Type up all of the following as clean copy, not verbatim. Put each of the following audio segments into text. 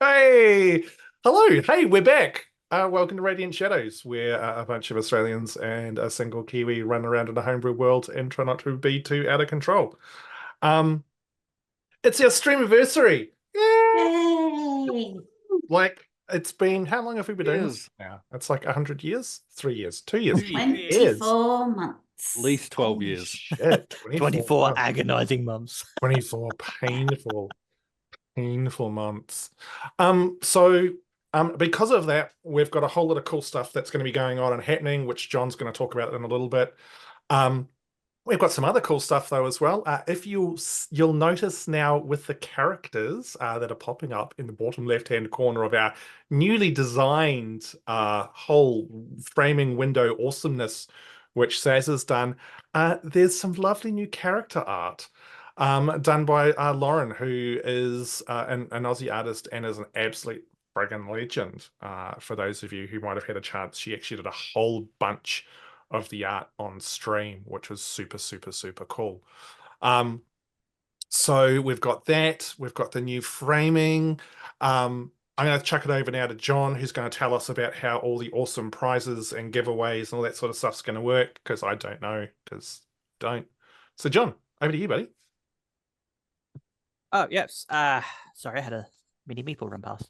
Hey, hello. Hey, we're back. Welcome to Radiant Shadows, where a bunch of Australians and a single Kiwi run around in a homebrew world and try not to be too out of control. Um, it's our streamiversary. Yeah, Yay! like it's been. How long have we been doing this Years. now? It's like 100 years, 3 years, 2 years, 2 years. 24 months. At least 12 Holy years. shit, 24 months. agonizing months. 24 painful months. So because of that, we've got a whole lot of cool stuff that's going to be going on and happening, which John's going to talk about in a little bit. Um, we've got some other cool stuff though as well. If you'll notice now with the characters that are popping up in the bottom left-hand corner of our newly designed whole framing window awesomeness, which Saz has done, there's some lovely new character art. Done by Lauren, who is an Aussie artist and is an absolute friggin' legend. For those of you who might have had a chance, she actually did a whole bunch of the art on stream, which was super, super, super cool. So we've got that. We've got the new framing. I'm going to chuck it over now to John, who's going to tell us about how all the awesome prizes and giveaways and all that sort of stuff's going to work, because I don't know, because don't. So John, over to you, buddy. Oh, yes. Sorry, I had a mini meeple run past.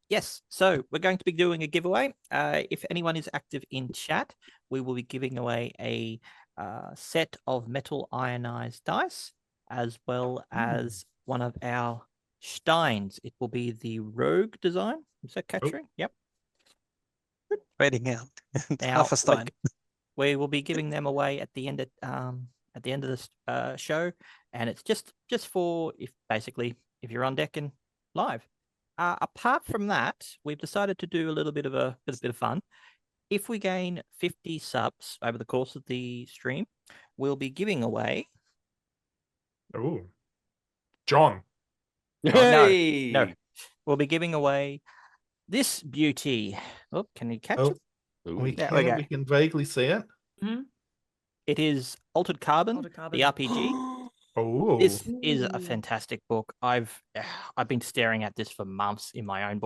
Yes, so we're going to be doing a giveaway. If anyone is active in chat, we will be giving away a set of metal ionized dice, as well as one of our steins. It will be the Rogue design. Is that capturing? Yep. Waiting out. Now, Half a stein. we will be giving them away at the end of this show, and it's just for if you're on deck and live. Apart from that, we've decided to do a little bit of fun. If we gain 50 subs over the course of the stream, we'll be giving away. Oh, John. Hey! No, we'll be giving away this beauty. Oh, can you catch it? We There can, we go. we can vaguely see it. It is Altered Carbon, the RPG. Oh, This is a fantastic book. I've been staring at this for months in my own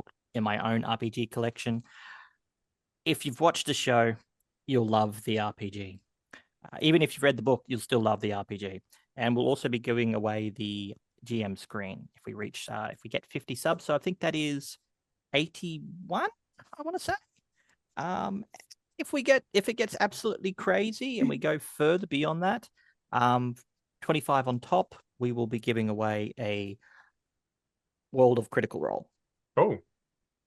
RPG collection. If you've watched the show, you'll love the RPG. Even if you've read the book, you'll still love the RPG. And we'll also be giving away the GM screen if we get 50 subs. So I think that is 81, I want to say. If it gets absolutely crazy and we go further beyond that, 25 on top, we will be giving away a World of Critical Role. oh.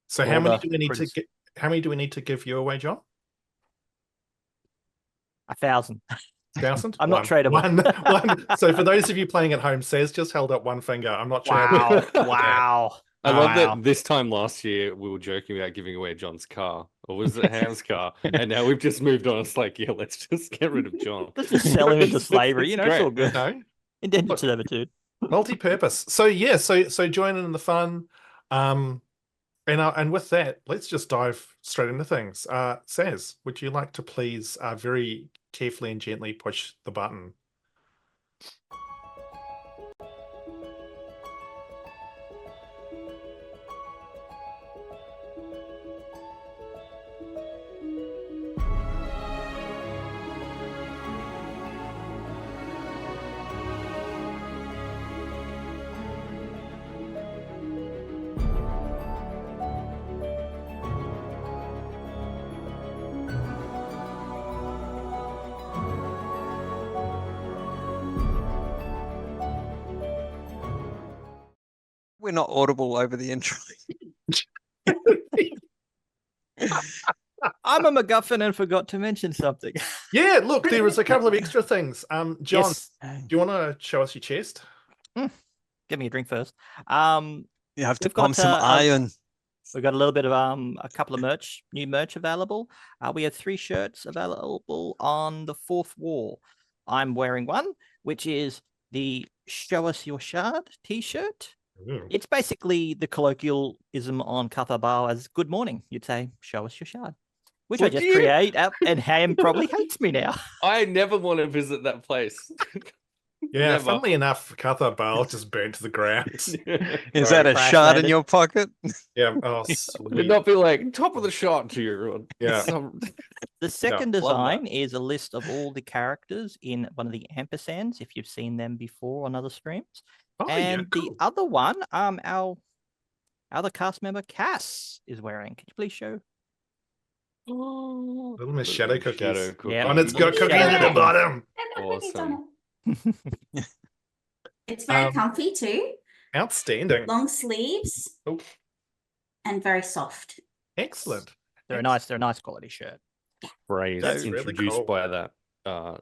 So how many do we need to get? How many do we need to give you away, John? 1,000. 1,000? I'm not tradable. One. So for those of you playing at home, Saz just held up one finger. I'm not sure. Wow. I love that this time last year we were joking about giving away John's car. Or was it Ham's car? And now we've just moved on. It's like, yeah, let's just get rid of John. Let's just sell him into slavery. It's It's all good. No, Indentured servitude. multi-purpose. So yeah, so join in the fun. And with that, let's just dive straight into things. Saz, would you like to please very carefully and gently push the button? We're not audible over the intro. I'm a MacGuffin and forgot to mention something. Yeah, look, there was a couple of extra things. John, Yes. do you want to show us your chest? Give me a drink first. You have to We've got, pump some iron. We've got a little bit of a couple of new merch available. We have 3 shirts available on the 4th wall. I'm wearing one, which is the Show Us Your Shard t-shirt. Ooh. It's basically the colloquialism on Katha as good morning. You'd say, show us your shard, which I Would just you? create, and Ham probably hates me now. I never want to visit that place. Yeah, Never. funnily enough, Cuther Bale just burnt to the ground. Is that a Crash shard in landed. your pocket? Yeah, oh, Would sweet. not be like top of the shot to you. Or Yeah. The second love that. design is a list of all the characters in one of the ampersands, if you've seen them before on other streams. Oh, And yeah, the cool. other one, our other cast member Cass is wearing. Could you please show? Little Miss Shadow Cookies. Shadow cookies. Yeah. And it's got Shadow cookies at the cookies. bottom. And got cookies on Awesome. it. It's very Um, comfy too. Outstanding. Long sleeves Oh, and very soft. excellent. They're a nice quality shirt. Phrase That's really introduced cool. by that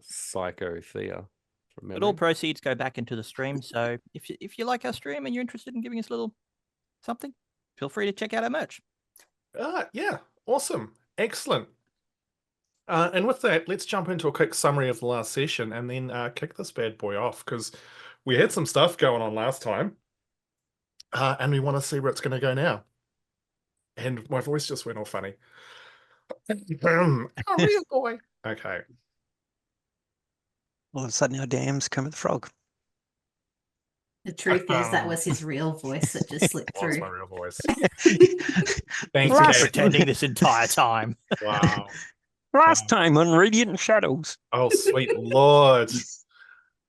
Psycho Thea. From But all memory. proceeds go back into the stream. So if you like our stream and you're interested in giving us a little something, feel free to check out our merch. Yeah, awesome. Excellent. And with that, let's jump into a quick summary of the last session and then kick this bad boy off because we had some stuff going on last time and we want to see where it's going to go now. And my voice just went all funny. Oh, real boy. Okay. All of a sudden, our dams come with the frog. The truth is that was his real voice that just slipped That was through. my real voice. Last, Thanks, Been Kate. pretending this entire time. Wow. time on Radiant Shadows. Oh, sweet Lord.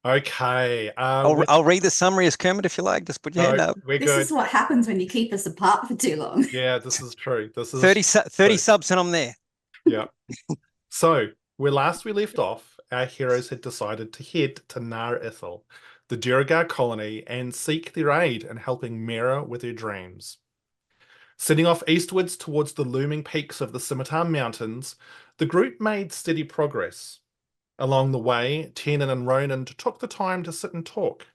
Okay. I'll read the summary as Kermit if you like. Just put your hand up. We're This good. is what happens when you keep us apart for too long. Yeah, this is true. This is 30 true. subs and I'm there. Yeah. So, where last we left off, our heroes had decided to head to Nar Ithil, the duergar colony, and seek their aid in helping Miera with her dreams. Setting off eastwards towards the looming peaks of the Scimitar Mountains, the group made steady progress. Along the way, Tiernan and Rowan took the time to sit and talk,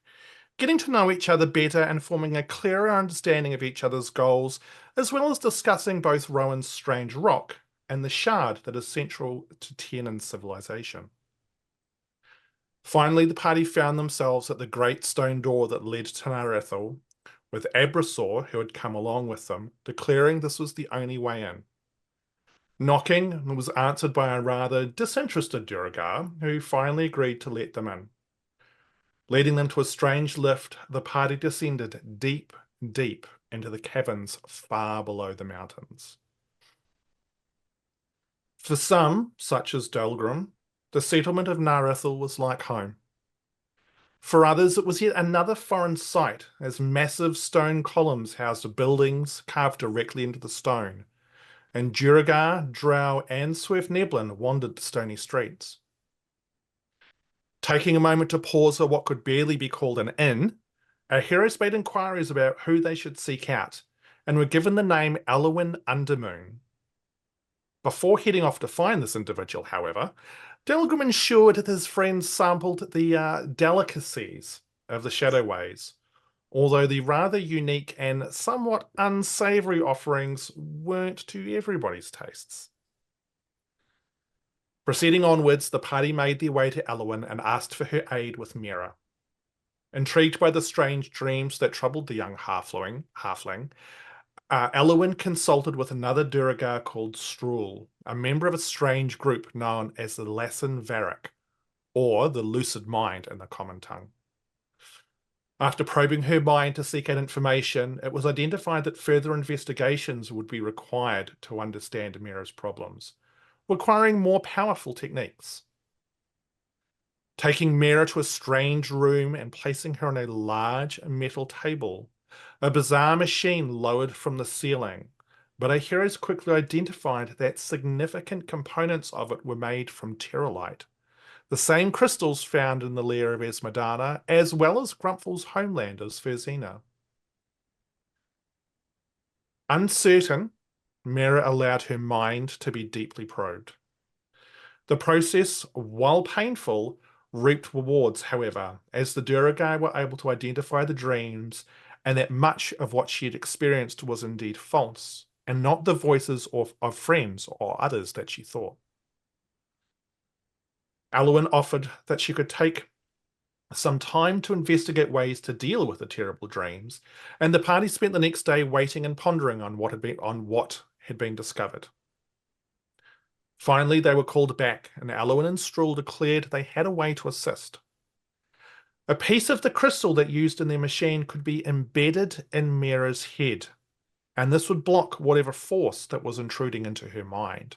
getting to know each other better and forming a clearer understanding of each other's goals, as well as discussing both Rowan's strange rock and the shard that is central to Tiernan's civilization. Finally, the party found themselves at the great stone door that led to Nar Ithil, with Abrasaur, who had come along with them, declaring this was the only way in. Knocking was answered by a rather disinterested duergar, who finally agreed to let them in. Leading them to a strange lift, the party descended deep, deep into the caverns far below the mountains. For some, such as Delgrim, the settlement of Nar Ithil was like home. For others, it was yet another foreign sight, as massive stone columns housed buildings carved directly into the stone, and duergar, drow, and Swerfneblin wandered the stony streets. Taking a moment to pause at what could barely be called an inn, our heroes made inquiries about who they should seek out, and were given the name Allawen Undermoon. Before heading off to find this individual, however, Delgrim ensured that his friends sampled the delicacies of the Shadowways, although the rather unique and somewhat unsavory offerings weren't to everybody's tastes. Proceeding onwards, the party made their way to Allawen and asked for her aid with Miera. Intrigued by the strange dreams that troubled the young halfling, Allawen consulted with another duergar called Struhl, a member of a strange group known as the Lassin Varric, or the Lucid Mind in the common tongue. After probing her mind to seek out information, it was identified that further investigations would be required to understand Miera's problems, requiring more powerful techniques. Taking Miera to a strange room and placing her on a large metal table, a bizarre machine lowered from the ceiling, but our heroes quickly identified that significant components of it were made from terralite, the same crystals found in the lair of Esmeralda, as well as Grumpfel's homeland of Svezina. Uncertain, Miera allowed her mind to be deeply probed. The process, while painful, reaped rewards, however, as the duergar were able to identify the dreams and that much of what she had experienced was indeed false, and not the voices of friends or others that she thought. Allawen offered that she could take some time to investigate ways to deal with the terrible dreams, and the party spent the next day waiting and pondering on what had been discovered. Finally, they were called back, and Allawen and Struhl declared they had a way to assist. A piece of the crystal that used in their machine could be embedded in Miera's head, and this would block whatever force that was intruding into her mind.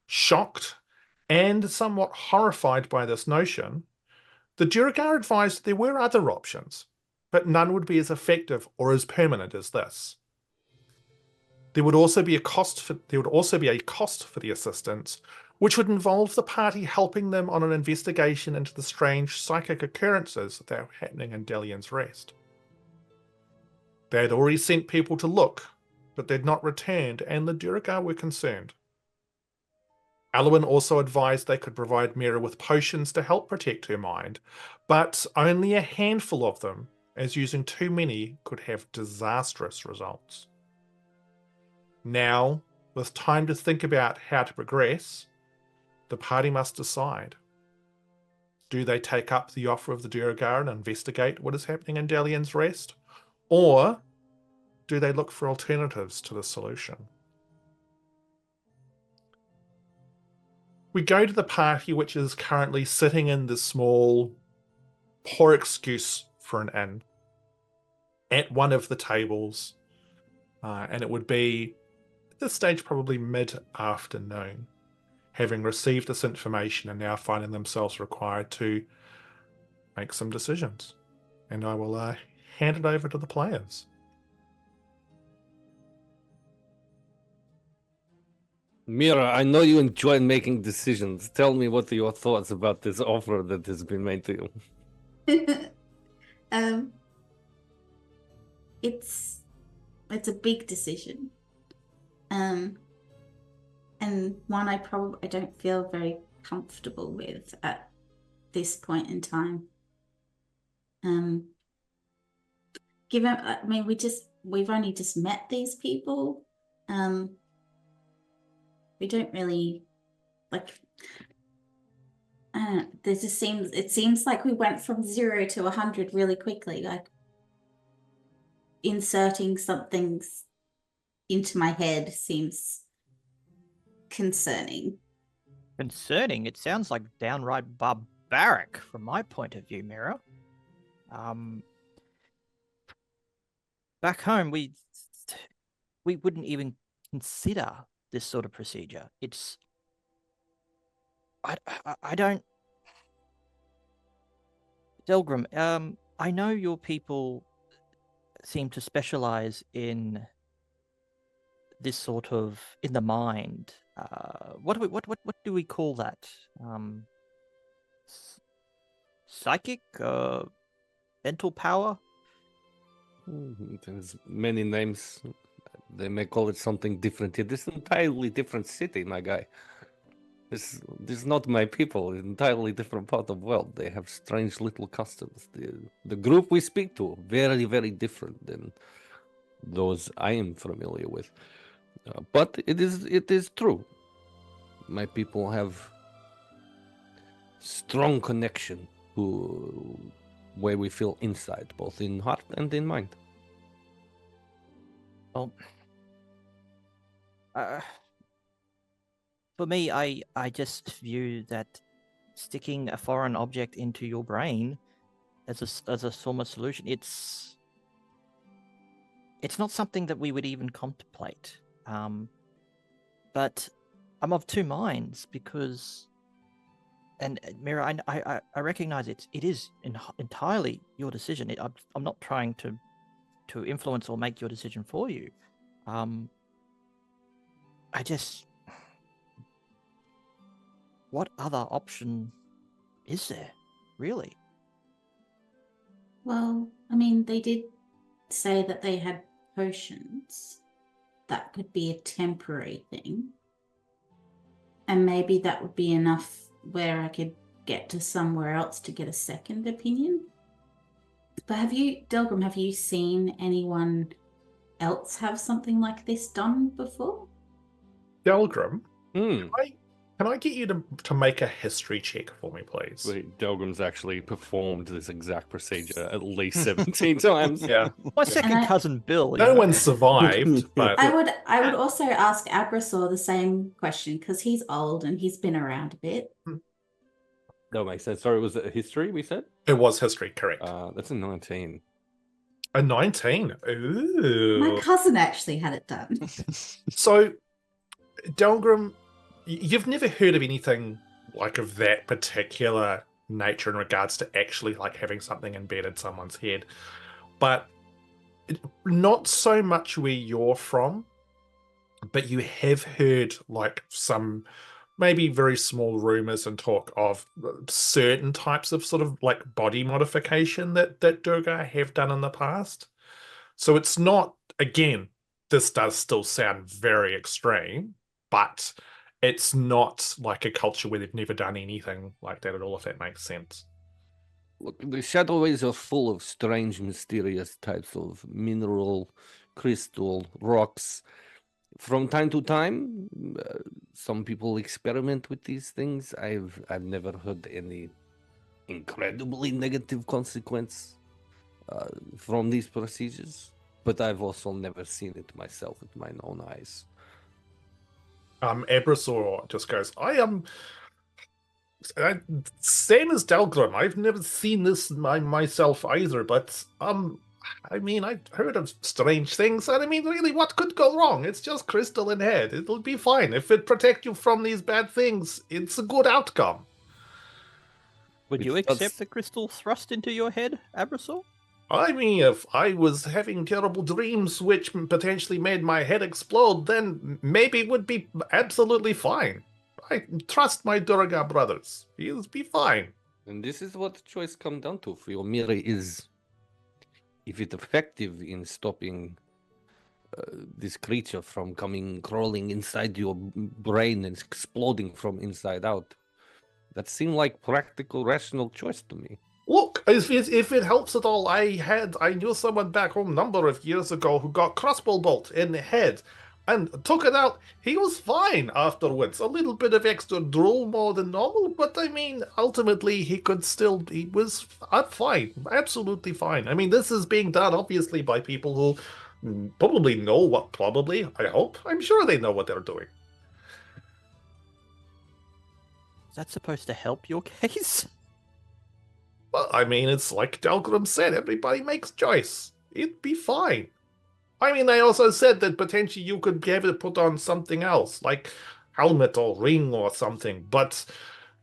Shocked and somewhat horrified by this notion, the duergar advised there were other options, but none would be as effective or as permanent as this. There would also be a cost for the assistance, which would involve the party helping them on an investigation into the strange psychic occurrences that were happening in Delian's Rest. They had already sent people to look, but they'd not returned, and the duergar were concerned. Allawen also advised they could provide Miera with potions to help protect her mind, but only a handful of them, as using too many could have disastrous results. Now, with time to think about how to progress, the party must decide. Do they take up the offer of the duergar and investigate what is happening in Delian's Rest? Or do they look for alternatives to the solution? We go to the party, which is currently sitting in the small, poor excuse for an inn, at one of the tables, and it would be, at this stage, probably mid-afternoon, having received this information and now finding themselves required to make some decisions. And I will hand it over to the players. Miera, I know you enjoy making decisions. Tell me what are your thoughts about this offer that has been made to you. It's a big decision. And one I don't feel very comfortable with at this point in time. Given, I mean, we've only just met these people. We don't really it seems like we went from 0 to 100 really quickly. Like inserting something into my head seems concerning. Concerning? It sounds like downright barbaric from my point of view, Miera. Back home, we wouldn't even consider this sort of procedure. It's I don't. Delgrim, I know your people seem to specialize in this sort of in the mind. What do we call that? Psychic, mental power. There's many names. They may call it something different. It is an entirely different city, my guy. This is not my people. It's an entirely different part of the world. They have strange little customs. The group we speak to, very, very different than those I am familiar with. But it is true. My people have strong connection to where we feel inside, both in heart and in mind. Well, for me, I just view that sticking a foreign object into your brain as a form of solution, it's not something that we would even contemplate. But I'm of two minds because, and Miera, I recognize it is entirely your decision. I'm not trying to influence or make your decision for you. What other option is there, really? Well, I mean, they did say that they had potions. That could be a temporary thing. And maybe that would be enough where I could get to somewhere else to get a second opinion. But Delgrim, have you seen anyone else have something like this done before? Delgrim, can I get you to make a history check for me, please? Wait, Delgrim's actually performed this exact procedure at least 17 times. Yeah. My second cousin Bill. No one survived, but I would also ask Abrasaur the same question because he's old and he's been around a bit. That makes sense. Sorry, was it history we said? It was history, correct. That's a 19. A 19. Ooh. My cousin actually had it done. So, Delgrim, you've never heard of anything like of that particular nature in regards to actually like having something embedded someone's head, but not so much where you're from, but you have heard like some maybe very small rumors and talk of certain types of sort of like body modification that duergar have done in the past. So it's not, again, this does still sound very extreme, but it's not like a culture where they've never done anything like that at all, if that makes sense. Look, the Shadowways are full of strange, mysterious types of mineral, crystal, rocks. From time to time, some people experiment with these things. I've never heard any incredibly negative consequence from these procedures, but I've also never seen it myself with my own eyes. Abrasor just goes, same as Delgrim. I've never seen this myself either, but I mean, I've heard of strange things, and I mean, really, what could go wrong? It's just crystal in head. It'll be fine. If it protects you from these bad things, it's a good outcome. Would you accept the crystal thrust into your head, Abrasor? I mean, if I was having terrible dreams which potentially made my head explode, then maybe it would be absolutely fine. I trust my duergar brothers. He'll be fine. And this is what the choice comes down to for your Miera is, if it's effective in stopping this creature from crawling inside your brain and exploding from inside out. That seemed like practical, rational choice to me. Look, if it helps at all, I knew someone back home a number of years ago who got crossbow bolt in the head and took it out. He was fine afterwards. A little bit of extra drool more than normal, but I mean, ultimately he was fine, absolutely fine. I mean, this is being done obviously by people who probably know I hope, I'm sure they know what they're doing. Is that supposed to help your case? Well, I mean, it's like Delgrim said, everybody makes choice. It'd be fine. I mean, they also said that potentially you could have it put on something else, like helmet or ring or something. But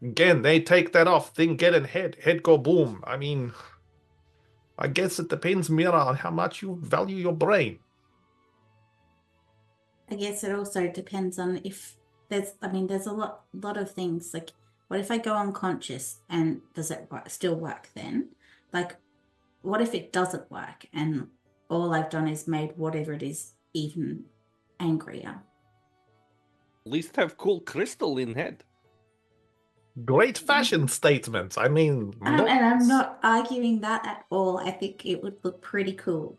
again, they take that off, then get in head go boom. I mean, I guess it depends, Miera, on how much you value your brain. I guess it also depends on if there's a lot of things. Like, what if I go unconscious and does it still work then? Like, what if it doesn't work and all I've done is made whatever it is even angrier? At least have cool crystal in head. Great fashion statement. I mean, and I'm not arguing that at all. I think it would look pretty cool,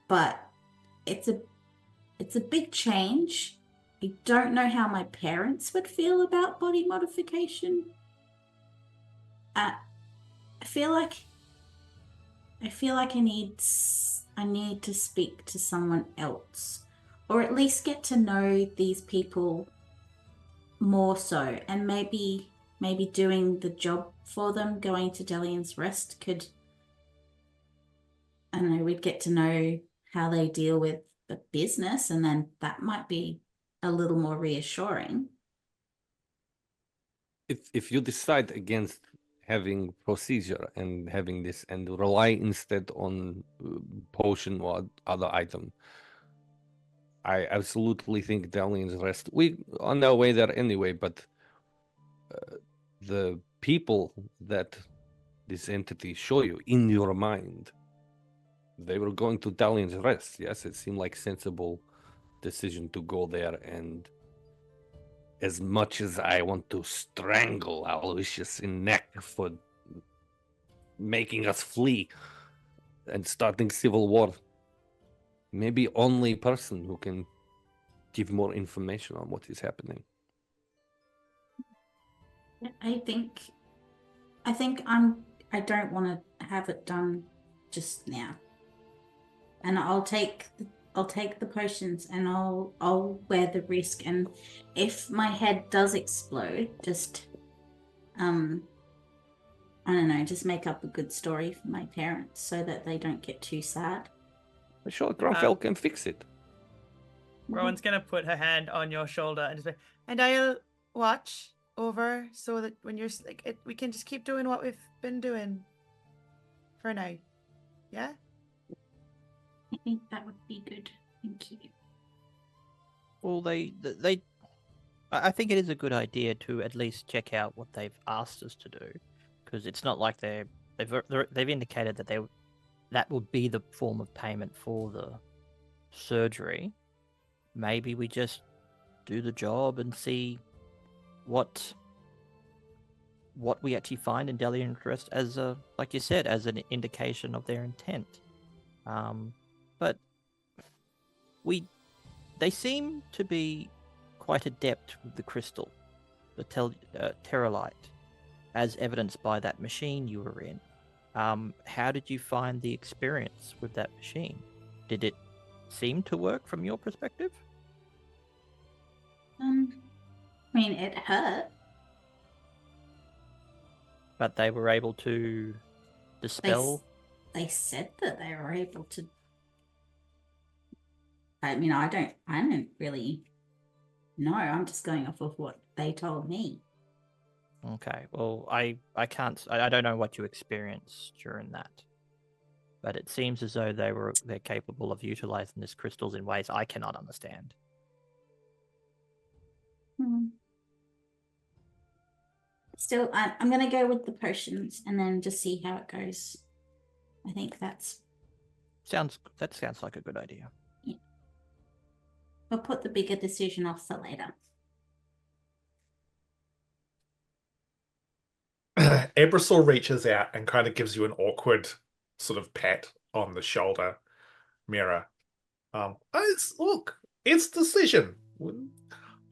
but it's a big change. I don't know how my parents would feel about body modification. I feel like I need to speak to someone else, or at least get to know these people more so, and maybe doing the job for them, going to Delian's Rest could, I don't know, we'd get to know how they deal with the business, and then that might be a little more reassuring. If you decide against having procedure and having this and rely instead on potion or other item, I absolutely think Dalian's Rest, we on our way there anyway, but the people that this entity show you in your mind, they were going to Dalian's Rest. Yes, it seemed like sensible decision to go there, and as much as I want to strangle Aloysius in neck for making us flee and starting civil war, maybe only person who can give more information on what is happening. I think I don't want to have it done just now, and I'll take the potions, and I'll wear the risk, and if my head does explode, just I don't know, just make up a good story for my parents so that they don't get too sad. I'm sure Grumpfel can fix it. Rowan's gonna put her hand on your shoulder and just be, and I'll watch over so that when you're like, we can just keep doing what we've been doing for now. Yeah? I think that would be good. Thank you. Well, I think it is a good idea to at least check out what they've asked us to do, because it's not like they've indicated that that would be the form of payment for the surgery. Maybe we just do the job and see what we actually find in Delhi and Crest as like you said, as an indication of their intent. But they seem to be quite adept with the crystal, the Terralite, as evidenced by that machine you were in. How did you find the experience with that machine? Did it seem to work from your perspective? I mean, it hurt. But they were able to dispel. They said that they were able to. I mean, I don't really know. I'm just going off of what they told me. Okay, well, I don't know what you experienced during that, but it seems as though they're capable of utilizing these crystals in ways I cannot understand. Still, I'm going to go with the potions and then just see how it goes. I think that sounds like a good idea. Yeah. We'll put the bigger decision off for later. Ebrasol reaches out and kind of gives you an awkward sort of pat on the shoulder, Miera. It's decision.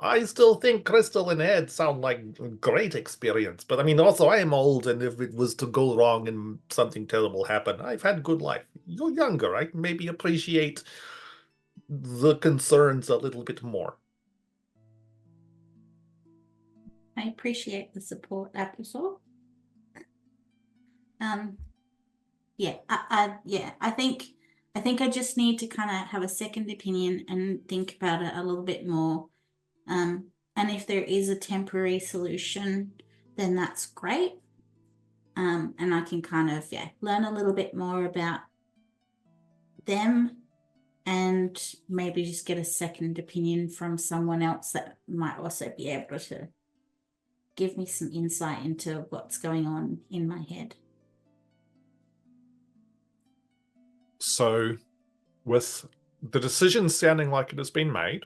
I still think Crystal and Ed sound like a great experience, but I mean, also I am old, and if it was to go wrong and something terrible happen, I've had a good life. You're younger, right? Maybe appreciate the concerns a little bit more. I appreciate the support, Applesauce. Yeah, I think I just need to kind of have a second opinion and think about it a little bit more. And if there is a temporary solution, then that's great. And I can kind of learn a little bit more about them, and maybe just get a second opinion from someone else that might also be able to give me some insight into what's going on in my head. So, with the decision sounding like it has been made,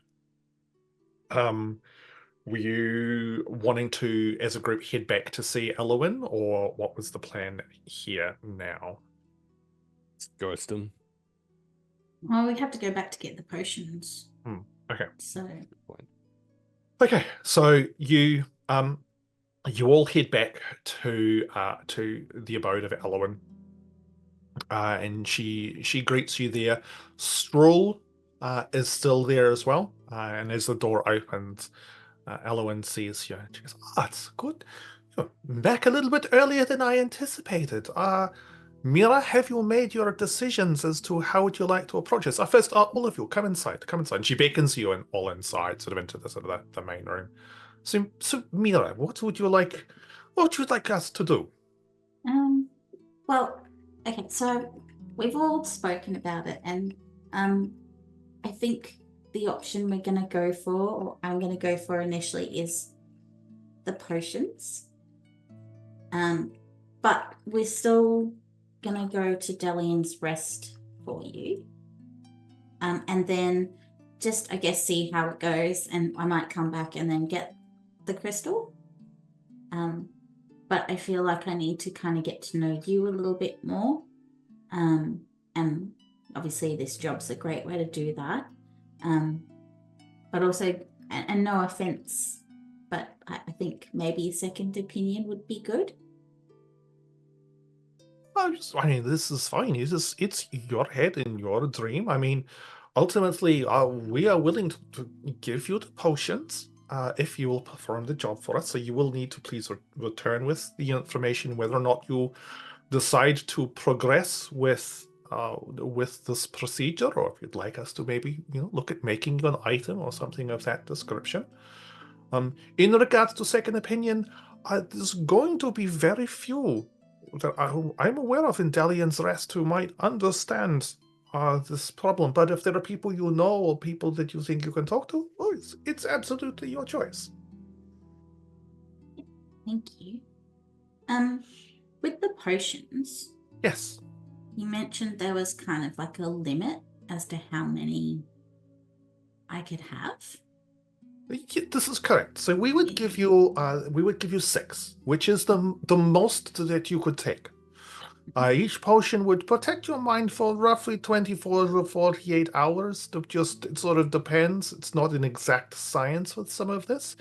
were you wanting to, as a group, head back to see Allawen, or what was the plan here now? Greystone. Well, we have to go back to get the potions. Okay. So you all head back to the abode of Allawen, and she greets you there. Strawl is still there as well, and as the door opens, Allawen sees you. She goes, it's good. You're back a little bit earlier than I anticipated. Miera, have you made your decisions as to how would you like to approach this? First, all of you, come inside. And she beckons you all inside, sort of into the main room. So Miera, what would you like us to do? Well, okay, so we've all spoken about it, and I think the option we're going to go for, or I'm going to go for initially, is the potions. But we're still going to go to Delian's Rest for you. And then just, I guess, see how it goes, and I might come back and then get the crystal. But I feel like I need to kind of get to know you a little bit more. And obviously this job's a great way to do that. But also, and no offense, but I think maybe a second opinion would be good. I mean, this is fine. It's your head and your dream. I mean, ultimately, we are willing to give you the potions. if you will perform the job for us. So you will need to please return with the information whether or not you decide to progress with this procedure, or if you'd like us to maybe look at making you an item or something of that description. In regards to second opinion, there's going to be very few that I'm aware of in Dalian's Rest who might understand this problem. But if there are people you know or people that you think you can talk to, well, it's absolutely your choice. Thank you. With the potions, Yes. you mentioned there was kind of like a limit as to how many I could have. This is correct. So we would give you 6, which is the most that you could take. Each potion would protect your mind for roughly 24 to 48 hours. It sort of depends. It's not an exact science with some of this,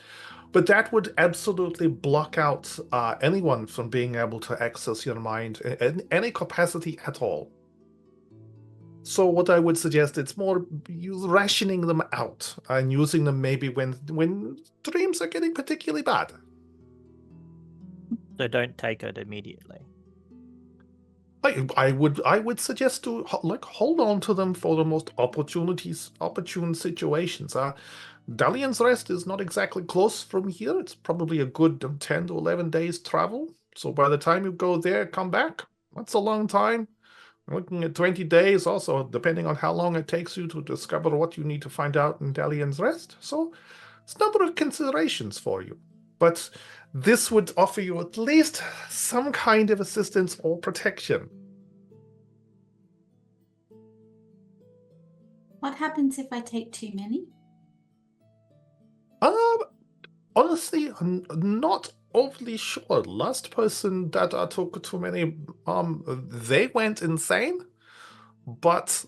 but that would absolutely block out anyone from being able to access your mind in any capacity at all. So what I would suggest, it's more you rationing them out and using them maybe when dreams are getting particularly bad. So don't take it immediately. I would suggest to hold on to them for the most opportune situations. Dalian's Rest is not exactly close from here. It's probably a good 10 to 11 days travel. So by the time you go there, come back, that's a long time. Looking at 20 days also, depending on how long it takes you to discover what you need to find out in Dalian's Rest. So it's a number of considerations for you. But this would offer you at least some kind of assistance or protection. What happens if I take too many? Honestly, I'm not overly sure. Last person that took too many, they went insane. But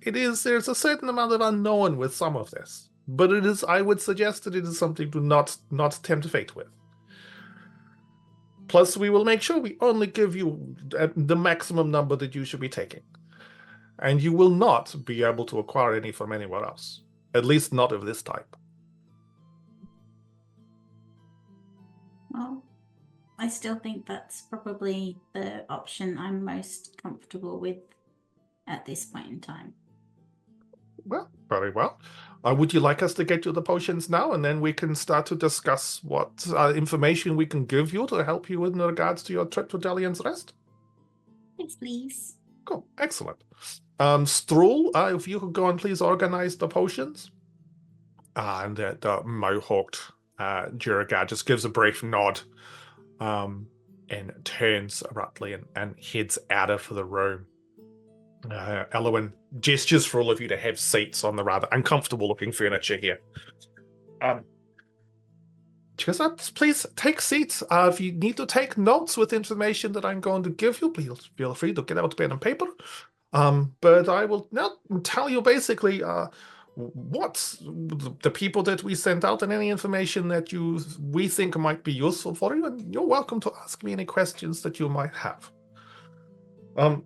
there's a certain amount of unknown with some of this. But I would suggest that it is something to not tempt fate with. Plus, we will make sure we only give you the maximum number that you should be taking. And you will not be able to acquire any from anywhere else. At least not of this type. Well, I still think that's probably the option I'm most comfortable with at this point in time. Well, very well. Would you like us to get you the potions now, and then we can start to discuss what information we can give you to help you in regards to your trip to Dalian's Rest? Yes, please. Cool, excellent. Stroll, if you could go and please organize the potions. And the mohawked duergar just gives a brief nod and turns abruptly and heads out of the room. Allawen gestures for all of you to have seats on the rather uncomfortable looking furniture here. She goes, please take seats. If you need to take notes with information that I'm going to give you, please feel free to get out pen and paper. But I will now tell you basically what the people that we sent out and any information that we think might be useful for you, and you're welcome to ask me any questions that you might have.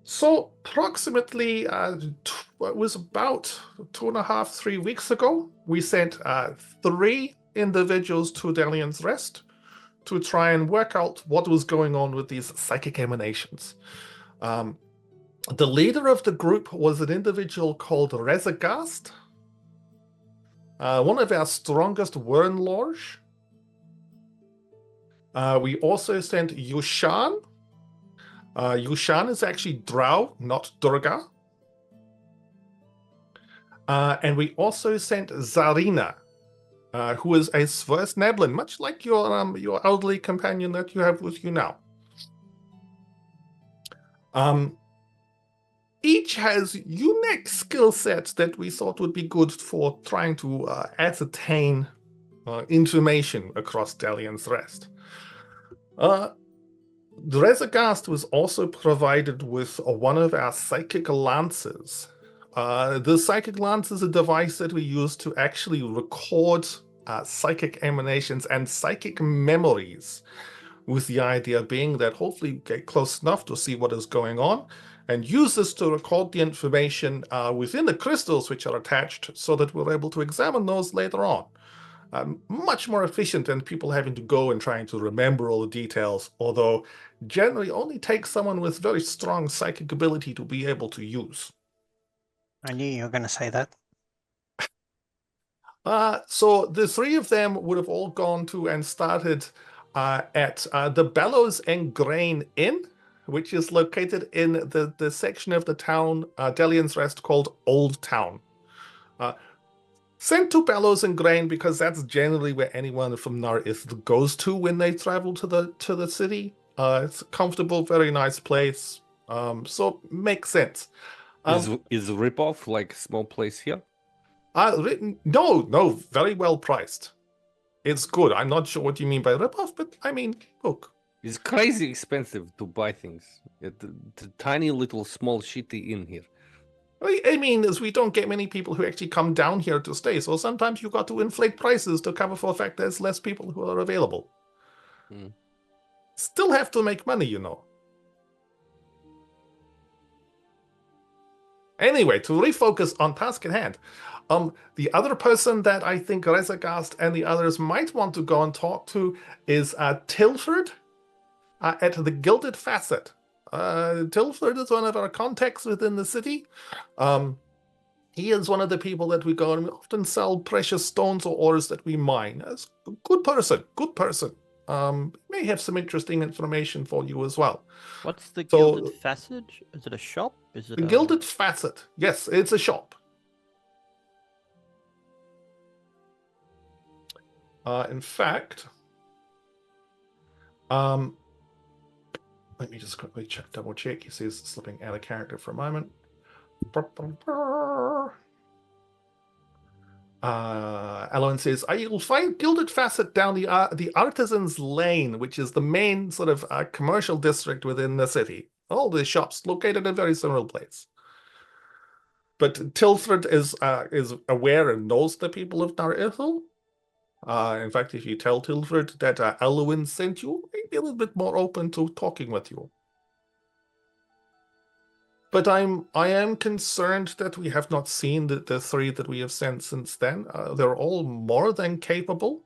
So approximately it was about 2.5, 3 weeks ago, we sent 3 individuals to Dalian's Rest to try and work out what was going on with these psychic emanations. The leader of the group was an individual called Rezagast, one of our strongest Wernlorge. We also sent Yushan. Yushan is actually Drow, not Durga. And we also sent Zarina, who is a Sverstneblin, much like your elderly companion that you have with you now. Each has unique skill sets that we thought would be good for trying to ascertain information across Dalian's Rest. Rezagast was also provided with one of our psychic lances. The psychic lance is a device that we use to actually record psychic emanations and psychic memories, with the idea being that hopefully you get close enough to see what is going on, and use this to record the information within the crystals which are attached so that we're able to examine those later on. Much more efficient than people having to go and trying to remember all the details, although generally only takes someone with very strong psychic ability to be able to use. I knew you were going to say that. So the three of them would have all gone to and started at the Bellows and Grain Inn, which is located in the section of the town, Delian's Rest, called Old Town. Sent to Bellows and Grain because that's generally where anyone from Nar Ithil goes to when they travel to the city. It's a comfortable, very nice place. So makes sense. Is Ripoff like small place here? No, very well priced. It's good. I'm not sure what you mean by ripoff, but I mean, look. It's crazy expensive to buy things. The tiny little small shitty inn here. I mean, is we don't get many people who actually come down here to stay, so sometimes you got to inflate prices to cover for the fact there's less people who are available. Still have to make money, you know. Anyway, to refocus on task at hand, the other person that I think Rezagast and the others might want to go and talk to is Tilford at the Gilded Facet. Tilford is one of our contacts within the city. He is one of the people that we go and we often sell precious stones or ores that we mine. As a good person. May have some interesting information for you as well. What's the Gilded Facet? Is it a shop? Is it the Gilded Facet? Yes, it's a shop. In fact, let me just quickly double check. He says slipping out of character for a moment. Allawen says, you'll find Gilded Facet down the Artisan's Lane, which is the main sort of commercial district within the city. All the shops located in a very similar place. But Tilford is aware and knows the people of Nar Ithil. In fact, if you tell Tilford that Allawen sent you, he'd be a little bit more open to talking with you. But I am concerned that we have not seen the three that we have sent since then. They're all more than capable,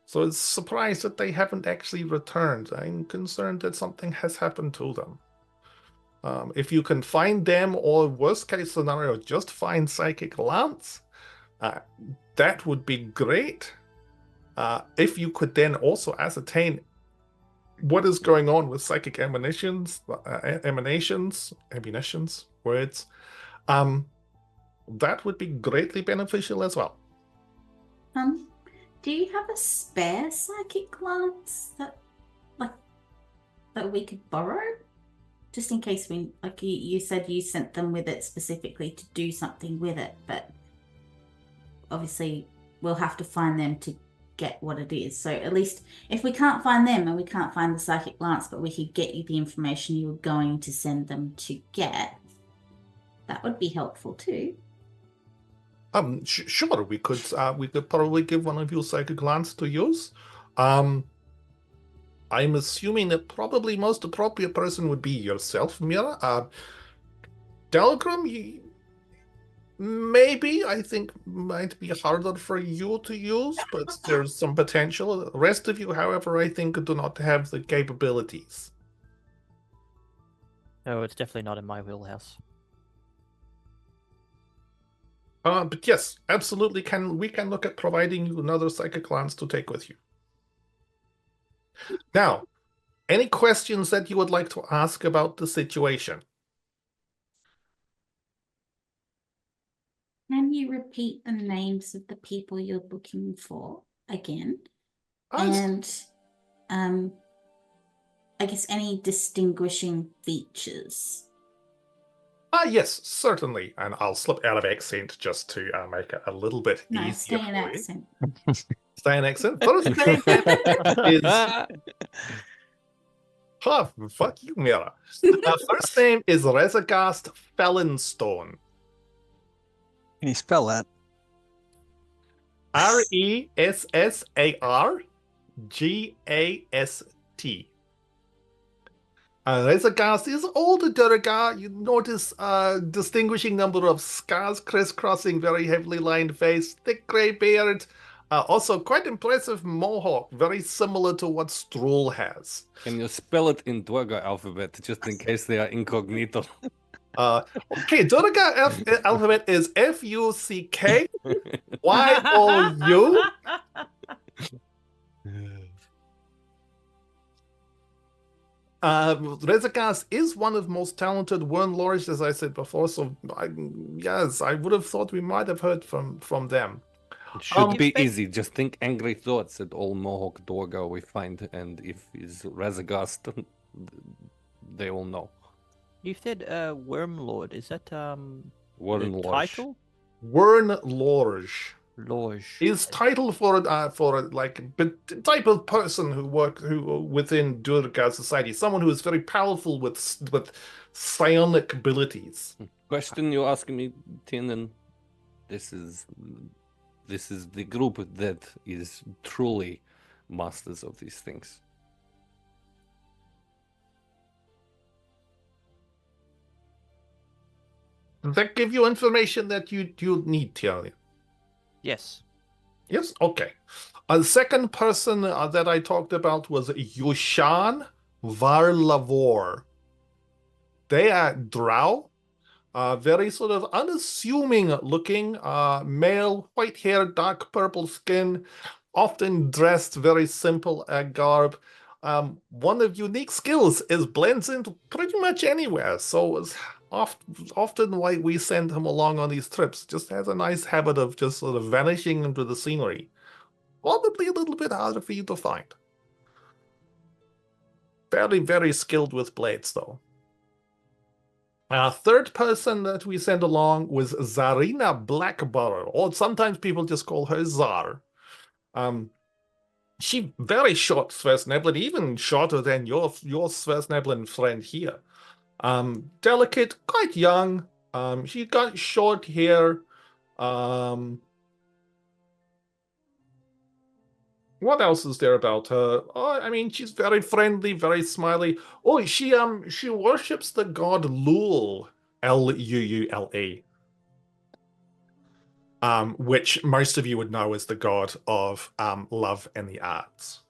so it's surprised that they haven't actually returned. I'm concerned that something has happened to them. If you can find them, or worst case scenario, just find Psychic Lance, that would be great. If you could then also ascertain what is going on with psychic emanations, words, that would be greatly beneficial as well. Do you have a spare psychic lance that we could borrow? Just in case you said you sent them with it specifically to do something with it, but obviously we'll have to find them to get what it is. So at least if we can't find them and we can't find the psychic lance, but we could get you the information you were going to send them to get, that would be helpful too. Sure, we could probably give one of you psychic lance to use. I'm assuming that probably most appropriate person would be yourself, Miera. Delgrim, maybe, I think, might be harder for you to use, but there's some potential. The rest of you, however, I think do not have the capabilities. Oh, it's definitely not in my wheelhouse. But yes, absolutely, we can look at providing you another psychic lance to take with you. Now, any questions that you would like to ask about the situation? Can you repeat the names of the people you're looking for again? And I guess any distinguishing features? Yes, certainly. And I'll slip out of accent just to make it a little bit easier. Stay in accent. Stay in accent. First name is... fuck you, Miera. First name is Rezagast Felonstone. Can you spell that? Ressargast. Razorgast is old duergar. You notice a distinguishing number of scars crisscrossing very heavily lined face, thick grey beard. Also quite impressive mohawk, very similar to what Stroll has. Can you spell it in duergar alphabet just in case they are incognito? Okay, duergar alphabet is FuckyoU. Razorgast is one of the most talented Wern lords, as I said before, so yes, I would have thought we might have heard from them. It should be easy. Just think angry thoughts at all Mohawk duergar we find, and if it's Razorgast, they will know. You said Wormlord. Is that Wern the Lorge. title? Wern Lorge. Lorge. Is title for like the type of person who within Duergar society, someone who is very powerful with psionic abilities. Question you asking me, Tiernan? This is the group that is truly masters of these things. Does that give you information that you need, Tiernan? Yes. Yes? Okay. The second person that I talked about was Yushan Varlavor. They are drow, very sort of unassuming looking, male, white hair, dark purple skin, often dressed very simple garb. One of unique skills is blends into pretty much anywhere, so it's often why we send him along on these trips. Just has a nice habit of just sort of vanishing into the scenery. Probably a little bit harder for you to find. Very, very skilled with blades, though. Third person that we sent along was Zarina Blackburrow, or sometimes people just call her Zar. She very short SazTheMeeple, even shorter than your SazTheMeeple friend here. Delicate, quite young. She got short hair. What else is there about her? Oh, I mean, she's very friendly, very smiley. Oh, she worships the god Lul, Luula, which most of you would know as the god of love and the arts.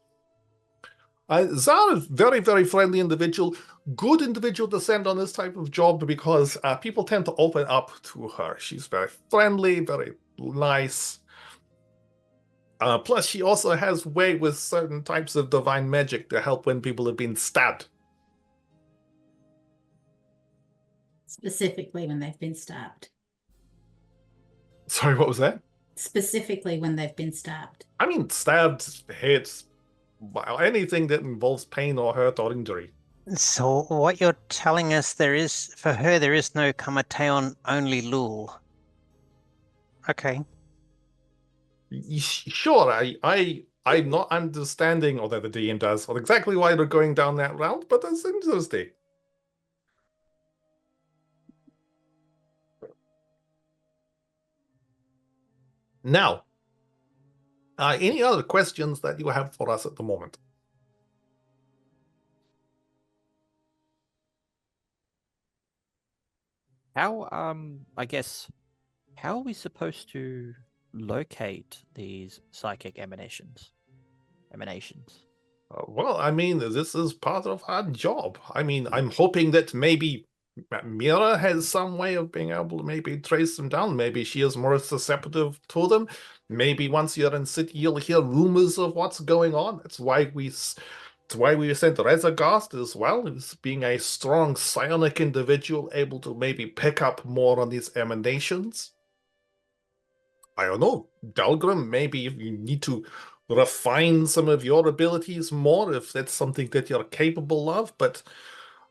Zara is very, very friendly individual, good individual to send on this type of job because people tend to open up to her. She's very friendly, very nice. Plus, she also has way with certain types of divine magic to help when people have been stabbed. Specifically when they've been stabbed. Sorry, what was that? Specifically when they've been stabbed. I mean, stabbed, hits, anything that involves pain or hurt or injury. So what you're telling us, there is no Kamateon, only Lul. Okay. Sure, I'm not understanding, although the DM does, exactly why they're going down that route, but that's interesting. Now, any other questions that you have for us at the moment? How I guess how are we supposed to locate these psychic emanations? Well, I mean, this is part of our job. I mean, I'm hoping that maybe Miera has some way of being able to maybe trace them down. Maybe she is more susceptible to them. Maybe once you're in city, you'll hear rumors of what's going on. That's why we sent Razorgast as well, as being a strong psionic individual, able to maybe pick up more on these emanations. I don't know, Delgrim, maybe if you need to refine some of your abilities more, if that's something that you're capable of, but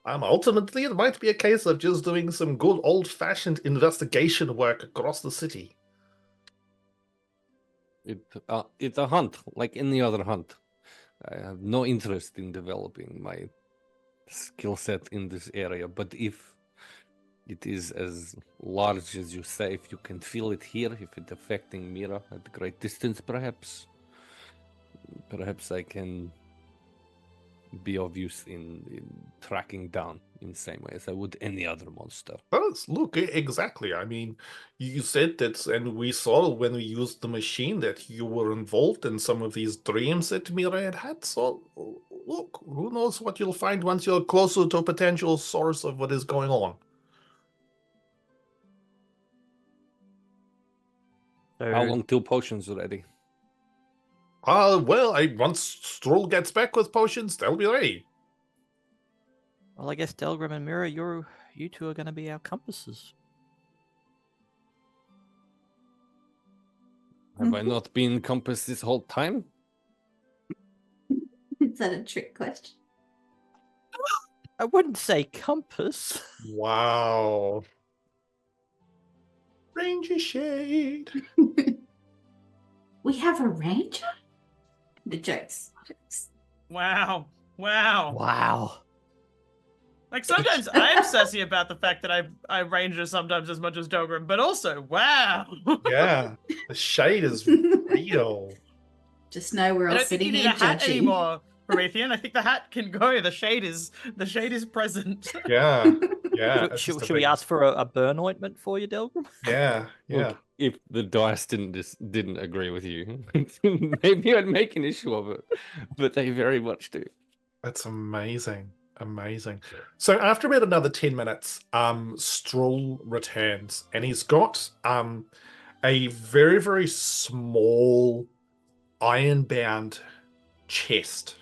ultimately it might be a case of just doing some good old-fashioned investigation work across the city. It's a hunt, like any other hunt. I have no interest in developing my skill set in this area, but if it is as large as you say, if you can feel it here, if it's affecting Miera at a great distance, perhaps I can be of use in tracking down in the same way as I would any other monster. Look, exactly. I mean, you said that, and we saw when we used the machine that you were involved in some of these dreams that Miera had. So, look, who knows what you'll find once you're closer to a potential source of what is going on. How So, long till potions are ready? Well, once Stroll gets back with potions, they'll be ready. well, I guess Delgrim and Miera, you two are going to be our compasses. Have I not been compass this whole time? Is that a trick question? I wouldn't say compass. Wow. Ranger shade. We have a ranger? The jokes. Wow. Wow. Wow. Like sometimes I'm sassy about the fact that I ranger sometimes as much as Delgrim, but also wow. Yeah, the shade is real. Just know we're I all don't think sitting you need here a hat judging. anymore, Promethean. I think the hat can go. The shade is present. Yeah, yeah. it's Should, just a should we big- ask for a burn ointment for you, Delgrim? Yeah, yeah. Look, if the dice didn't agree with you, maybe I'd make an issue of it, but they very much do. That's amazing. Amazing. So after about another 10 minutes, Stroll returns and he's got a very, very small iron-bound chest,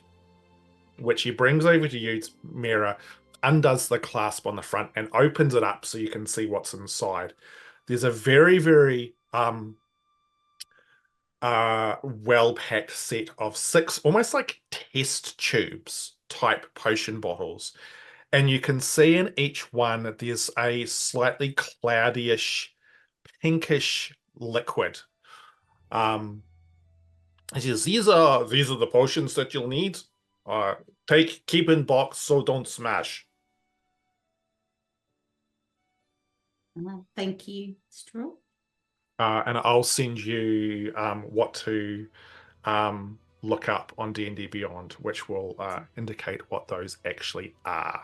which he brings over to you, Miera, undoes the clasp on the front and opens it up so you can see what's inside. There's a very, very well-packed set of 6 almost like test tubes type potion bottles, and you can see in each one that there's a slightly cloudyish pinkish liquid. It says these are the potions that you'll need. Keep in box so don't smash. Thank you, Straw. And I'll send you what to look up on D&D Beyond, which will indicate what those actually are.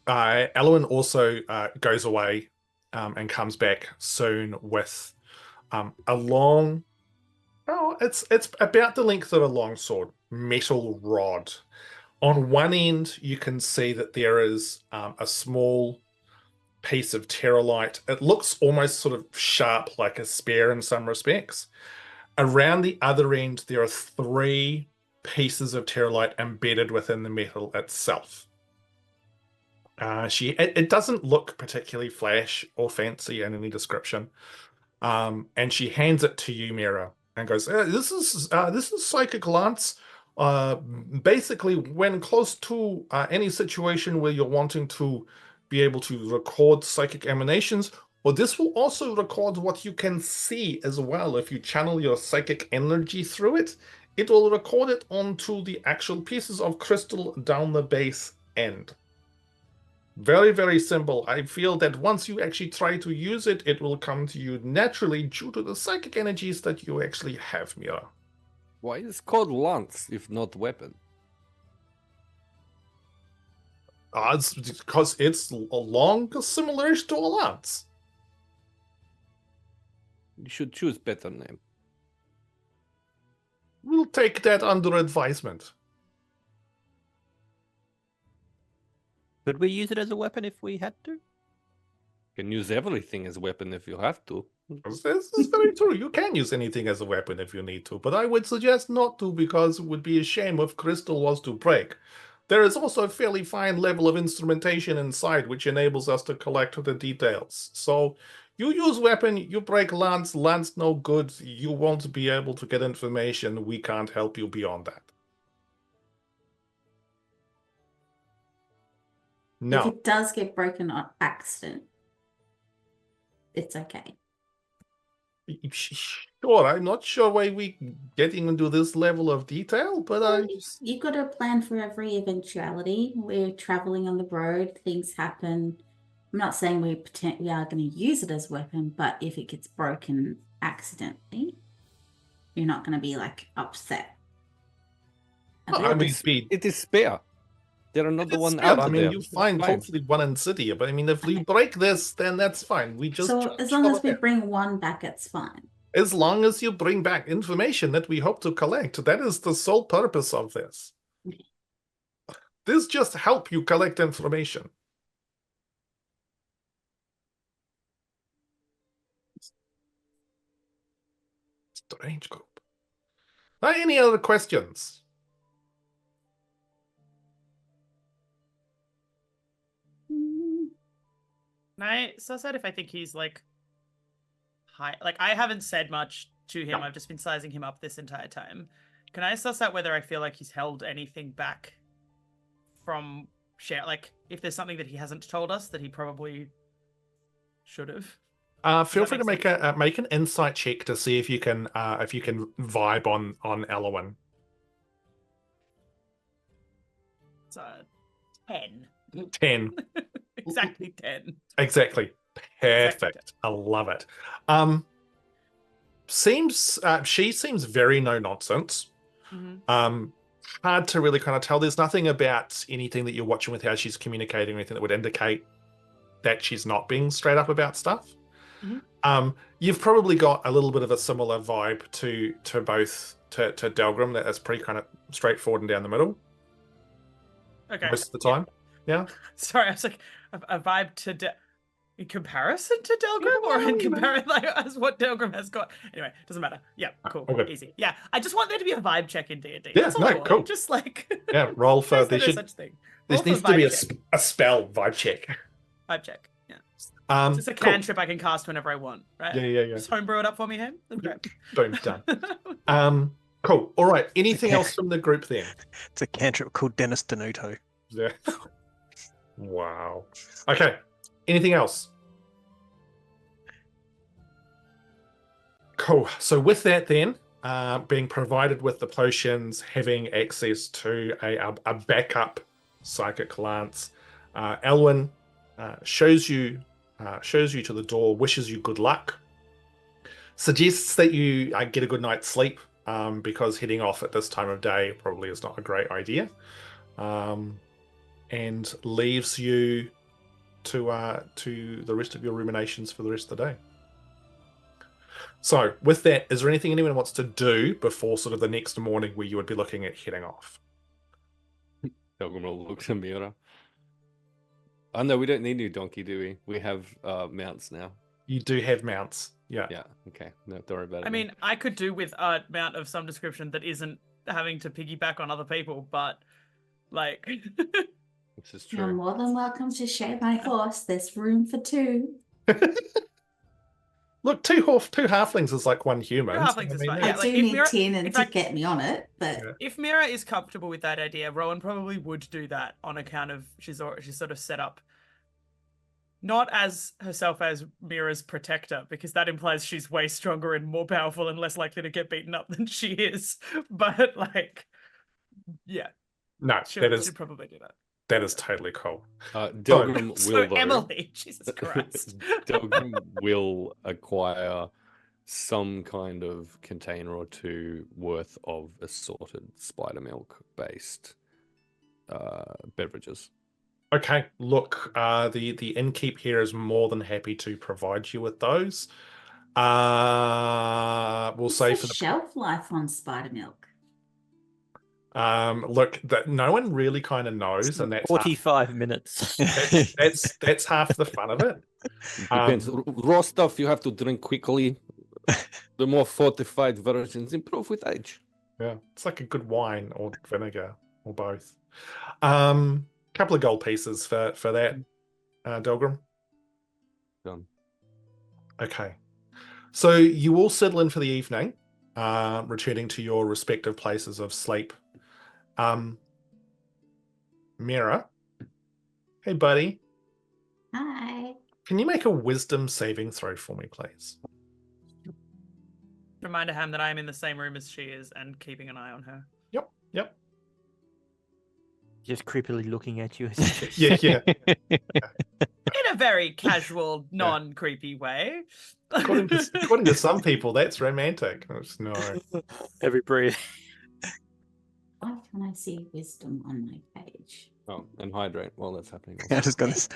Allawen also goes away and comes back soon with a long, it's about the length of a longsword, metal rod. On one end, you can see that there is a small piece of terralite. It looks almost sort of sharp, like a spear in some respects. Around the other end, there are 3 pieces of terralite embedded within the metal itself. It doesn't look particularly flash or fancy in any description. And she hands it to you, Miera, and goes, this is psychic lance. Basically, when close to any situation where you're wanting to be able to record psychic emanations, or this will also record what you can see as well. If you channel your psychic energy through it, it will record it onto the actual pieces of crystal down the base end. Very, very simple. I feel that once you actually try to use it, it will come to you naturally due to the psychic energies that you actually have, Miera. Why is it called lance if not weapon? It's because it's long, similar to a lance. You should choose better name. We'll take that under advisement. Could we use it as a weapon if we had to? You can use everything as a weapon if you have to. This is very true. You can use anything as a weapon if you need to, but I would suggest not to because it would be a shame if crystal was to break. There is also a fairly fine level of instrumentation inside which enables us to collect the details. So you use weapon, you break lance no good, you won't be able to get information. We can't help you beyond that. If No. it does get broken on accident, it's okay. Sure, I'm not sure why we getting into this level of detail, but I You've got to plan for every eventuality. We're traveling on the road, things happen. I'm not saying we are going to use it as a weapon, but if it gets broken accidentally, you're not going to be like upset I mean, It is spare. They're another it's one fair. out I of mean, there. you'll It's find fine. hopefully one in city, but I mean, if we break this, then that's fine. We just So as long as we bring one back, it's fine. as long as you bring back information that we hope to collect, that is the sole purpose of this. This just help you collect information. Strange group. Any other questions? Can I suss out if I think he's like high? Like I haven't said much to him. I've just been sizing him up this entire time. Can I suss out whether I feel like he's held anything back from share? Like if there's something that he hasn't told us that he probably should have. Feel free to make an insight check to see if you can vibe on Allawen. It's 10. 10. Exactly 10. Exactly. Perfect. Exactly. I love it. She seems very no nonsense. Mm-hmm. Hard to really kind of tell. There's nothing about anything that you're watching with how she's communicating or anything that would indicate that she's not being straight up about stuff. Mm-hmm. You've probably got a little bit of a similar vibe to both to Delgrim, that is pretty kind of straightforward and down the middle. Okay. Most of the time. Yeah. Sorry, I was like a vibe to in comparison to Delgrim, or in comparison like as what Delgrim has got. Anyway, doesn't matter. Yeah, cool, okay. Easy. Yeah, I just want there to be a vibe check in D&D. Yeah, That's all no, I want. cool. Just like Yeah, roll for there there such thing. There Roll for needs to be vibe check. a spell vibe check. Vibe check. Yeah. Cool. It's a cantrip I can cast whenever I want, right? Yeah. Just homebrew it up for me, Ham. Boom, done. Cool. All right. Anything else from the group then? It's a cantrip called Dennis Denuto. Yeah. Wow. Okay. Anything else? Cool. So with that then, being provided with the potions, having access to a backup psychic lance, Alwyn shows you to the door, wishes you good luck, suggests that you get a good night's sleep, because heading off at this time of day probably is not a great idea, and leaves you to the rest of your ruminations for the rest of the day. So with that, is there anything anyone wants to do before sort of the next morning where you would be looking at heading off? Delgrim looks at Miera. Oh no, we don't need new donkey, do we? We have mounts now. You do have mounts. Yeah. Yeah, okay. No, don't worry about it. I mean, I could do with a mount of some description that isn't having to piggyback on other people, but like this is You're true. more than welcome to share my horse. There's room for two. Look, two halflings is like one human. Two halflings is fine. yeah. Yeah, I like, do if need Miera- Tiernan if to I- get me on it, but Yeah. if Miera is comfortable with that idea, Rowan probably would do that on account of she's sort of set up not as herself as Miera's protector, because that implies she's way stronger and more powerful and less likely to get beaten up than she is. But like, yeah, No, she'll probably do that. that is totally cool. Delgrim So will though. Emily, Jesus Christ. Delgrim will acquire some kind of container or two worth of assorted spider milk based beverages. Okay, look, the innkeep here is more than happy to provide you with those. We'll what's say the for the shelf life on spider milk? look, that no one really kind of knows, and that's 45 minutes. that's half the fun of it. Depends. Raw stuff you have to drink quickly. The more fortified versions improve with age. Yeah, it's like a good wine or vinegar or both. Couple of gold pieces for that, Delgrim. Done. Okay, so you all settle in for the evening, returning to your respective places of sleep. Miera, hey buddy, Hi. can you make a wisdom saving throw for me, please? Reminder Ham that I am in the same room as she is and keeping an eye on her. Yep. Just creepily looking at you. Yeah. In a very casual, non-creepy way. According to some people, that's romantic. No. Every breath. Why can I I see wisdom on my page. Oh, and hydrate while that's happening. I just got this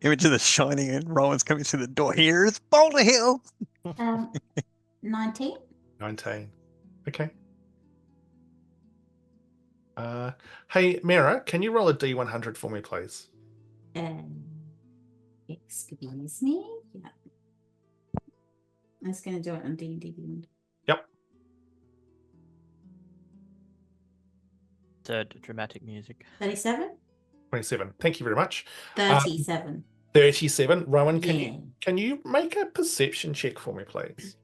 image of the Shining and Rowan's coming through the door. Here's Boulderhill. 19. 19. Okay. Hey, Miera, can you roll a D100 for me, please? Excuse me. Yeah. I was going to do it on D&D Beyond. Yep. Third dramatic music. 37. 27. Thank you very much. 37. 37. Rowan, Yeah. can you make a perception check for me, please?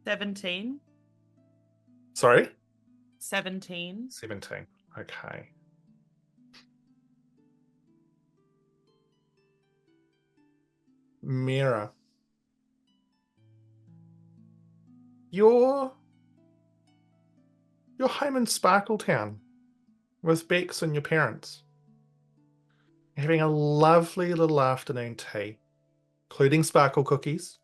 $17. Sorry? 17. 17. Okay. Miera. You're home in Sparkletown with Bex and your parents. You're having a lovely little afternoon tea, including sparkle cookies.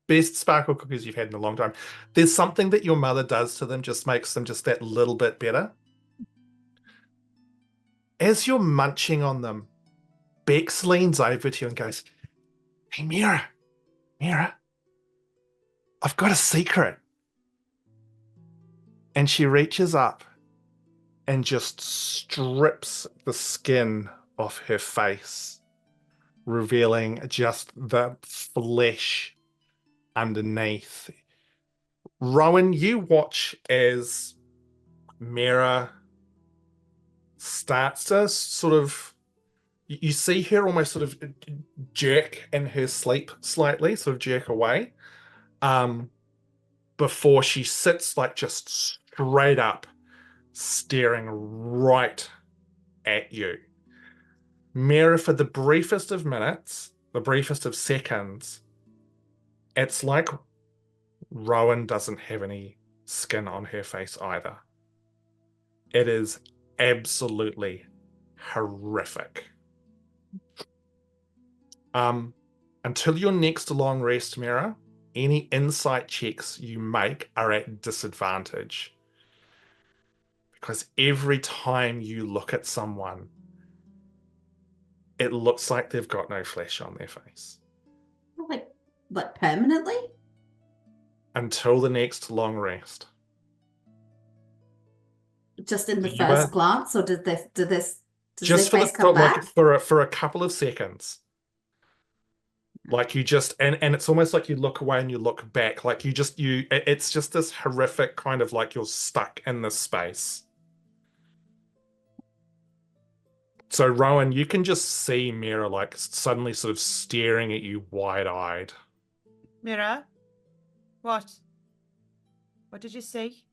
Best sparkle cookies you've had in a long time. There's something that your mother does to them, just makes them just that little bit better. As you're munching on them, Bex leans over to you and goes, "Hey, Miera, I've got a secret." And she reaches up and just strips the skin off her face, revealing just the flesh underneath. Rowan, you watch as Miera starts to sort of, you see her almost sort of jerk in her sleep slightly, sort of jerk away, before she sits like just straight up, staring right at you. Miera, for the briefest of minutes, the briefest of seconds, it's like Rowan doesn't have any skin on her face either. It is absolutely horrific. Until your next long rest, Miera, any insight checks you make are at disadvantage. Because every time you look at someone, it looks like they've got no flesh on their face. Like, what, permanently? Until the next long rest. Just in the You first are- glance, or does Just their face come back? for a couple of seconds. Like you just, and it's almost like you look away and you look back, like it's just this horrific kind of like you're stuck in this space. So Rowan, you can just see Miera like suddenly sort of staring at you wide-eyed. Miera? What? What did you see?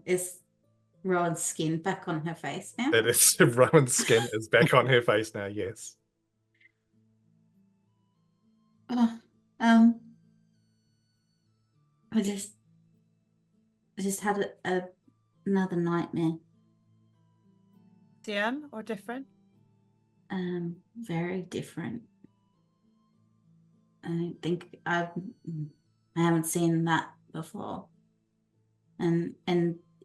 Is Rowan's skin back on her face now? It is Rowan's skin is back on her face now, yes. I just had another nightmare. Same or different? Very different. I don't think I haven't seen that before. And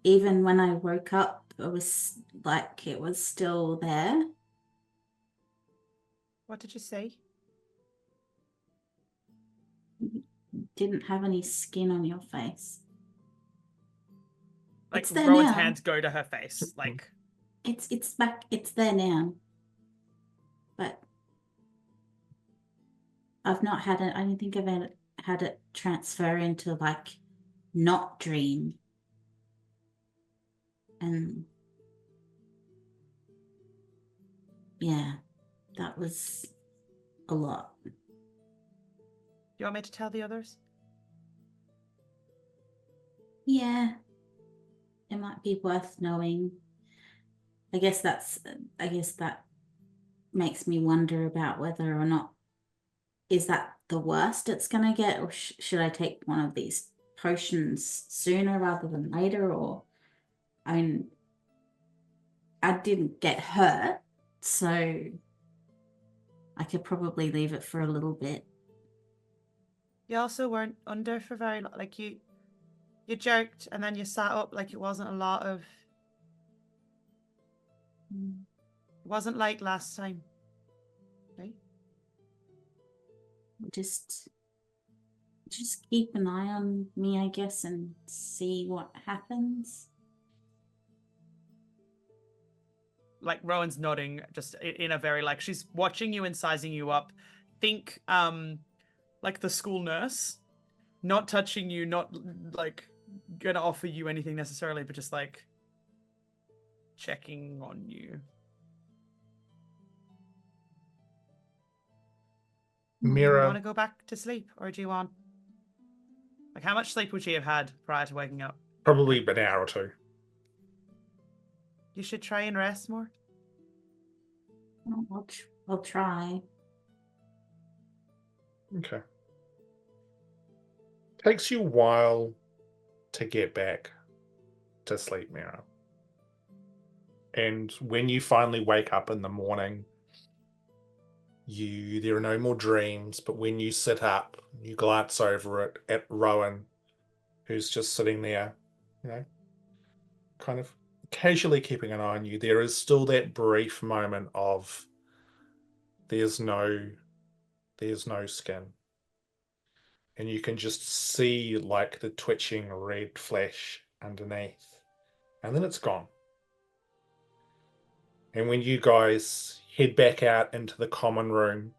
even when I woke up, it was like it was still there. What did you see? Didn't have any skin on your face. Like It's there Rowan's now. hands go to her face. Like It's back. It's there now. But I've not had it. I don't think I've had it transfer into like not dream. And yeah, that was a lot. you want me to tell the others? Yeah, it might be worth knowing. I guess that makes me wonder about whether or not is that the worst it's gonna get, or should I take one of these potions sooner rather than later? Or I mean, I didn't get hurt, so I could probably leave it for a little bit. You also weren't under for very long. Like you jerked and then you sat up. Like it wasn't a lot of. It wasn't like last time, right? Just keep an eye on me, I guess, and see what happens. Like Rowan's nodding, just in a very like she's watching you and sizing you up. Think like the school nurse, not touching you, not like gonna offer you anything necessarily, but just like checking on you. Do you Miera, want to go back to sleep, or do you want like how much sleep would she have had prior to waking up? probably an hour or two. You should try and rest more. I'll try. Okay. Takes you a while to get back to sleep, Miera. And when you finally wake up in the morning, there are no more dreams, but when you sit up, you glance over it at Rowan, who's just sitting there, kind of casually keeping an eye on you. There is still that brief moment of there's no skin. And you can just see like the twitching red flash underneath. And then it's gone. And when you guys head back out into the common room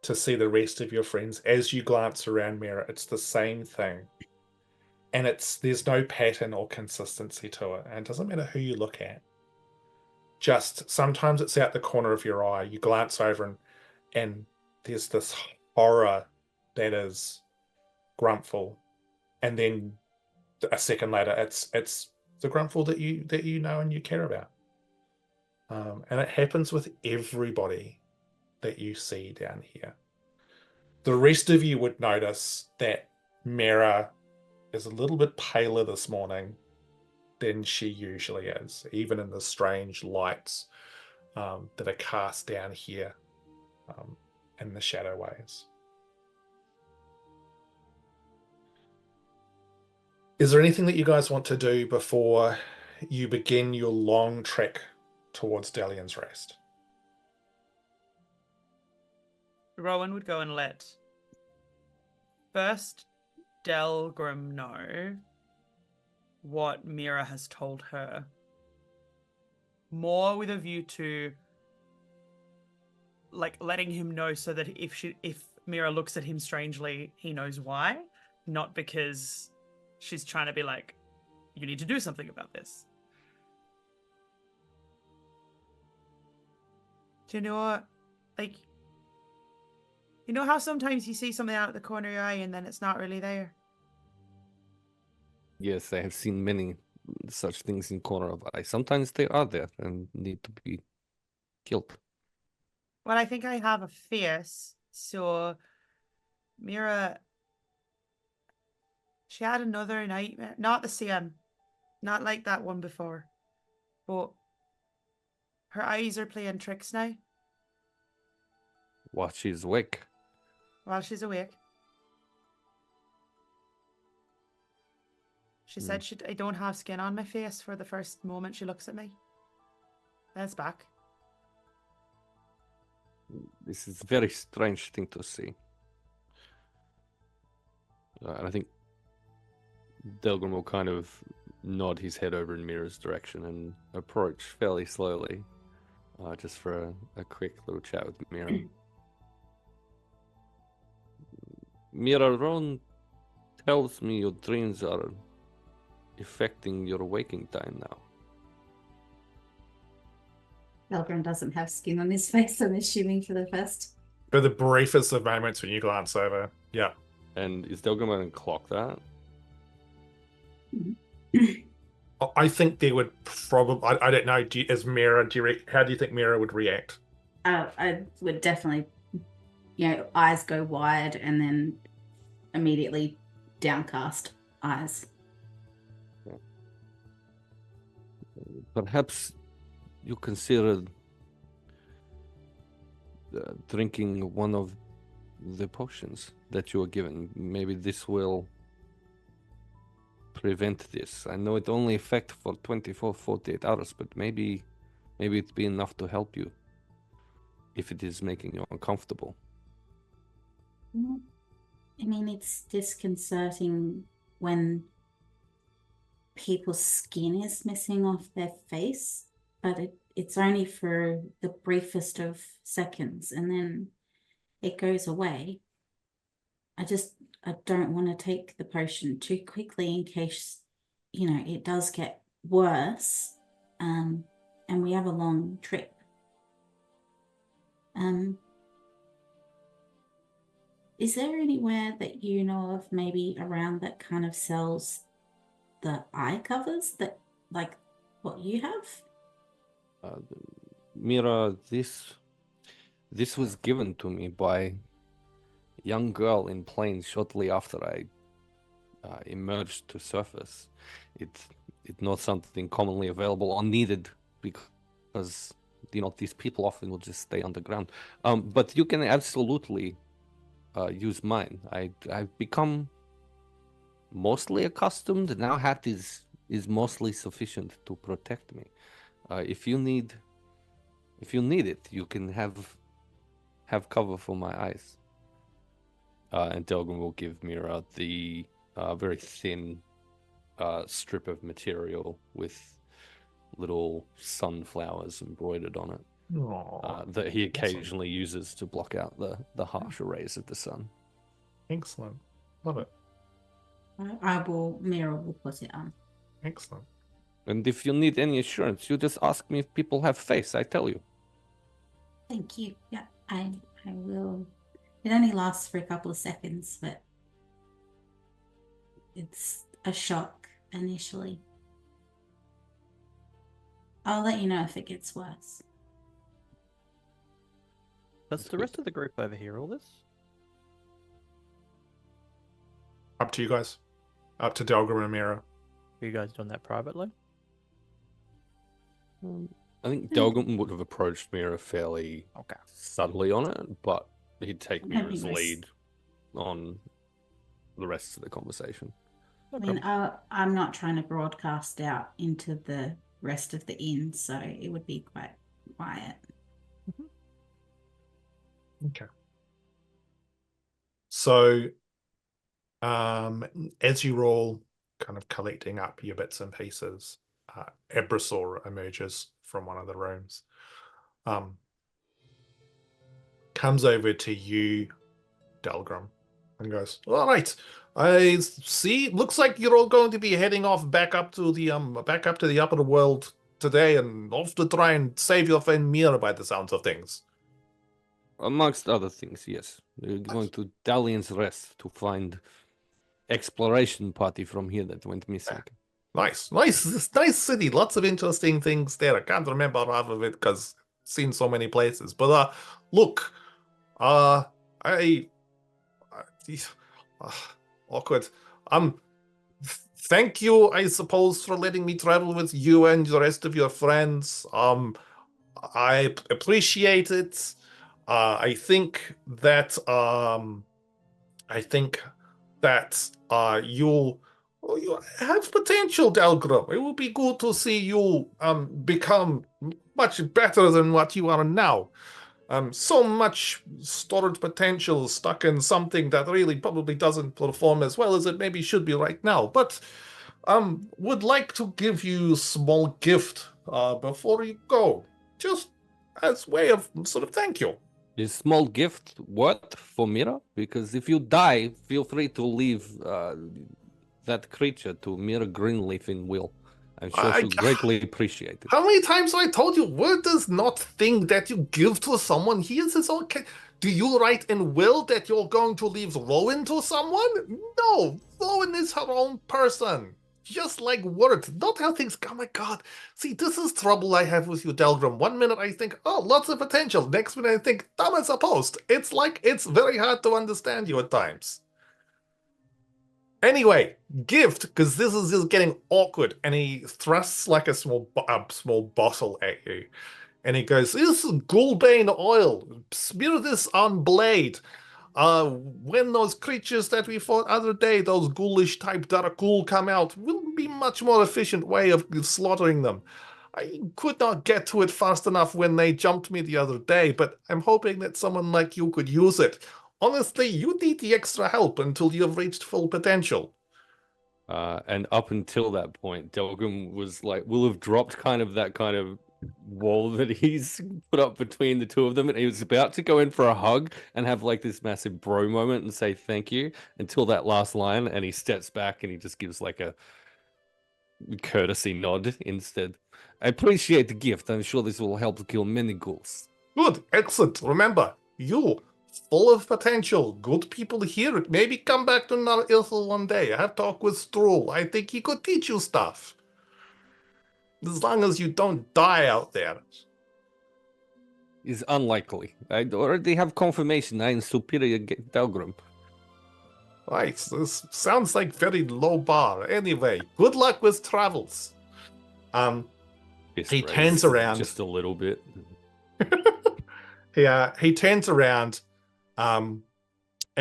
to see the rest of your friends, as you glance around Miera, it's the same thing. And there's no pattern or consistency to it. And it doesn't matter who you look at. Just sometimes it's out the corner of your eye. You glance over and there's this horror that is Grumpfel. And then a second later, it's the Grumpfel that you know and you care about. And it happens with everybody that you see down here. The rest of you would notice that Miera is a little bit paler this morning than she usually is, even in the strange lights that are cast down here in the shadowways. Is there anything that you guys want to do before you begin your long trek towards Dalian's Rest? Rowan would go and let first Delgrim know what Miera has told her. More with a view to like letting him know so that if Miera looks at him strangely, he knows why, not because she's trying to be like, you need to do something about this. Do you know what? Like, you know how sometimes you see something out of the corner of your eye and then it's not really there? Yes, I have seen many such things in corner of eye. Sometimes they are there and need to be killed. Well, I think I have a face. So, Miera, she had another nightmare. Not the same. Not like that one before. But her eyes are playing tricks now. While she's awake. While she's awake. She said I don't have skin on my face for the first moment she looks at me. Then it's back. This is a very strange thing to see. And I think Delgrim will kind of nod his head over in Miera's direction and approach fairly slowly, just for a quick little chat with Miera. Miera, Rowan tells me your dreams are affecting your waking time now. Delgrim doesn't have skin on his face, I'm assuming, for the first. For the briefest of moments when you glance over. Yeah. And is Delgrim going to clock that? I think there would probably, I don't know, as Miera, how do you think Miera would react? I would definitely, eyes go wide and then immediately downcast eyes. Perhaps you considered drinking one of the potions that you are given. Maybe this will prevent this. I know it only affects for 24, 48 hours, but maybe it'd be enough to help you if it is making you uncomfortable. I mean, it's disconcerting when people's skin is missing off their face, but it's only for the briefest of seconds and then it goes away. I don't want to take the potion too quickly in case, it does get worse. And we have a long trip. Is there anywhere that you know of maybe around that kind of sells the eye covers that, like what you have? Miera, this was given to me by a young girl in plains shortly after I emerged to surface. It's not something commonly available or needed because these people often will just stay underground. But you can absolutely use mine. I've become mostly accustomed. Now hat is mostly sufficient to protect me. If you need it, you can have cover for my eyes. And Delgrim will give Miera the very thin strip of material with little sunflowers embroidered on it. That he occasionally uses to block out the harsher rays of the sun. Excellent. Love it. Miera will put it on. Excellent. And if you need any assurance, you just ask me if people have face. I tell you. Thank you. Yeah, I will. It only lasts for a couple of seconds, but it's a shock initially. I'll let you know if it gets worse. Does the rest of the group overhear all this? Up to you guys. Up to Delgrim and Miera. Are you guys doing that privately? I think Delgrim would have approached Miera fairly subtly on it, but he'd take Miera's lead on the rest of the conversation. I mean, I'm not trying to broadcast out into the rest of the inn, so it would be quite quiet. Okay. So, as you're all kind of collecting up your bits and pieces, Ebrasor emerges from one of the rooms. Comes over to you, Delgrim, and goes, "All right, I see. Looks like you're all going to be heading off back up to the upper world today, and off to try and save your friend Miera by the sounds of things." Amongst other things, yes. We're going to Dalian's Rest to find exploration party from here that went missing. Nice city. Lots of interesting things there. I can't remember half of it because I've seen so many places. But look, awkward. Thank you, I suppose, for letting me travel with you and the rest of your friends. I appreciate it. I think that you have potential, Delgrim. It will be good to see you become much better than what you are now. So much stored potential stuck in something that really probably doesn't perform as well as it maybe should be right now. But would like to give you a small gift before you go, just as way of sort of thank you. A small gift, what, for Miera? Because if you die, feel free to leave that creature to Miera Greenleaf in will. I'm sure she'll greatly appreciate it. How many times have I told you, word does not think that you give to someone. He is his own. Do you write in will that you're going to leave Rowan to someone? No, Rowan is her own person. Just like words, not how things. Oh my god! See, this is trouble I have with you, Delgrim. 1 minute I think, oh, lots of potential. Next minute I think, dumb as a post. It's like it's very hard to understand you at times. Anyway, gift, because this is just getting awkward, and he thrusts like a small bottle at you, and he goes, "This is Gulbane oil. Smear this on blade. when those creatures that we fought other day, those ghoulish type Darkul come out, will be much more efficient way of slaughtering them. I could not get to it fast enough when they jumped me the other day, but I'm hoping that someone like you could use it. Honestly, you need the extra help until you've reached full potential. And up until that point, Delgrim was like, will have dropped kind of wall that he's put up between the two of them, and he was about to go in for a hug and have like this massive bro moment and say thank you until that last line, and he steps back and he just gives like a courtesy nod instead. I appreciate the gift. I'm sure this will help kill many ghouls. Good, excellent. Remember, you, full of potential, good people here. Maybe come back to Nar-Ithil one day. Have talk with Stroll. I think he could teach you stuff. As long as you don't die out there. Is unlikely. I already have confirmation I am superior Delgrim. Right, this sounds like very low bar. Anyway, good luck with travels. He turns around just a little bit. he turns around, and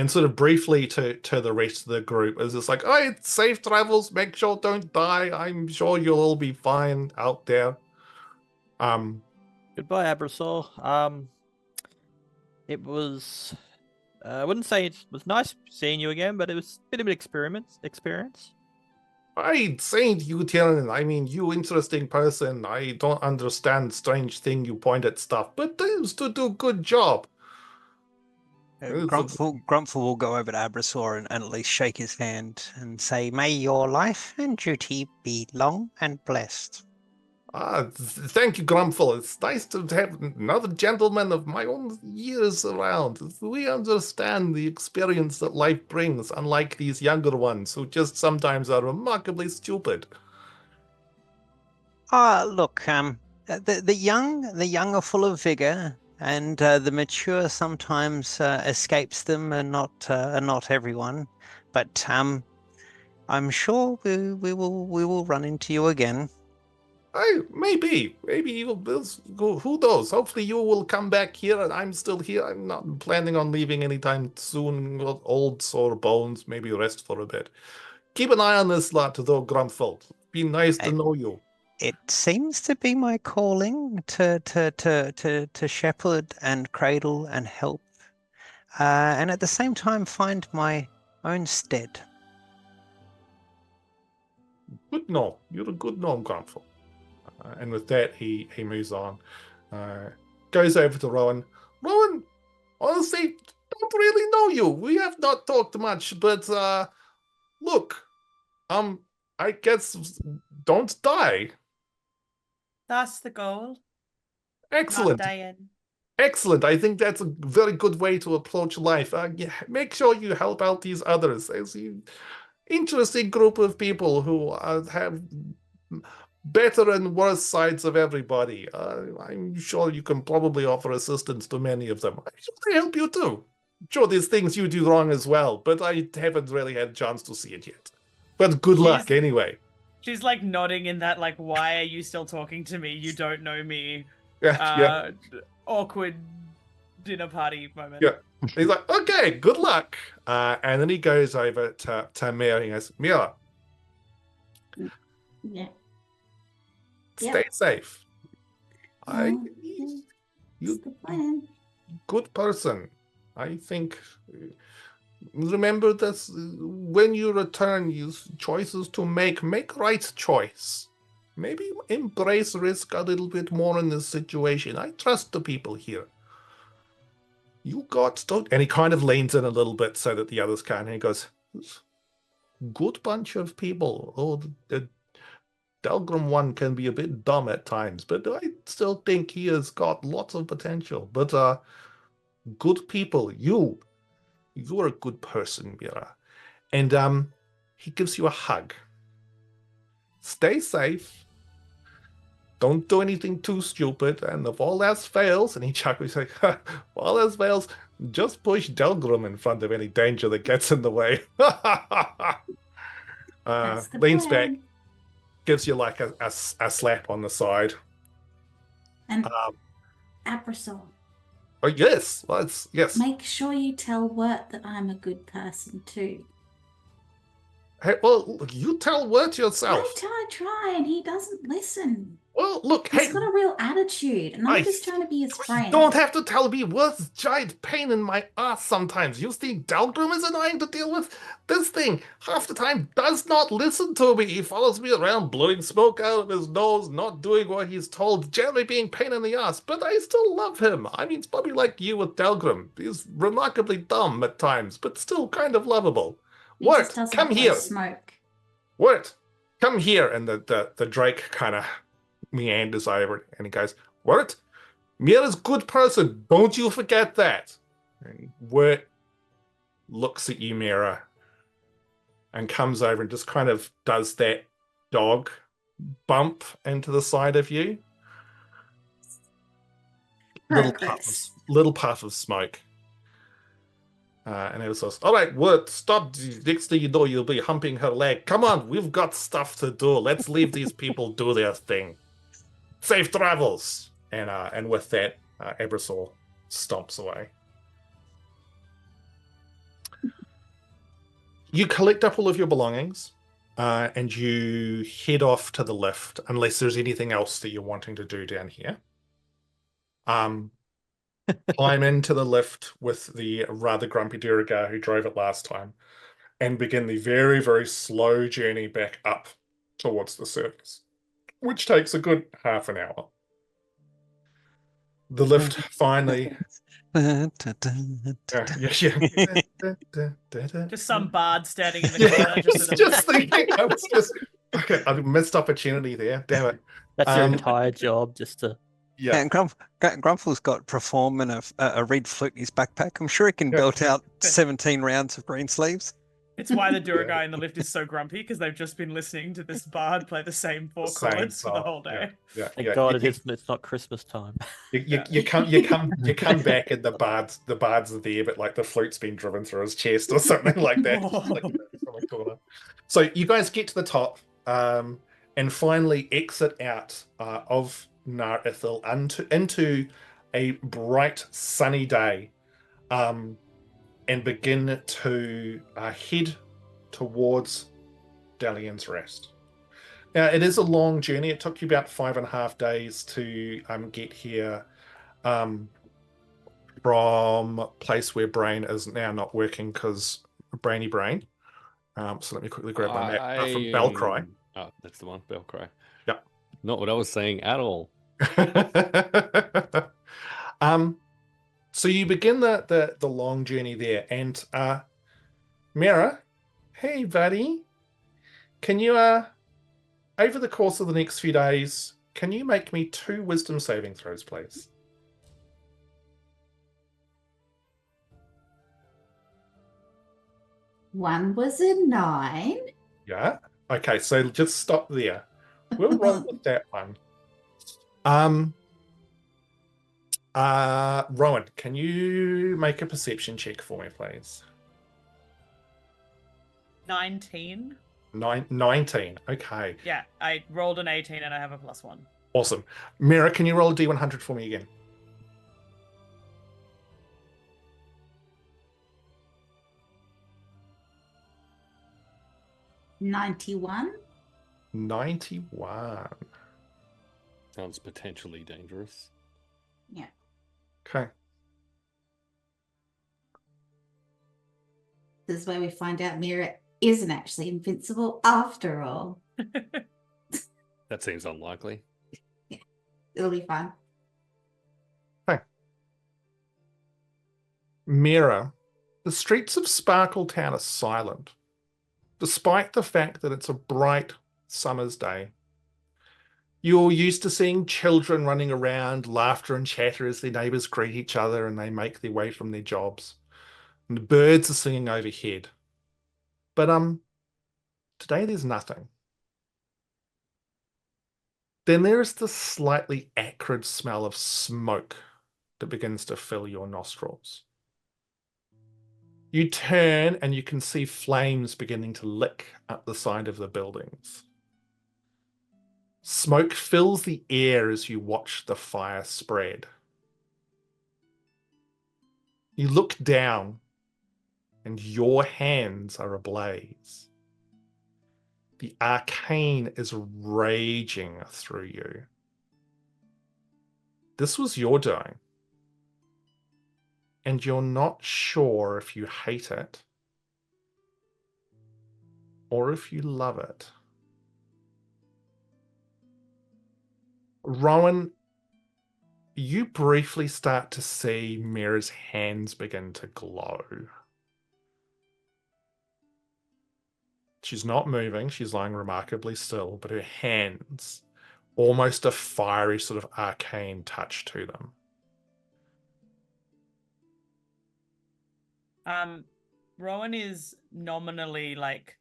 sort of briefly to the rest of the group is just like, "Oh, safe travels. Make sure don't die. I'm sure you'll all be fine out there." Goodbye, Abrasor. It was. I wouldn't say it was nice seeing you again, but it was a bit of an experience. I said you, Tiernan. I mean, you interesting person. I don't understand strange thing you point at stuff, but those to do good job. Grumpfel will go over to Abrasor and at least shake his hand and say, "May your life and duty be long and blessed." Thank you, Grumpfel. It's nice to have another gentleman of my own years around. We understand the experience that life brings, unlike these younger ones who just sometimes are remarkably stupid. Look, the young are full of vigor, and the mature sometimes escapes them, and not everyone. But I'm sure we will run into you again. Maybe you'll go. Who knows? Hopefully you will come back here, and I'm still here. I'm not planning on leaving anytime soon. Old sore bones. Maybe rest for a bit. Keep an eye on this lot, though, Grumpfel. Be nice to know you. It seems to be my calling to shepherd and cradle and help, and at the same time find my own stead. Good gnome. You're a good gnome, Grumpfel. And with that, he moves on. Goes over to Rowan. Rowan, honestly, don't really know you. We have not talked much, but look, I guess don't die. That's the goal. Excellent. Not dying. Excellent. I think that's a very good way to approach life. Make sure you help out these others. There's an interesting group of people who have better and worse sides of everybody. I'm sure you can probably offer assistance to many of them. I'm sure they help you too. I'm sure there's things you do wrong as well, but I haven't really had a chance to see it yet. But good luck anyway. She's like nodding in that, like, why are you still talking to me? You don't know me. Yeah. Awkward dinner party moment. Yeah. He's like, okay, good luck. And then he goes over to Miera. He goes, Miera, Yeah. stay safe. That's You the plan. good person. I think. Remember this when you return. Use choices to make right choice. Maybe embrace risk a little bit more in this situation. I trust the people here. You got and he kind of leans in a little bit so that the others can. And he goes, good bunch of people. Oh, the Delgrim one can be a bit dumb at times, but I still think he has got lots of potential. But good people. You're a good person, Miera. And he gives you a hug. Stay safe. Don't do anything too stupid. And if all else fails, and he chuckles, he's like, if all else fails, just push Delgrim in front of any danger that gets in the way. Leans back, gives you like a slap on the side. And Abrasor, Oh, yes. Yes. Make sure you tell Wirt that I'm a good person too. Hey, well, you tell Wirt yourself. I try, and he doesn't listen. Well, look, He's hey, got a real attitude, and I'm just trying to be his you friend. don't have to tell me Wirt's giant pain in my ass sometimes. You think Delgrim is annoying to deal with? This thing, half the time, does not listen to me. He follows me around, blowing smoke out of his nose, not doing what he's told, generally being pain in the ass. But I still love him. I mean, it's probably like you with Delgrim. He's remarkably dumb at times, but still kind of lovable. He Wirt, just doesn't come blow here. smoke. Wirt, come here. And the Drake kind of meanders over and he goes, Wirt, Miera's good person. Don't you forget that. And Wirt looks at you, Miera, and comes over and just kind of does that dog bump into the side of you. Progress. Little puff of smoke. And it was all right, Wirt, stop. Next thing you know, you'll be humping her leg. Come on, we've got stuff to do. Let's leave these people do their thing. Safe travels. And with that, Ebrasor stomps away. You collect up all of your belongings, and you head off to the lift, unless there's anything else that you're wanting to do down here. Climb into the lift with the rather grumpy duergar who drove it last time, and begin the very, very slow journey back up towards the surface, which takes a good half an hour. The lift finally... Just some bard standing in the Yeah, corner. I was just thinking. I was just... Okay, I missed opportunity there. Damn it. That's your entire job, just to. Yeah. And Grumpfel's got perform and a reed flute in his backpack. I'm sure he can belt out 17 rounds of green sleeves. It's why the duergar in the lift is so grumpy, because they've just been listening to this bard play the same four chords for the whole day. Thank God it's not Christmas time. You come back and the bard's there, but like the flute's been driven through his chest or something like that. Like, from a corner. So you guys get to the top, and finally exit out of Nar Ithil into a bright sunny day, and begin to head towards Dalian's Rest. Now, it is a long journey. It took you about 5.5 days to get here from place where Brain is now not working because Brainy Brain. So let me quickly grab my map from Bellcry. Oh, that's the one, Bellcry. Yeah. Not what I was saying at all. So you begin the long journey there, and Miera, hey buddy, can you over the course of the next few days, can you make me 2 wisdom saving throws, please? One was a 9. Yeah. Okay, so just stop there. We'll roll with that one. Rowan, can you make a perception check for me, please? 19. 19. Okay. Yeah, I rolled an 18 and I have a +1. Awesome. Miera, can you roll a D100 for me again? $91. 91. Sounds potentially dangerous. Yeah. Okay. This is where we find out Miera isn't actually invincible after all. That seems unlikely. It'll be fine. Okay. Miera, the streets of Sparkle Town are silent, despite the fact that it's a bright summer's day. You're used to seeing children running around, laughter and chatter as their neighbours greet each other and they make their way from their jobs. And the birds are singing overhead. But today there's nothing. Then there is the slightly acrid smell of smoke that begins to fill your nostrils. You turn and you can see flames beginning to lick up the side of the buildings. Smoke fills the air as you watch the fire spread. You look down, and your hands are ablaze. The arcane is raging through you. This was your doing. And you're not sure if you hate it or if you love it. Rowan, you briefly start to see Miera's hands begin to glow. She's not moving, she's lying remarkably still, but her hands, almost a fiery sort of arcane touch to them. Rowan is nominally like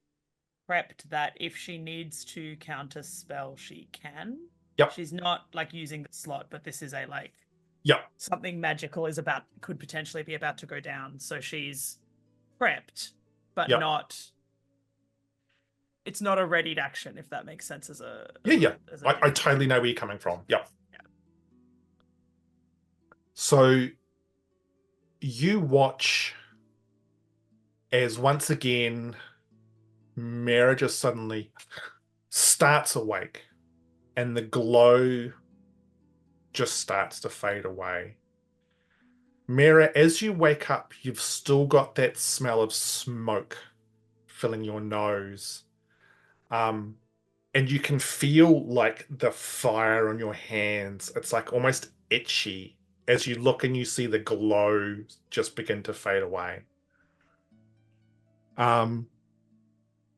prepped that if she needs to counter spell, she can. Yep. She's not like using the slot, but this is a like Yep. something magical could potentially be about to go down. So she's prepped, but Yep. not. It's not a readied action, if that makes sense. As a I totally know where you're coming from. Yep. Yeah. So you watch as once again Miera just suddenly starts awake and the glow just starts to fade away. Miera, as you wake up, you've still got that smell of smoke filling your nose. And you can feel like the fire on your hands. It's like almost itchy as you look and you see the glow just begin to fade away.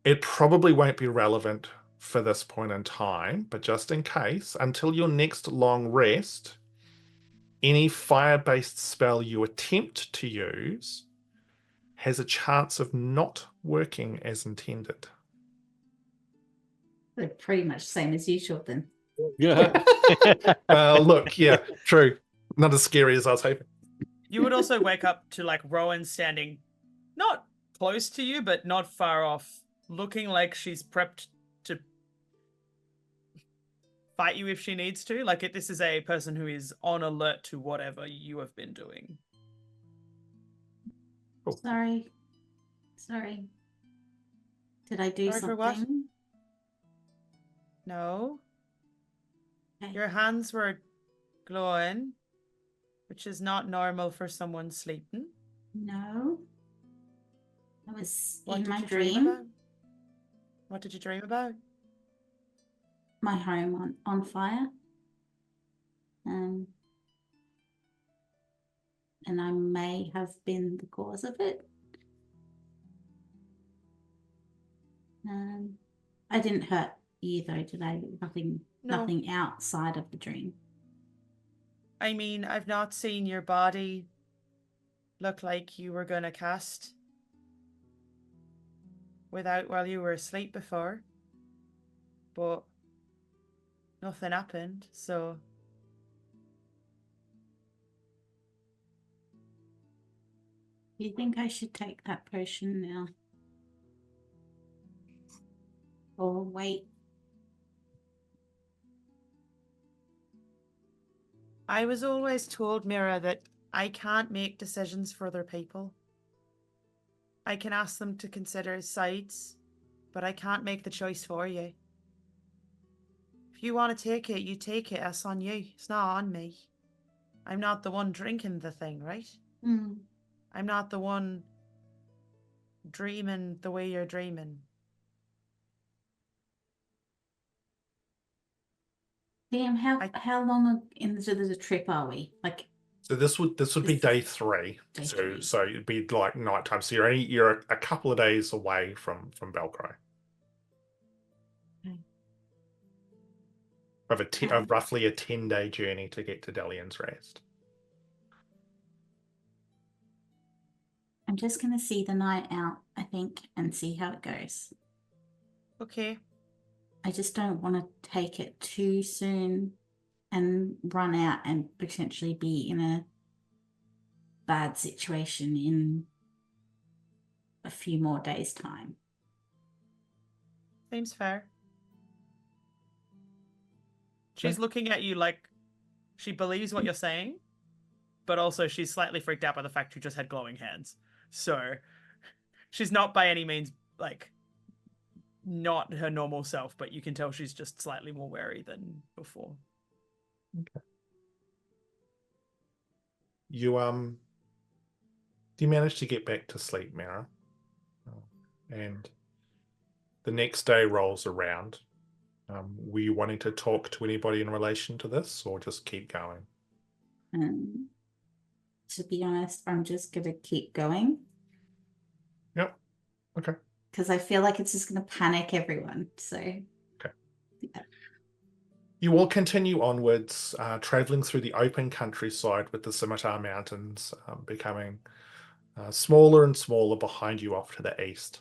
It probably won't be relevant for this point in time, but just in case, until your next long rest, any fire-based spell you attempt to use has a chance of not working as intended. They're pretty much the same as usual then. Yeah. Look, yeah, true. Not as scary as I was hoping. You would also wake up to like Rowan standing not close to you, but not far off, looking like she's prepped to fight you if she needs to. Like this is a person who is on alert to whatever you have been doing. Cool. Sorry. Did I do Sorry for what? something? No. Okay. Your hands were glowing, which is not normal for someone sleeping. No. I was What in did my you dream dream. about? What did you dream about? My home on fire. And I may have been the cause of it. I didn't hurt you though, did I? No. Nothing outside of the dream. I mean, I've not seen your body look like you were gonna cast while you were asleep before, but nothing happened, so Do you think I should take that potion now? Or wait? I was always told, Miera, that I can't make decisions for other people. I can ask them to consider sides, but I can't make the choice for you. If you want to take it, you take it. That's on you. It's not on me. I'm not the one drinking the thing, right? Mm. I'm not the one dreaming the way you're dreaming. Damn, how long into the trip are we? Like, So this would be day 3. Day so 3. So it'd be like nighttime. So you're a couple of days away from Belcrow. Okay. Of roughly a 10-day journey to get to Delian's Rest. I'm just gonna see the night out, I think, and see how it goes. Okay. I just don't want to take it too soon and run out and potentially be in a bad situation in a few more days' time. Seems fair. She's Okay. looking at you like she believes what you're saying. but also she's slightly freaked out by the fact she just had glowing hands. So she's not by any means like not her normal self, but you can tell she's just slightly more wary than before. Okay. You do you manage to get back to sleep, Miera? And the next day rolls around. Were you wanting to talk to anybody in relation to this, or just keep going? To be honest, I'm just gonna keep going. Yep. Okay. Because I feel like it's just gonna panic everyone. So okay. Yeah. You all continue onwards, traveling through the open countryside with the Scimitar Mountains becoming smaller and smaller behind you off to the east.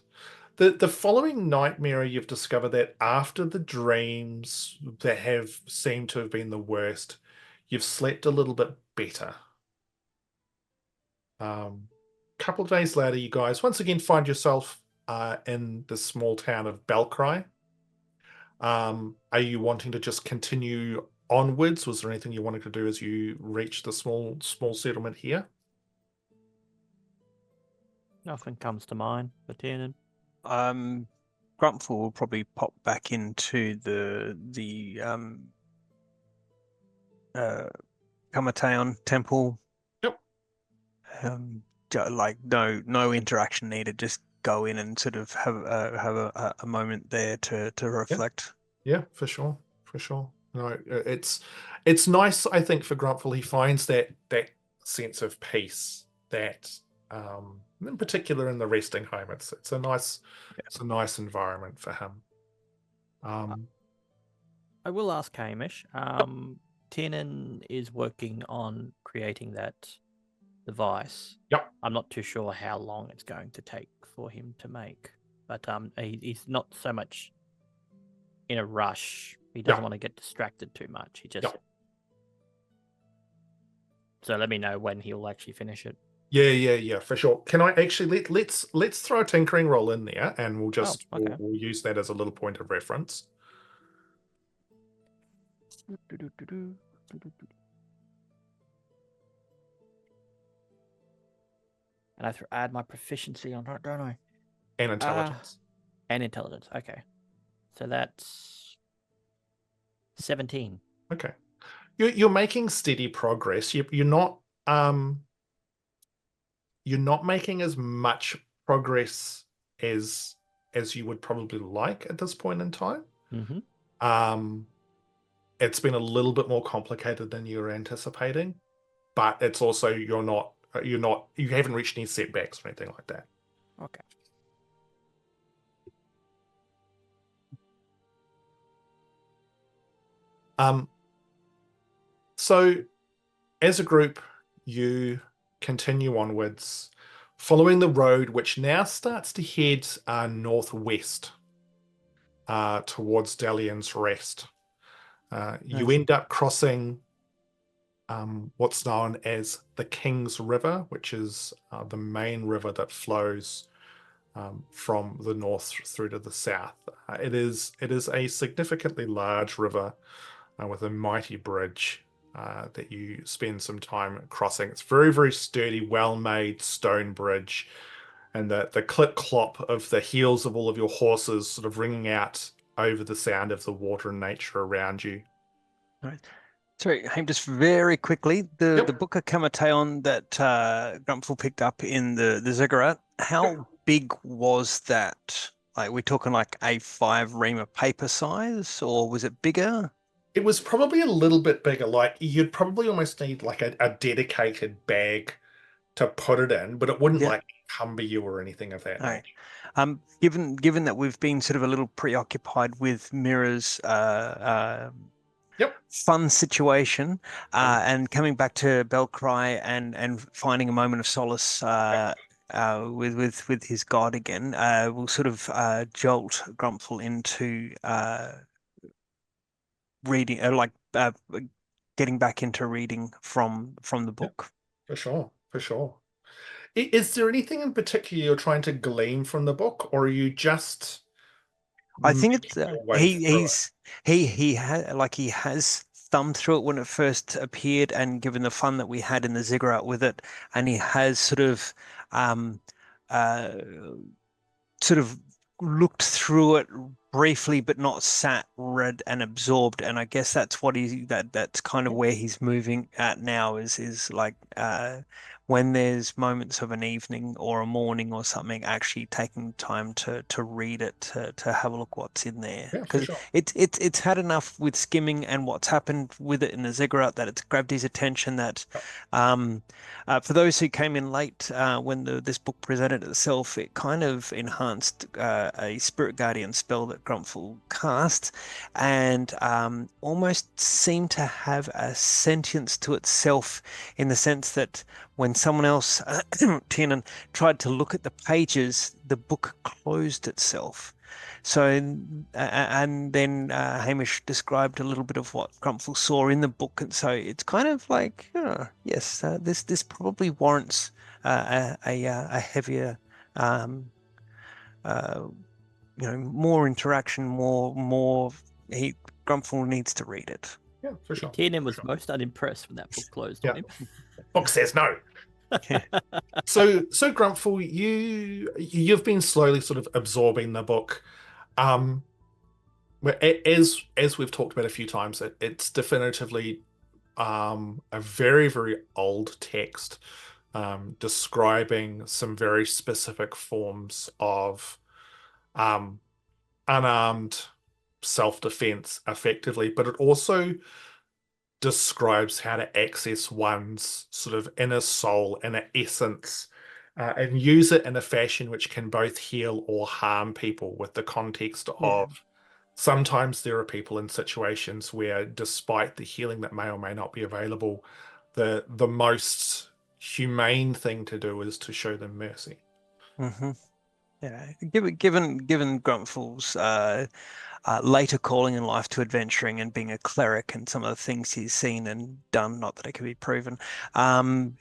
The following night, Miera, you've discovered that after the dreams that have seemed to have been the worst, you've slept a little bit better. Couple of days later, you guys once again find yourself in the small town of Belcry. Are you wanting to just continue onwards? Was there anything you wanted to do as you reach the small settlement here? Nothing comes to mind for Tiernan. Grumpfel will probably pop back into the Kamataon temple. Yep. Like no interaction needed. Just go in and sort of have a moment there to reflect. Yeah, for sure, for sure. No, it's nice. I think for Grumpfel, he finds that sense of peace that, in particular, in the resting home, it's a nice environment for him. I will ask Hamish. Tiernan is working on creating that device. Yep. I'm not too sure how long it's going to take for him to make, but he's not so much in a rush. He doesn't want to get distracted too much. He just so let me know when he'll actually finish it. Yeah, for sure. Can I actually let's throw a tinkering roll in there, and we'll just we'll use that as a little point of reference. And I add my proficiency on that, don't I? And intelligence. And intelligence. Okay. So that's 17. Okay. You're making steady progress. You're not making as much progress as you would probably like at this point in time. Mm-hmm. It's been a little bit more complicated than you were anticipating, but it's also you haven't reached any setbacks or anything like that. Okay. So as a group, you continue onwards, following the road, which now starts to head northwest towards Dalian's Rest. You end up crossing what's known as the King's River, which is the main river that flows from the north through to the south. It is a significantly large river with a mighty bridge that you spend some time crossing. It's very, very sturdy, well-made stone bridge, and the clip-clop of the heels of all of your horses sort of ringing out over the sound of the water and nature around you. All right. Sorry, just very quickly, the Book of Kamataon that Grumpfel picked up in the ziggurat, how big was that? Like, we're talking like A5 ream of paper size, or was it bigger? It was probably a little bit bigger. Like, you'd probably almost need like a dedicated bag to put it in, but it wouldn't like encumber you or anything of that nature. Given that we've been sort of a little preoccupied with Miera's fun situation, and coming back to Belcry and finding a moment of solace with his god again, we'll sort of jolt Grumpfel into reading, getting back into reading from the book. For sure. Is there anything in particular you're trying to glean from the book, or are you just? I think it's he has thumbed through it when it first appeared, and given the fun that we had in the ziggurat with it, and he has sort of looked through it briefly, but not sat, read, and absorbed. And I guess that's what that's kind of where he's moving at now, is like when there's moments of an evening or a morning or something, actually taking time to read it, to have a look what's in there. Yeah, for Because sure. it's had enough with skimming and what's happened with it in the ziggurat that it's grabbed his attention. That for those who came in late, when this book presented itself, it kind of enhanced a spirit guardian spell that Grumpfel cast, and almost seemed to have a sentience to itself, in the sense that when someone else, Tiernan, tried to look at the pages, the book closed itself. So, and then Hamish described a little bit of what Grumpfel saw in the book, and so it's kind of like, yes, this probably warrants a heavier, more interaction, more. Grumpfel needs to read it. Yeah, for sure. Tiernan was sure. most unimpressed when that book closed Yeah. on him. Book says no. So Grumpfel, you've been slowly sort of absorbing the book. As we've talked about a few times, it's definitively a very, very old text, describing some very specific forms of unarmed self-defense effectively, but it also describes how to access one's sort of inner soul, inner essence, and use it in a fashion which can both heal or harm people, with the context of sometimes there are people in situations where, despite the healing that may or may not be available, the most humane thing to do is to show them mercy. Mm-hmm. Yeah, given Grumpfel's later calling in life to adventuring and being a cleric, and some of the things he's seen and done, not that it can be proven, and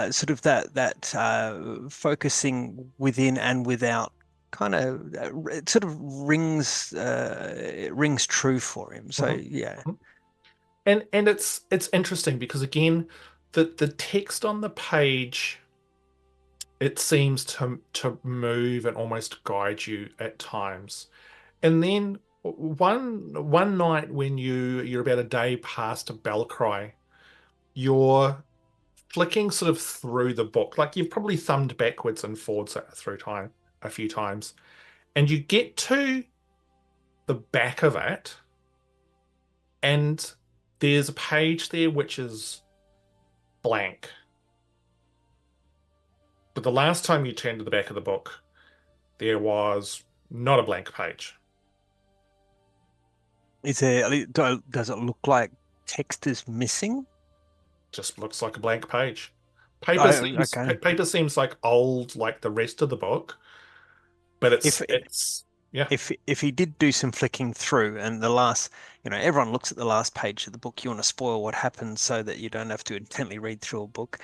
sort of that focusing within and without, kind of it sort of rings true for him. So yeah. And it's interesting because, again, the text on the page, it seems to move and almost guide you at times. And then one night, when you're about a day past a bell cry, you're flicking sort of through the book, like you've probably thumbed backwards and forwards through time a few times, and you get to the back of it, and there's a page there which is blank. But the last time you turned to the back of the book, there was not a blank page. Does it look like text is missing? Just looks like a blank page. Paper seems like old, like the rest of the book, but it's yeah. If he did do some flicking through, and the last, everyone looks at the last page of the book, you want to spoil what happens so that you don't have to intently read through a book.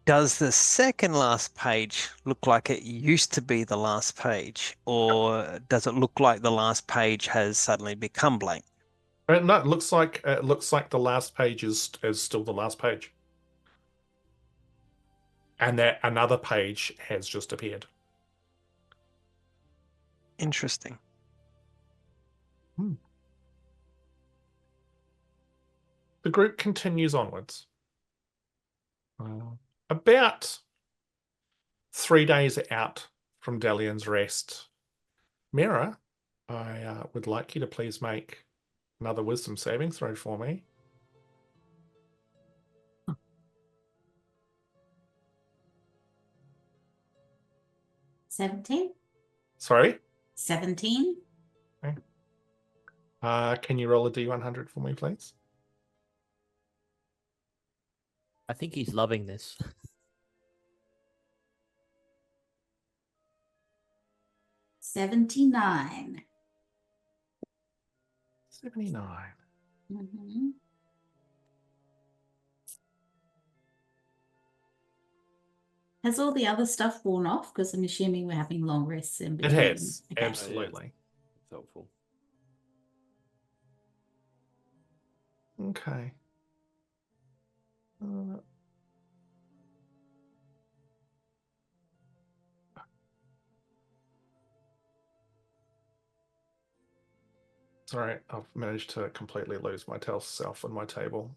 Does the second last page look like it used to be the last page, or does it look like the last page has suddenly become blank? No, it looks like the last page is still the last page, and that another page has just appeared. Interesting. The group continues onwards. About 3 days out from Delian's Rest, Miera, I would like you to please make another wisdom saving throw for me. $17. Sorry? 17. Okay. Can you roll a D100 for me, please? I think he's loving this. 79. 79. Mm-hmm. Has all the other stuff worn off? Because I'm assuming we're having long rests in It between. has, Okay. absolutely. It's helpful. Okay. Sorry, I've managed to completely lose my self on my table.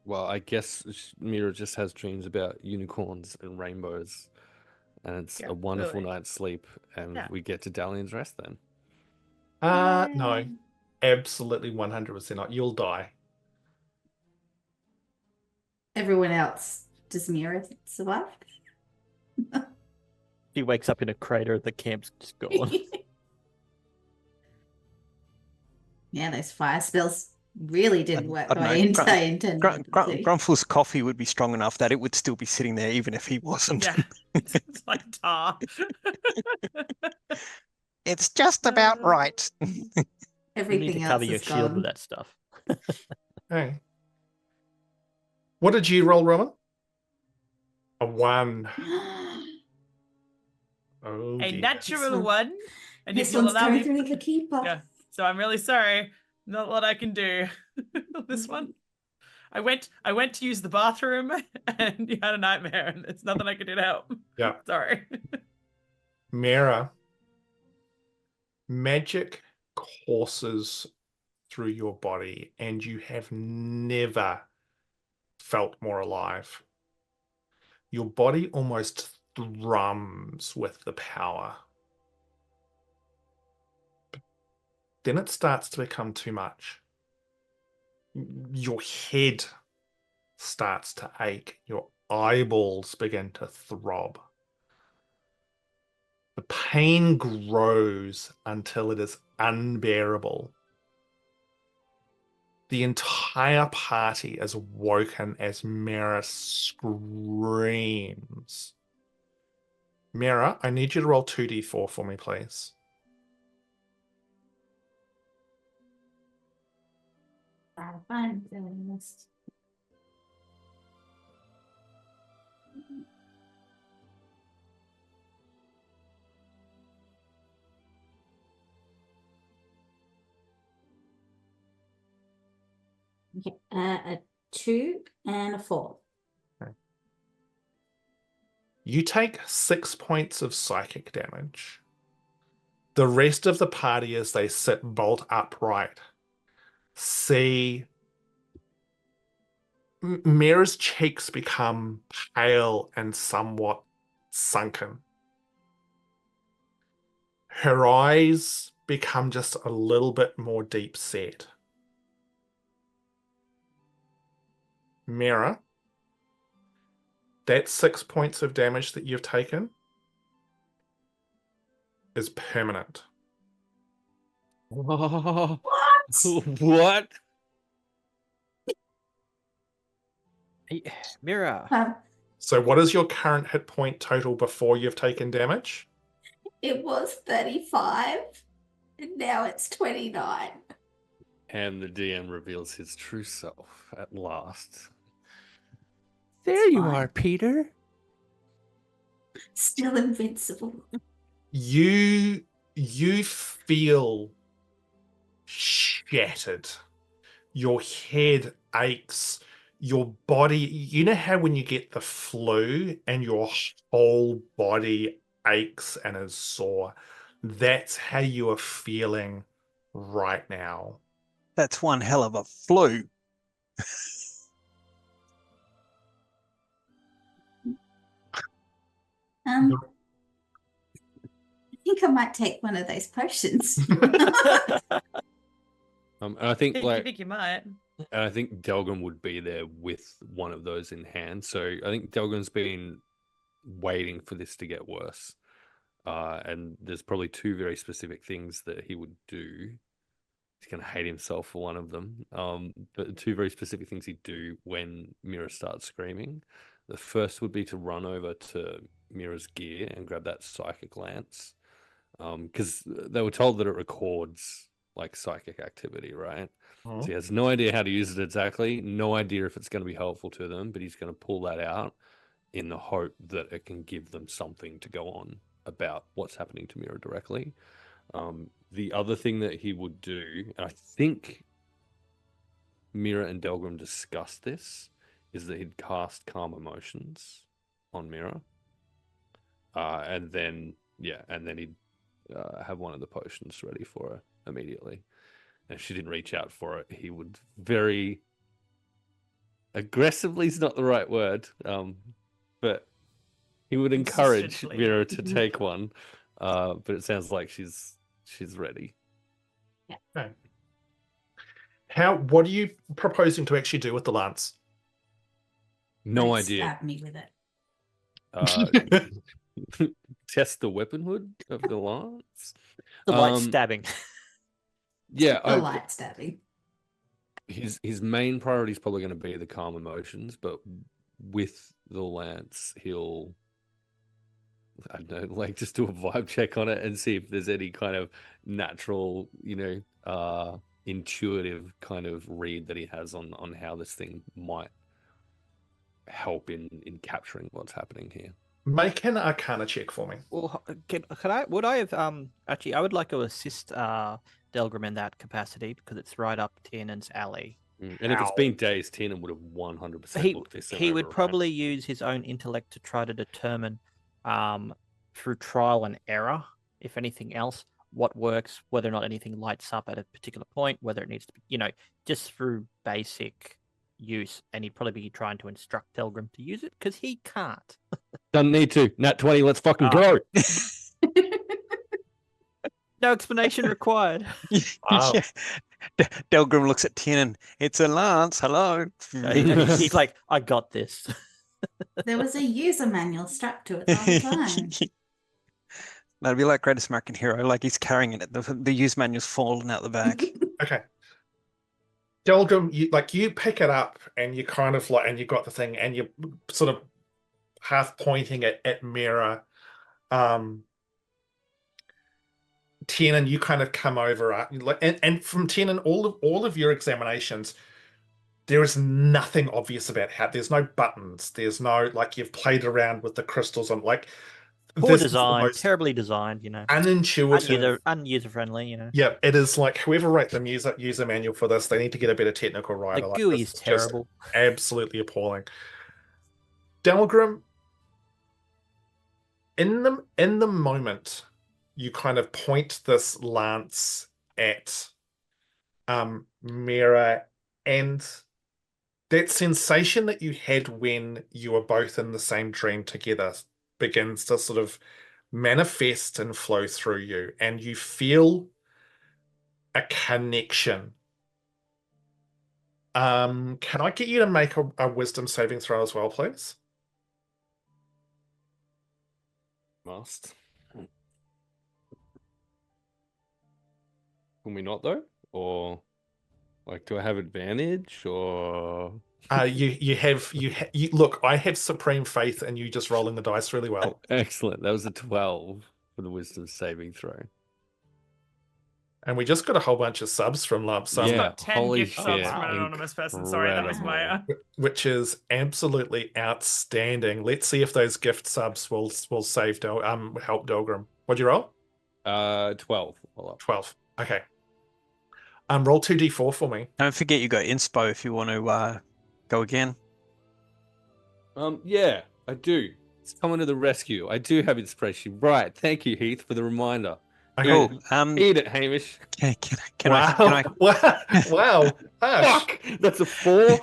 Well, I guess Miera just has dreams about unicorns and rainbows, and it's Yeah, a wonderful totally. night's sleep, and Yeah. we get to Dalian's rest then. No, Yay. absolutely 100% not. You'll die. Everyone else, does Miera survive? He wakes up in a crater. The camp's just gone. Yeah, those fire spells really didn't work I the don't way know. I intended them to. Grumpfel's coffee would be strong enough that it would still be sitting there even if he wasn't. Yeah. It's like tar. It's just about right. You need Everything to else cover your is shield with gone. that stuff. Hey. What did you roll, Rowan? A 1. Oh, A dear. natural one. And This if you'll one's allow going me. through the keeper. Yeah. So I'm really sorry. Not what I can do. This one. I went to use the bathroom and you had a nightmare and it's nothing I can do to help. Yeah. Sorry. Miera, magic courses through your body and you have never felt more alive. Your body almost thrums with the power. But then it starts to become too much. Your head starts to ache. Your eyeballs begin to throb. The pain grows until it is unbearable. The entire party is woken as Miera screams. Miera, I need you to roll 2d4 for me, please. Fine, feminist. Okay, a 2 and a 4. You take 6 points of psychic damage. The rest of the party, as they sit bolt upright, see Miera's cheeks become pale and somewhat sunken. Her eyes become just a little bit more deep set. Miera, that 6 points of damage that you've taken is permanent. What? What? What? Hey, Miera, So what is your current hit point total before you've taken damage? It was 35, and now it's 29. And the DM reveals his true self at last. there you fine. are, Peter. Still invincible. You feel shattered. Your head aches. Your body, you know how when you get the flu and your whole body aches and is sore? That's how you are feeling right now. That's one hell of a flu. I think I might take one of those potions. And I think I think you might. and I think Delgrim would be there with one of those in hand. So I think Delgrim's been waiting for this to get worse. And there's probably 2 very specific things that he would do. He's going to hate himself for one of them. But 2 very specific things he'd do when Miera starts screaming. The first would be to run over to Miera's gear and grab that psychic lance. Because they were told that it records like psychic activity, right? So he has no idea how to use it exactly, no idea if it's going to be helpful to them, but he's going to pull that out in the hope that it can give them something to go on about what's happening to Miera directly. The other thing that he would do, and I think Miera and Delgrim discussed this is that he'd cast Calm Emotions on Miera. And then he'd have one of the potions ready for her immediately. And if she didn't reach out for it, he would very aggressively is not the right word, but he would encourage Insistently. Miera to take one. But it sounds like she's ready. Okay. What are you proposing to actually do with the lance? No Like, idea. Stab me with it. Test the weaponhood of the lance. The light stabbing. Yeah, The light stabbing. his main priority is probably going to be the calm emotions, but with the lance, he'll, I don't know, like just do a vibe check on it and see if there's any kind of natural, intuitive kind of read that he has on how this thing might help in capturing what's happening here. Make an Arcana check for me. Well, would I have actually? I would like to assist Delgrim in that capacity because it's right up Tiernan's alley. And if it's been days, Tiernan would have 100% looked this He would over, right? probably use his own intellect to try to determine, through trial and error, if anything else, what works, whether or not anything lights up at a particular point, whether it needs to be, just through basic use. And he'd probably be trying to instruct Delgrim to use it because he can't. Doesn't need to. Nat 20, let's fucking go. No explanation required. Wow. Delgrim looks at Tiernan. It's a lance. Hello. He's like, I got this. There was a user manual strapped to it the whole time. That'd be like Greatest American Hero. Like he's carrying it. The use manual's fallen out the back. Okay. Delgrim, you pick it up and you kind of and you got the thing and you're sort of half pointing it at Miera. Tiernan, you kind of come over, and from Tiernan, all of your examinations, there is nothing obvious about how. There's no buttons. There's no you've played around with the crystals on Poor this is the design, most terribly designed, unintuitive, user friendly, Yeah, it is like whoever wrote the user manual for this, they need to get a better technical writer. The GUI is terrible, absolutely appalling. Delgrim, in the moment, you kind of point this lance at Miera, and that sensation that you had when you were both in the same dream together begins to sort of manifest and flow through you, and you feel a connection. Can I get you to make a wisdom saving throw as well, please? Must. Can we not though? Or do I have advantage or you look, I have supreme faith in you just rolling the dice really well. Excellent. That was a 12 for the wisdom saving throw. And we just got a whole bunch of subs from Lump Sum. Yeah, Got 10 holy gift subs shit, from an anonymous person. Sorry, that was incredible. Maya. Which is absolutely outstanding. Let's see if those gift subs will save help Delgrim. What'd you roll? 12. 12. Okay. Roll 2d4 for me. Don't forget you got inspo if you want to go again. Yeah, I do. It's coming to the rescue. I do have inspiration. Right. Thank you, Heath, for the reminder. Okay. Cool. Eat it, Hamish. Can I? Wow. Hush. Fuck! That's a 4.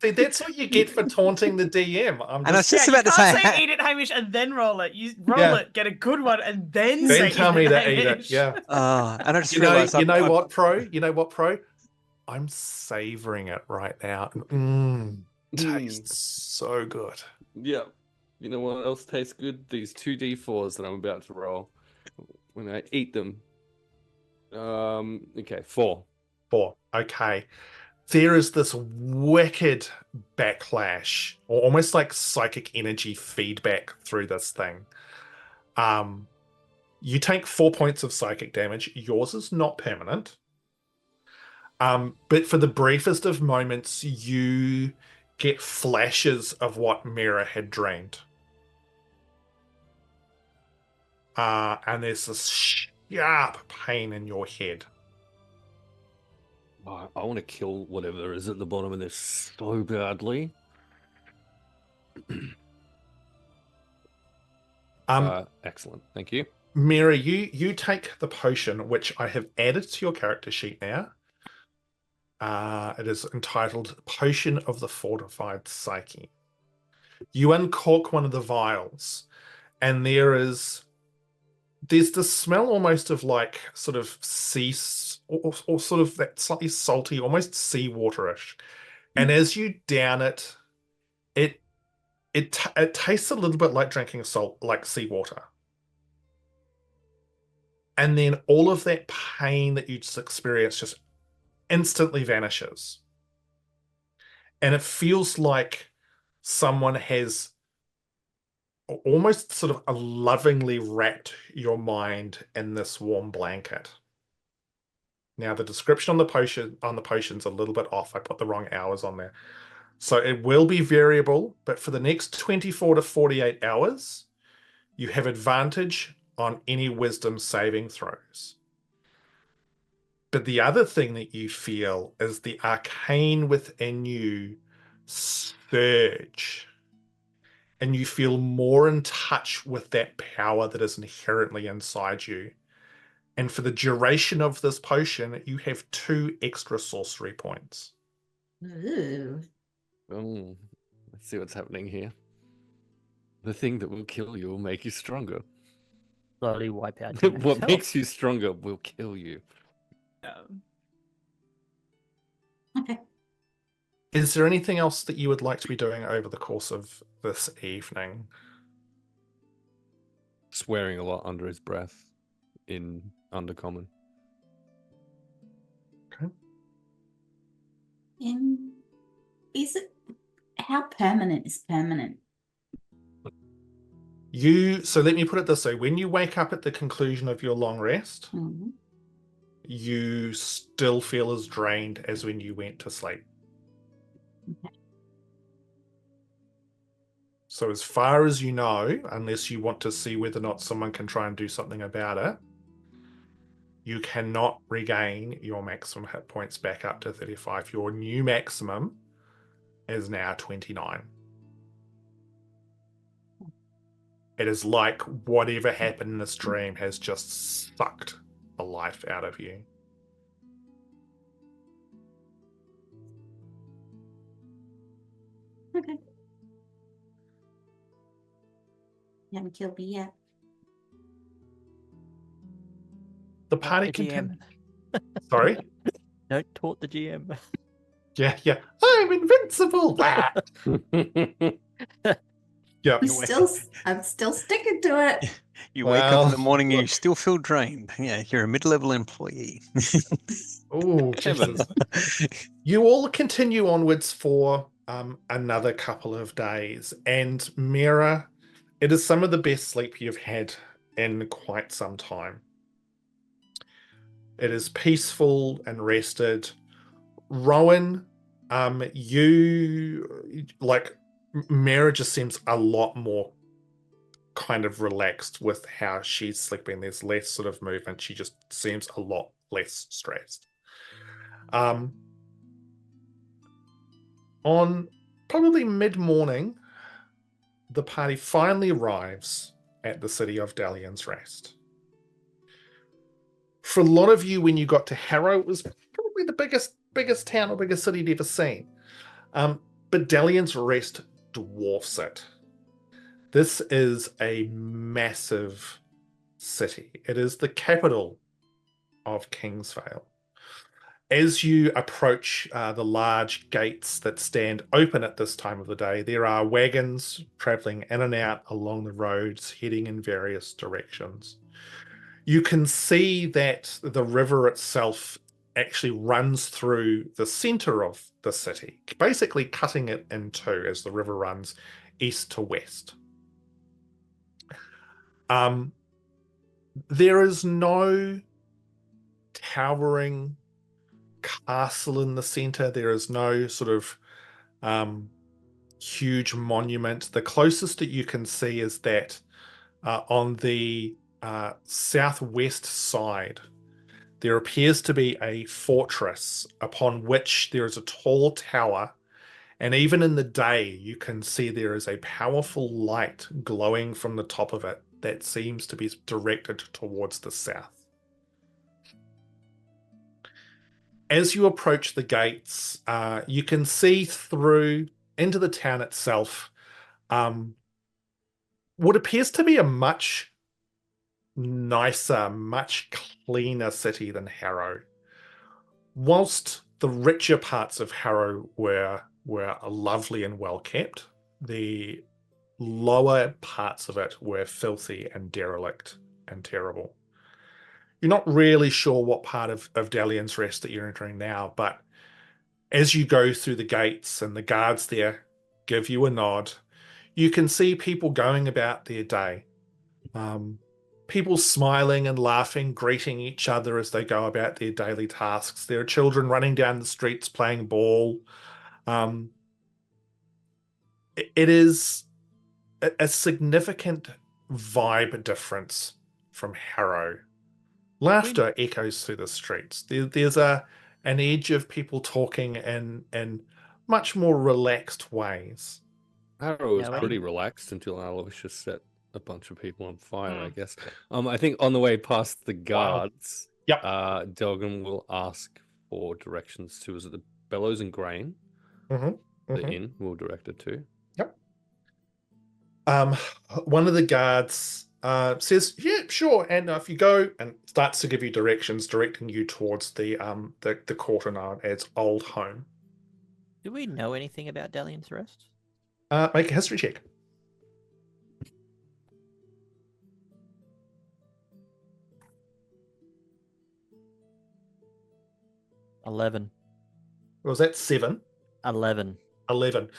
See, that's what you get for taunting the DM. And I was just about to you can't say, eat it, Hamish, and then roll it. You roll it, get a good one, and then say tell me to eat it. Hamish. Yeah. and I just You know realized what, Pro? I'm savoring it right now. Tastes so good. Yeah. You know what else tastes good? These 2d4s that I'm about to roll. When I eat them. Okay, 4. 4. Okay. There is this wicked backlash, or almost like psychic energy feedback through this thing. You take 4 points of psychic damage. Yours is not permanent. But for the briefest of moments, you get flashes of what Miera had dreamed. And there's this sharp pain in your head. I want to kill whatever is at the bottom of this so badly. Excellent. Thank you. Miera, you take the potion, which I have added to your character sheet now. It is entitled Potion of the Fortified Psyche. You uncork one of the vials, and there's this smell almost of like sort of sea or sort of that slightly salty, almost seawaterish. And as you down it, it tastes a little bit like drinking like seawater. And then all of that pain that you just experienced just instantly vanishes. And it feels like someone has almost sort of lovingly wrapped your mind in this warm blanket. Now, the description on the potion's a little bit off. I put the wrong hours on there. So it will be variable, but for the next 24 to 48 hours, you have advantage on any wisdom saving throws. But the other thing that you feel is the arcane within you surge. And you feel more in touch with that power that is inherently inside you. And for the duration of this potion, you have 2 extra sorcery points. Ooh. Oh, let's see what's happening here. The thing that will kill you will make you stronger. Slowly wipe out your max What health. makes you stronger will kill you. Okay. Is there anything else that you would like to be doing over the course of this evening? Swearing a lot under his breath in Undercommon. Is it how permanent is permanent? So let me put it this way. When you wake up at the conclusion of your long rest, Mm-hmm. you still feel as drained as when you went to sleep. Okay. So as far as you know, unless you want to see whether or not someone can try and do something about it, you cannot regain your maximum hit points back up to 35. Your new maximum is now 29. It is like whatever happened in this dream has just sucked the life out of you. Okay. You haven't killed me yet. The party the GM. continues. Sorry? Don't taunt the GM. Yeah. I'm invincible. Yeah. I'm still sticking to it. You wake up in the Well, morning and you look. still feel drained. Yeah, you're a mid-level employee. Oh, Jesus. You all continue onwards for another couple of days. And Miera, it is some of the best sleep you've had in quite some time. It is peaceful and rested. Rowan, you like Miera just seems a lot more kind of relaxed with how she's sleeping. There's less sort of movement. She just seems a lot less stressed. On probably mid-morning, the party finally arrives at the city of Dalian's Rest. For a lot of you, when you got to Harrow, it was probably the biggest town or biggest city you'd ever seen. But Dalian's Rest dwarfs it. This is a massive city. It is the capital of Kingsvale. As you approach the large gates that stand open at this time of the day, there are wagons traveling in and out along the roads, heading in various directions. You can see that the river itself actually runs through the center of the city, basically cutting it in two as the river runs east to west. There is no towering castle in the center. There is no sort of huge monument. The closest that you can see is that on the southwest side, there appears to be a fortress upon which there is a tall tower, and even in the day you can see there is a powerful light glowing from the top of it that seems to be directed towards the south. As you approach the gates, you can see through into the town itself what appears to be a much nicer, much cleaner city than Harrow. Whilst the richer parts of Harrow were lovely and well kept, the lower parts of it were filthy and derelict and terrible. You're not really sure what part of Dalian's Rest that you're entering now, but as you go through the gates and the guards there give you a nod, you can see people going about their day. People smiling and laughing, greeting each other as they go about their daily tasks. There are children running down the streets playing ball. It is a significant vibe difference from Harrow. Laughter echoes through the streets. There's an edge of people talking in much more relaxed ways. Harrow was Yeah, pretty relaxed until Aloysius set a bunch of people on fire, I guess. I think on the way past the guards, Delgrim will ask for directions to, is it the Bellows and Grain? The inn we'll direct it to. Yep. One of the guards says, "Yeah, sure." And if you go, and starts to give you directions, directing you towards the quarter known as Old Home. Do we know anything about Dalian's Rest? Make a history check. $11. Was that 7? 11. 11.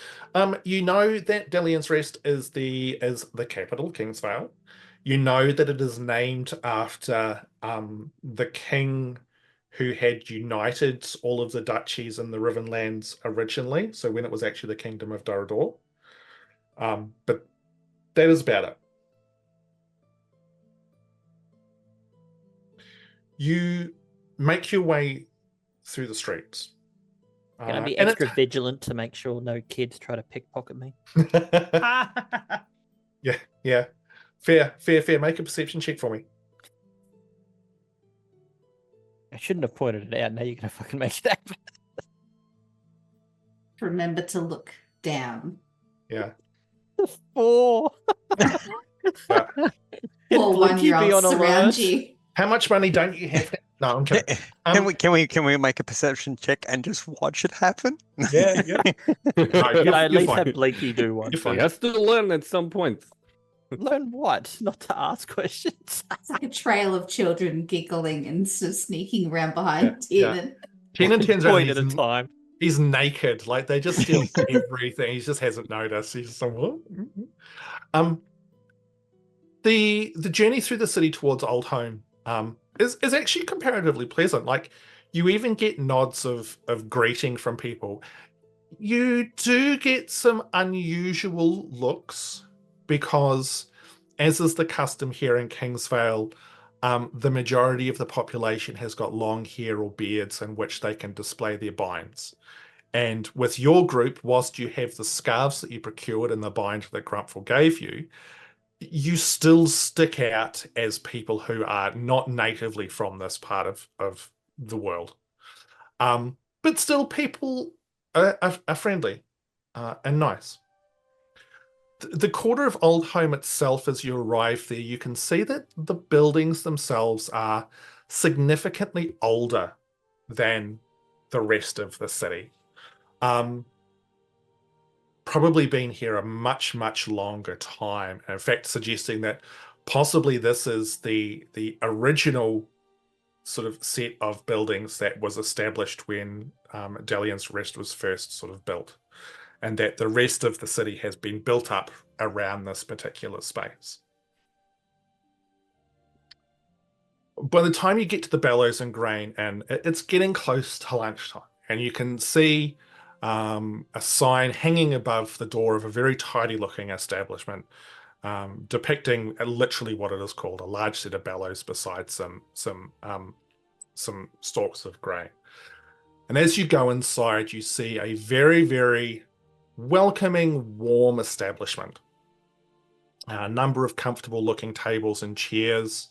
You know that Dalian's Rest is the capital, Kingsvale. You know that it is named after the king who had united all of the duchies in the Rivenlands originally, so when it was actually the Kingdom of Dorador. But that is about it. You make your way through the streets. Can I be extra vigilant to make sure no kids try to pickpocket me? Yeah. Fair. Make a perception check for me. I shouldn't have pointed it out. Now you're going to fucking make it happen. Remember to look down. Yeah. 4. Yeah. Or Blinky be on one-year-olds surround alert? you. How much money don't you have? No, I'm kidding. Can we make a perception check and just watch it happen? Yeah. No, Can I at you're least fine. have Blinky do one? You're fine. He has to learn at some point. Learn what? Not to ask questions. It's like a trail of children giggling and sort of sneaking around behind Yeah. Tiernan. Tiernan turns around. Point at a time. He's naked. Like they just steal everything. He just hasn't noticed. He's just like, what? The journey through the city towards Old Home is actually comparatively pleasant. Like you even get nods of greeting from people. You do get some unusual looks because, as is the custom here in Kingsvale, the majority of the population has got long hair or beards in which they can display their binds. And with your group, whilst you have the scarves that you procured and the bind that Grumpfel gave you, you still stick out as people who are not natively from this part of the world. But still, people are friendly and nice. The quarter of Old Home itself, as you arrive there, you can see that the buildings themselves are significantly older than the rest of the city. Probably been here a much, much longer time. In fact, suggesting that possibly this is the original sort of set of buildings that was established when Dalian's Rest was first sort of built, and that the rest of the city has been built up around this particular space. By the time you get to the Bellows and Grain, and it's getting close to lunchtime, and you can see a sign hanging above the door of a very tidy-looking establishment, depicting literally what it is called, a large set of bellows beside some some stalks of grain. And as you go inside, you see a very, very welcoming, warm establishment. A number of comfortable looking tables and chairs.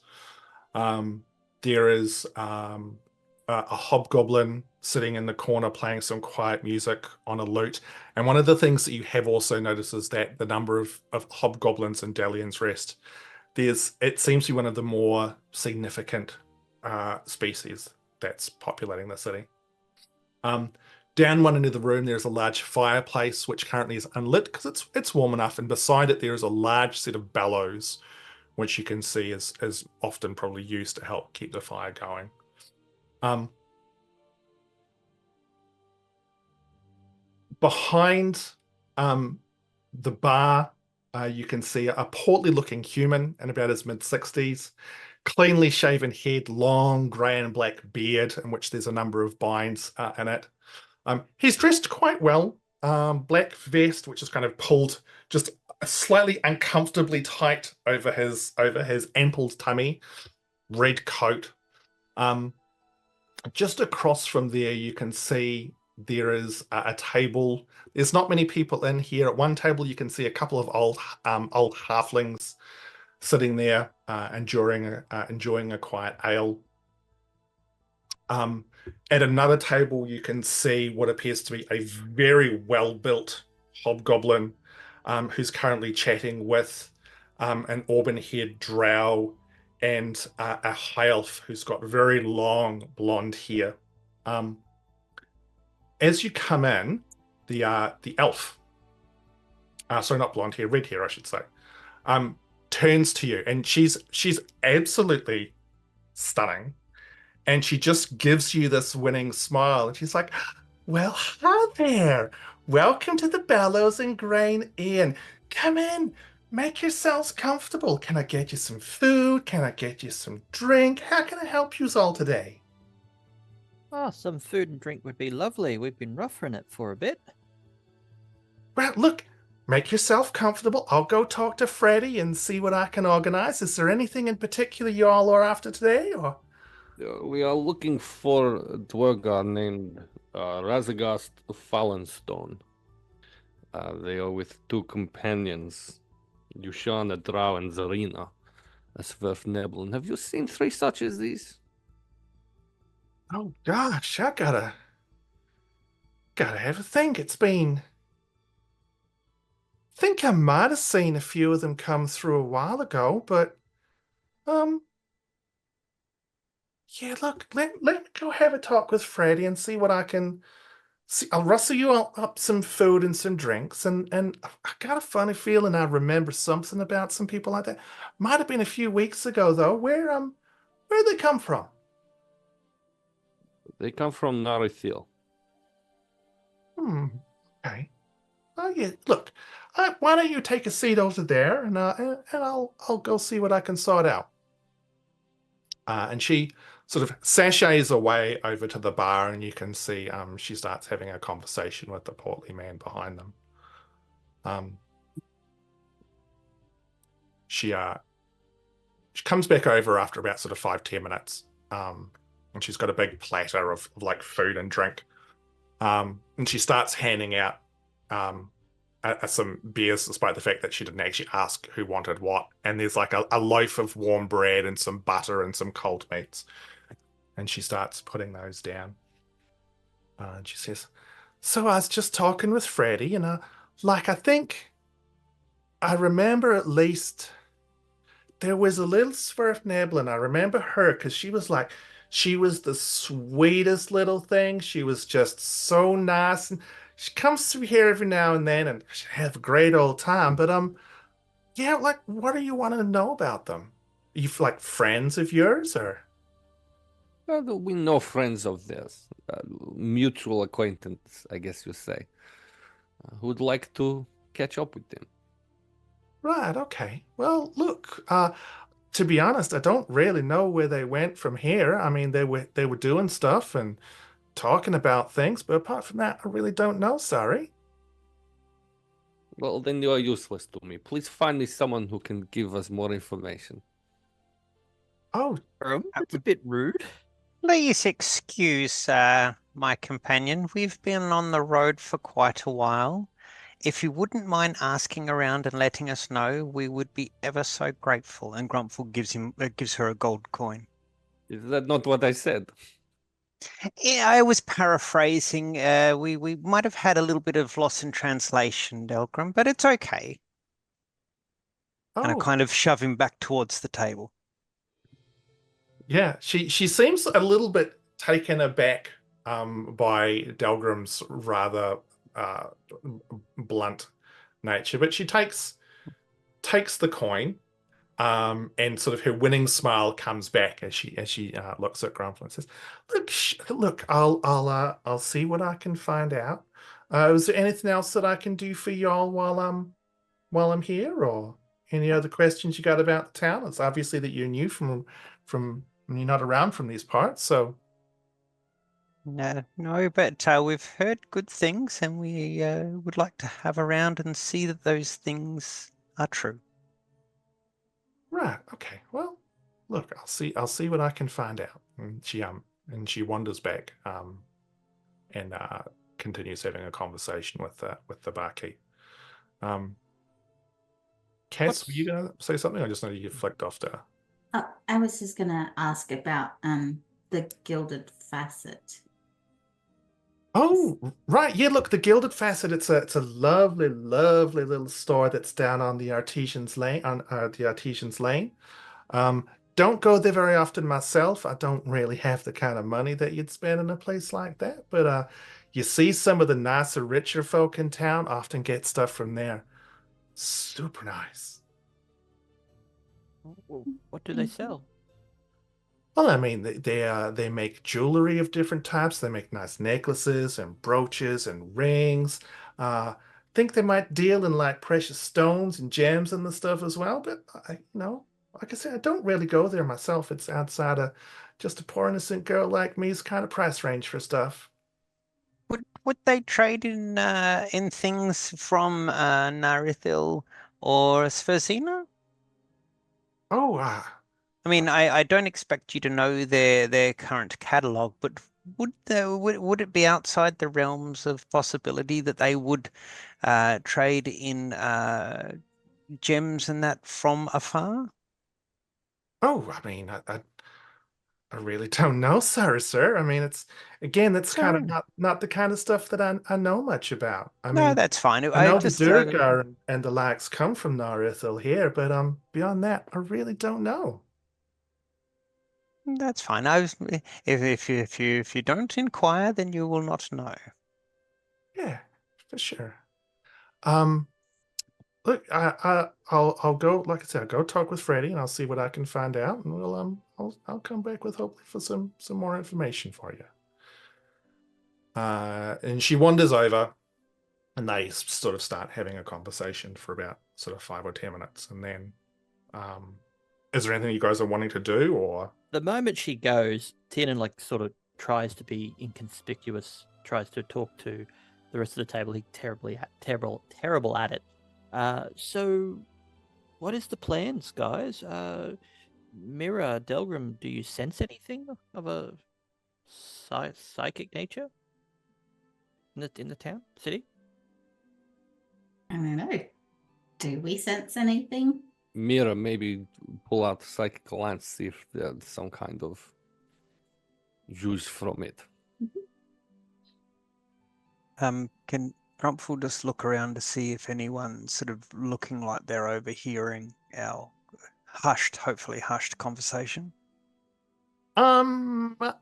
There is a hobgoblin sitting in the corner playing some quiet music on a lute. And one of the things that you have also noticed is that the number of hobgoblins in Dalian's Rest, it seems to be one of the more significant species that's populating the city. Down one end of the room, there's a large fireplace, which currently is unlit because it's warm enough. And beside it, there is a large set of bellows, which you can see is often probably used to help keep the fire going. Behind the bar, you can see a portly-looking human in about his mid-60s, cleanly shaven head, long grey and black beard, in which there's a number of binds in it. He's dressed quite well. Black vest, which is kind of pulled just slightly uncomfortably tight over his ample tummy. Red coat. Just across from there, you can see there is a table. There's not many people in here. At one table, you can see a couple of old halflings sitting there, enjoying a quiet ale. At another table, you can see what appears to be a very well-built hobgoblin who's currently chatting with an auburn-haired drow and a high elf who's got very long blonde hair. As you come in, the elf, sorry, not blonde hair, red hair, I should say, turns to you, and she's absolutely stunning. And she just gives you this winning smile. And she's like, well, hi there. Welcome to the Bellows and Grain Inn. Come in. Make yourselves comfortable. Can I get you some food? Can I get you some drink? How can I help you all today? Oh, some food and drink would be lovely. We've been roughing it for a bit. Well, look, make yourself comfortable. I'll go talk to Freddie and see what I can organize. Is there anything in particular you all are after today? Or We are looking for a duergar named Razagast Fallenstone. They are with two companions, Yushana, Drow, and Zarina, SazTheMeeple. Have you seen three such as these? oh gosh, I gotta have a think. I think I might have seen a few of them come through a while ago, but yeah, look, let me go have a talk with Freddie and see what I can see. I'll rustle you up some food and some drinks, and I got a funny feeling I remember something about some people like that. Might have been a few weeks ago though. Where'd they come from? They come from Narithil. Okay. Oh yeah. Look, why don't you take a seat over there, and I'll go see what I can sort out. And she sort of sashays away over to the bar, and you can see she starts having a conversation with the portly man behind them. She comes back over after about sort of 5-10 minutes, and she's got a big platter of like food and drink, and she starts handing out some beers, despite the fact that she didn't actually ask who wanted what. And there's like a loaf of warm bread and some butter and some cold meats. And she starts putting those down. And she says, so I was just talking with Freddie, and I think I remember at least there was a little SazTheMeeple, and I remember her because she was the sweetest little thing. She was just so nice, and she comes through here every now and then, and she have a great old time. But yeah, like, what do you want to know about them? Are you like friends of yours, or? Well, we know friends of theirs, mutual acquaintance, I guess you say, who would like to catch up with them. Right, okay. Well, look, to be honest, I don't really know where they went from here. I mean, they were doing stuff and talking about things, but apart from that, I really don't know, sorry. Well, then you are useless to me. Please find me someone who can give us more information. Oh, That's a bit rude. Please excuse my companion. We've been on the road for quite a while. If you wouldn't mind asking around and letting us know, we would be ever so grateful. And Grumpfel gives her a gold coin. Is that not what I said? Yeah, I was paraphrasing. We might have had a little bit of loss in translation, Delgrim, but it's okay. And I Oh, kind of shove him back towards the table. yeah. She seems a little bit taken aback by Delgrim's rather blunt nature, but she takes the coin, and sort of her winning smile comes back as she looks at Grumpfel and says, "Look, I'll see what I can find out. Is there anything else that I can do for y'all while I'm here, or any other questions you got about the town? It's obviously that you're new from you're not around from these parts, so." No, but we've heard good things, and we would like to have around and see that those things are true. Right. Okay. Well, look, I'll see what I can find out. And she wanders back and continues having a conversation with the barkeep. Cass, were you gonna say something? I just know you flicked off to. I was just gonna ask about the gilded facet. Oh, right. Yeah, look, the Gilded Facet, it's a lovely, lovely little store that's down on the Artesian's Lane on the Artesian's Lane. Um, don't go there very often myself. I don't really have the kind of money that you'd spend in a place like that. But you see some of the nicer, richer folk in town often get stuff from there. Super nice. What do they sell? Well, I mean, they make jewelry of different types. They make nice necklaces and brooches and rings. Think they might deal in like precious stones and gems and the stuff as well. But like I said, I don't really go there myself. It's outside of just a poor innocent girl like me's kind of price range for stuff. Would they trade in things from Narithil or Svezina? Oh, I mean, I don't expect you to know their current catalog, but would it be outside the realms of possibility that they would trade in gems and that from afar? oh, I mean, I really don't know, sir. I mean, that's kind of No, not the kind of stuff that I know much about. I no, mean, that's fine. I I know the just duergar and the likes come from Narithil here, but beyond that, I really don't know. that's fine. I was, if you don't inquire, then you will not know. Yeah, for sure. Um, Look, I'll go. Like I said, I'll go talk with Freddie, and I'll see what I can find out, and I'll come back with hopefully for some more information for you. And she wanders over, and they sort of start having a conversation for about sort of 5 or 10 minutes, and then, is there anything you guys are wanting to do, or? The moment she goes, Tiernan like sort of tries to be inconspicuous, tries to talk to the rest of the table. He's terrible at it. So what is the plans, guys? Miera, Delgrim, do you sense anything of a psychic nature in the town, city? I don't know. Do we sense anything? Miera, maybe pull out psychic lens, see if there's some kind of use from it. Can Grumpfel just look around to see if anyone's sort of looking like they're overhearing our hopefully hushed conversation?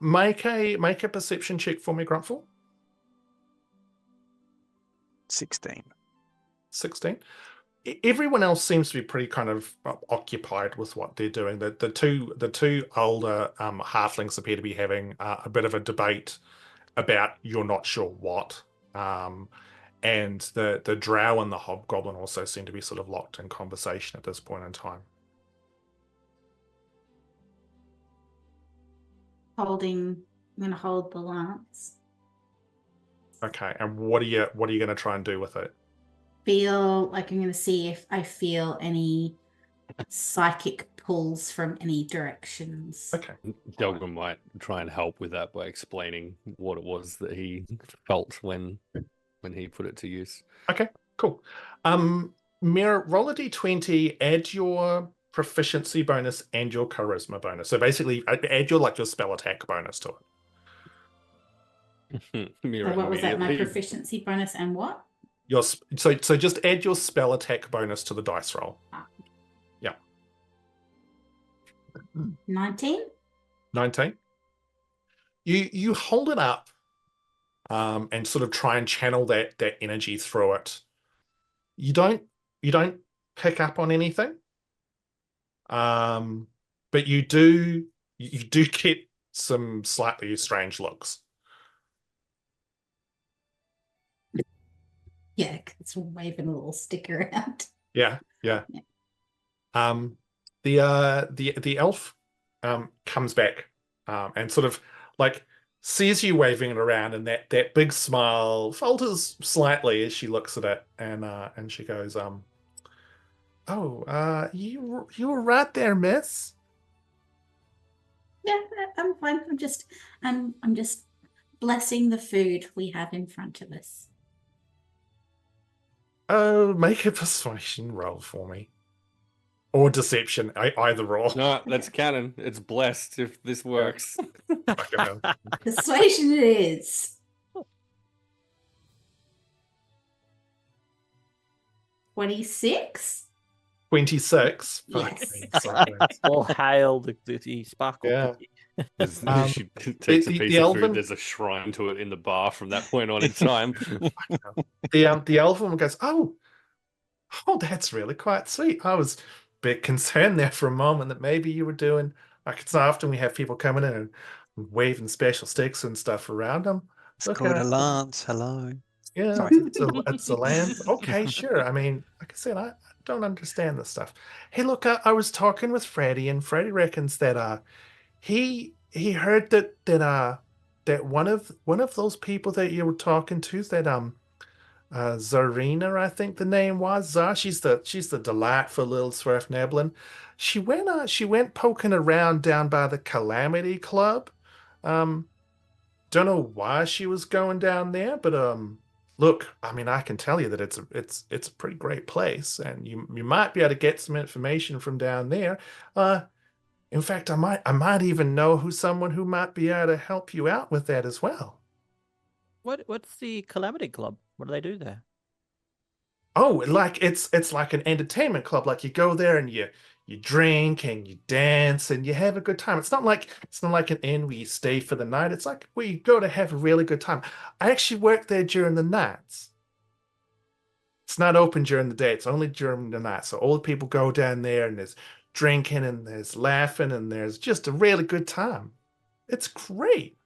Make a perception check for me, Grumpfel. 16. 16. Everyone else seems to be pretty kind of occupied with what they're doing. The two older halflings appear to be having a bit of a debate about you're not sure what. And the drow and the hobgoblin also seem to be sort of locked in conversation at this point in time. I'm gonna hold the lance. Okay, and what are you going to try and do with it? Feel like I'm gonna see if I feel any psychic pulls from any directions. Okay. Delgrim might try and help with that by explaining what it was that he felt when he put it to use. Okay, cool. Miera, roll a d20, add your proficiency bonus and your charisma bonus. So basically, add your your spell attack bonus to it. Miera So what was that? My immediately- proficiency bonus and what? So just add your spell attack bonus to the dice roll. 19? 19. You hold it up, and sort of try and channel that energy through it. You don't pick up on anything, but you do get some slightly strange looks. Yeah, it's waving a little stick around. Yeah. The elf comes back and sort of sees you waving it around, and that big smile falters slightly as she looks at it, and she goes, you were right there, miss. Yeah, I'm fine. I'm just blessing the food we have in front of us. Oh, make a persuasion roll for me. Or deception, either roll. No, that's canon. It's blessed if this works. Fucking hell. Persuasion it is. 26? 26. Fuck Yes. me, sorry. All hail the sparkle. Yeah. As she takes a the piece of elven- food, there's a shrine to it in the bar from that point on in time. The elf woman goes, oh, that's really quite sweet. I was a bit concerned there for a moment that maybe you were doing, it's not often we have people coming in and waving special sticks and stuff around them. It's called a lance. Hello. Yeah, Sorry. it's a lance. Okay, sure. I mean, like I said, I don't understand this stuff. Hey, look, I was talking with Freddie, and Freddie reckons that he heard that one of those people that you were talking to, that Zarina, I think the name was. She's the delightful little Swerfneblin. She went poking around down by the Calamity Club. Don't know why she was going down there, but look, I mean, I can tell you that it's a pretty great place, and you might be able to get some information from down there. In fact, I might even know someone who might be able to help you out with that as well. What's the Calamity Club? What do they do there? Oh, it's like an entertainment club. Like you go there and you drink and you dance and you have a good time. It's not like an inn where you stay for the night. It's like where you go to have a really good time. I actually work there during the nights. It's not open during the day. It's only during the night. So all the people go down there, and there's drinking and there's laughing and there's just a really good time. It's great.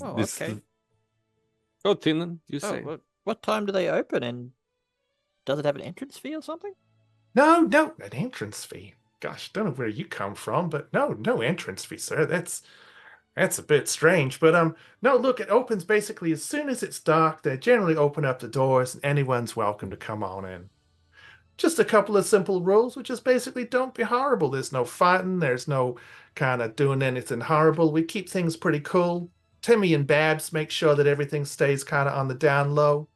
Oh, This- okay. Oh, Tiernan, you say. What time do they open, and does it have an entrance fee or something? No, an entrance fee. Gosh, don't know where you come from, but no entrance fee, sir. That's a bit strange. But no, look, it opens basically as soon as it's dark. They generally open up the doors, and anyone's welcome to come on in. Just a couple of simple rules, which is basically don't be horrible. There's no fighting. There's no kind of doing anything horrible. We keep things pretty cool. Timmy and Babs make sure that everything stays kind of on the down low.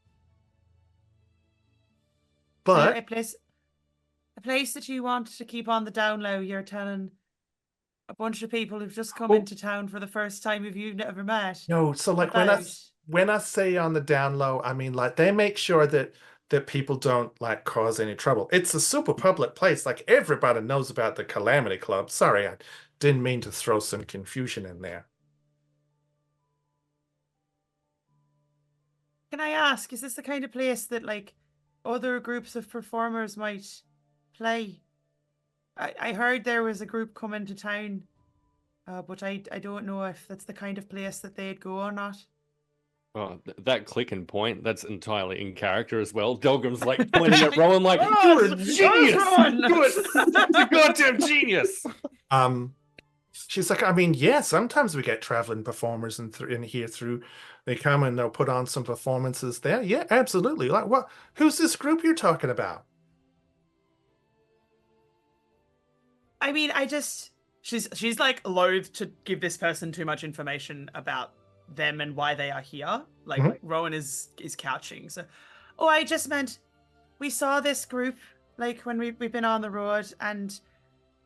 But a place that you want to keep on the down low, you're telling a bunch of people who've just come Oh. into town for the first time who you've never met. no, so like about. when I say on the down low, I mean like they make sure that people don't like cause any trouble. It's a super public place. Like everybody knows about the Calamity Club. Sorry, I didn't mean to throw some confusion in there. Can I ask, is this the kind of place that like other groups of performers might play? I heard there was a group coming to town, but I don't know if that's the kind of place that they'd go or not. Oh, that clicking point, that's entirely in character as well. Delgrim's like pointing at Rowan like, Oh, you're a it's genius! Rowan! You're a goddamn genius! She's like, I mean, yeah, sometimes we get traveling performers in here through. They come and they'll put on some performances there. Yeah, absolutely. Like, what? Who's this group you're talking about? I mean, she's like loath to give this person too much information about them and why they are here. Like Mhm. Rowan is couching. So, oh, I just meant we saw this group like when we've been on the road and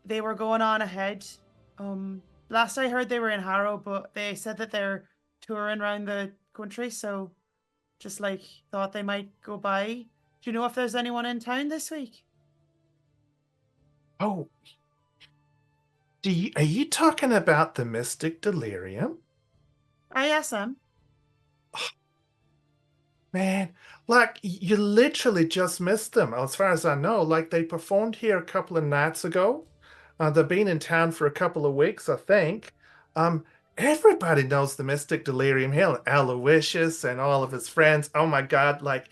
they were going on ahead. Last I heard they were in Harrow, but they said that they're touring around the country, so just like thought they might go by. Do you know if there's anyone in town this week? Oh, are you talking about the Mystic Delirium? I yes, am. Man, like you literally just missed them, as far as I know. Like they performed here a couple of nights ago. They've been in town for a couple of weeks, I think. Um, Everybody knows the Mystic Delirium Hill, Aloysius and all of his friends. Oh my God, like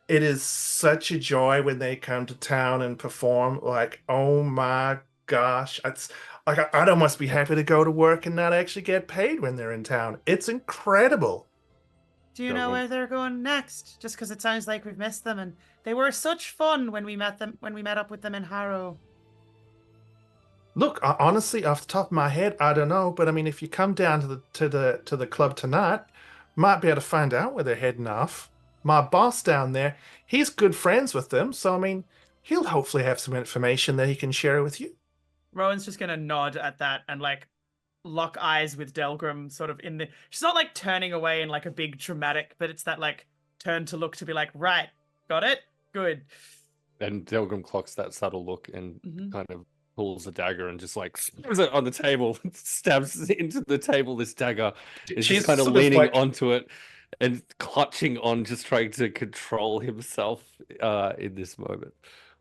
it is such a joy when they come to town and perform. Like, oh my gosh, it's like I'd almost be happy to go to work and not actually get paid when they're in town. It's incredible. Do you know where they're going next? Just because it sounds like we've missed them, and they were such fun when we met up with them in Harrow. Look, honestly, off the top of my head, I don't know, but I mean, if you come down to the club tonight, might be able to find out where they're heading off. My boss down there, he's good friends with them, so I mean, he'll hopefully have some information that he can share with you. Rowan's just gonna nod at that and like lock eyes with Delgrim, sort of in the. She's not like turning away in like a big dramatic, but it's that like turn to look to be like, right, got it, good. And Delgrim clocks that subtle look and Mhm. kind of pulls a dagger and just like slams it on the table, stabs into the table. This dagger is She's just kind of sort of leaning like- onto it and clutching on, just trying to control himself in this moment.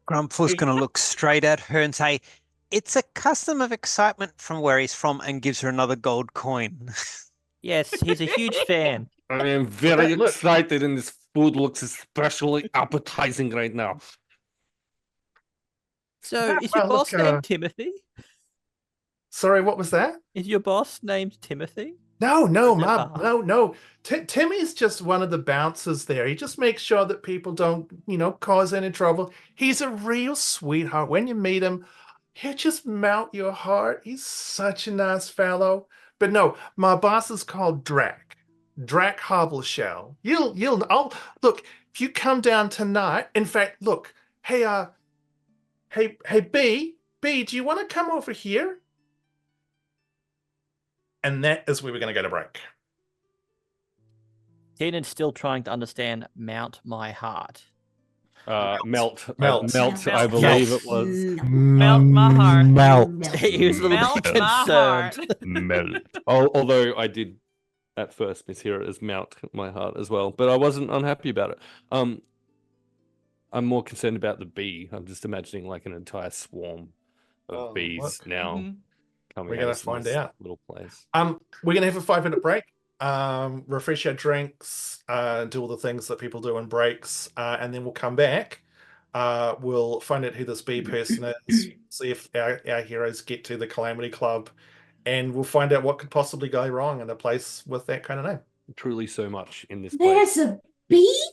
Grumpfel's going to look straight at her and say, "It's a custom of excitement from where he's from," and gives her another gold coin. Yes, he's a huge fan. I am very Look. excited, and this food looks especially appetizing right now. So, is your Well, boss look, named Timothy? Sorry, what was that? Is your boss named Timothy? No, Is it- no. Timmy's just one of the bouncers there. He just makes sure that people don't, cause any trouble. He's a real sweetheart. When you meet him, he'll just melt your heart. He's such a nice fellow. But no, my boss is called Drac. Drac Hobbleshell. I'll look, if you come down tonight, in fact, look, hey, B, do you want to come over here? And that is where we're going to go to break. Tiernan's still trying to understand Mount My Heart. Melt, Melt. I believe it was. Melt my heart. Melt. He was a little Melt bit my concerned. heart. Melt. Although I did at first mishear it as melt my heart as well, but I wasn't unhappy about it. I'm more concerned about the bee. I'm just imagining like an entire swarm of bees look. now Mhm. coming We're at gonna us in find this out. little place. We're gonna have a 5 minute break. Refresh our drinks, do all the things that people do in breaks, and then we'll come back. We'll find out who this bee person is, see if our heroes get to the Calamity Club, and we'll find out what could possibly go wrong in a place with that kind of name. Truly so much in this place. There's a bee?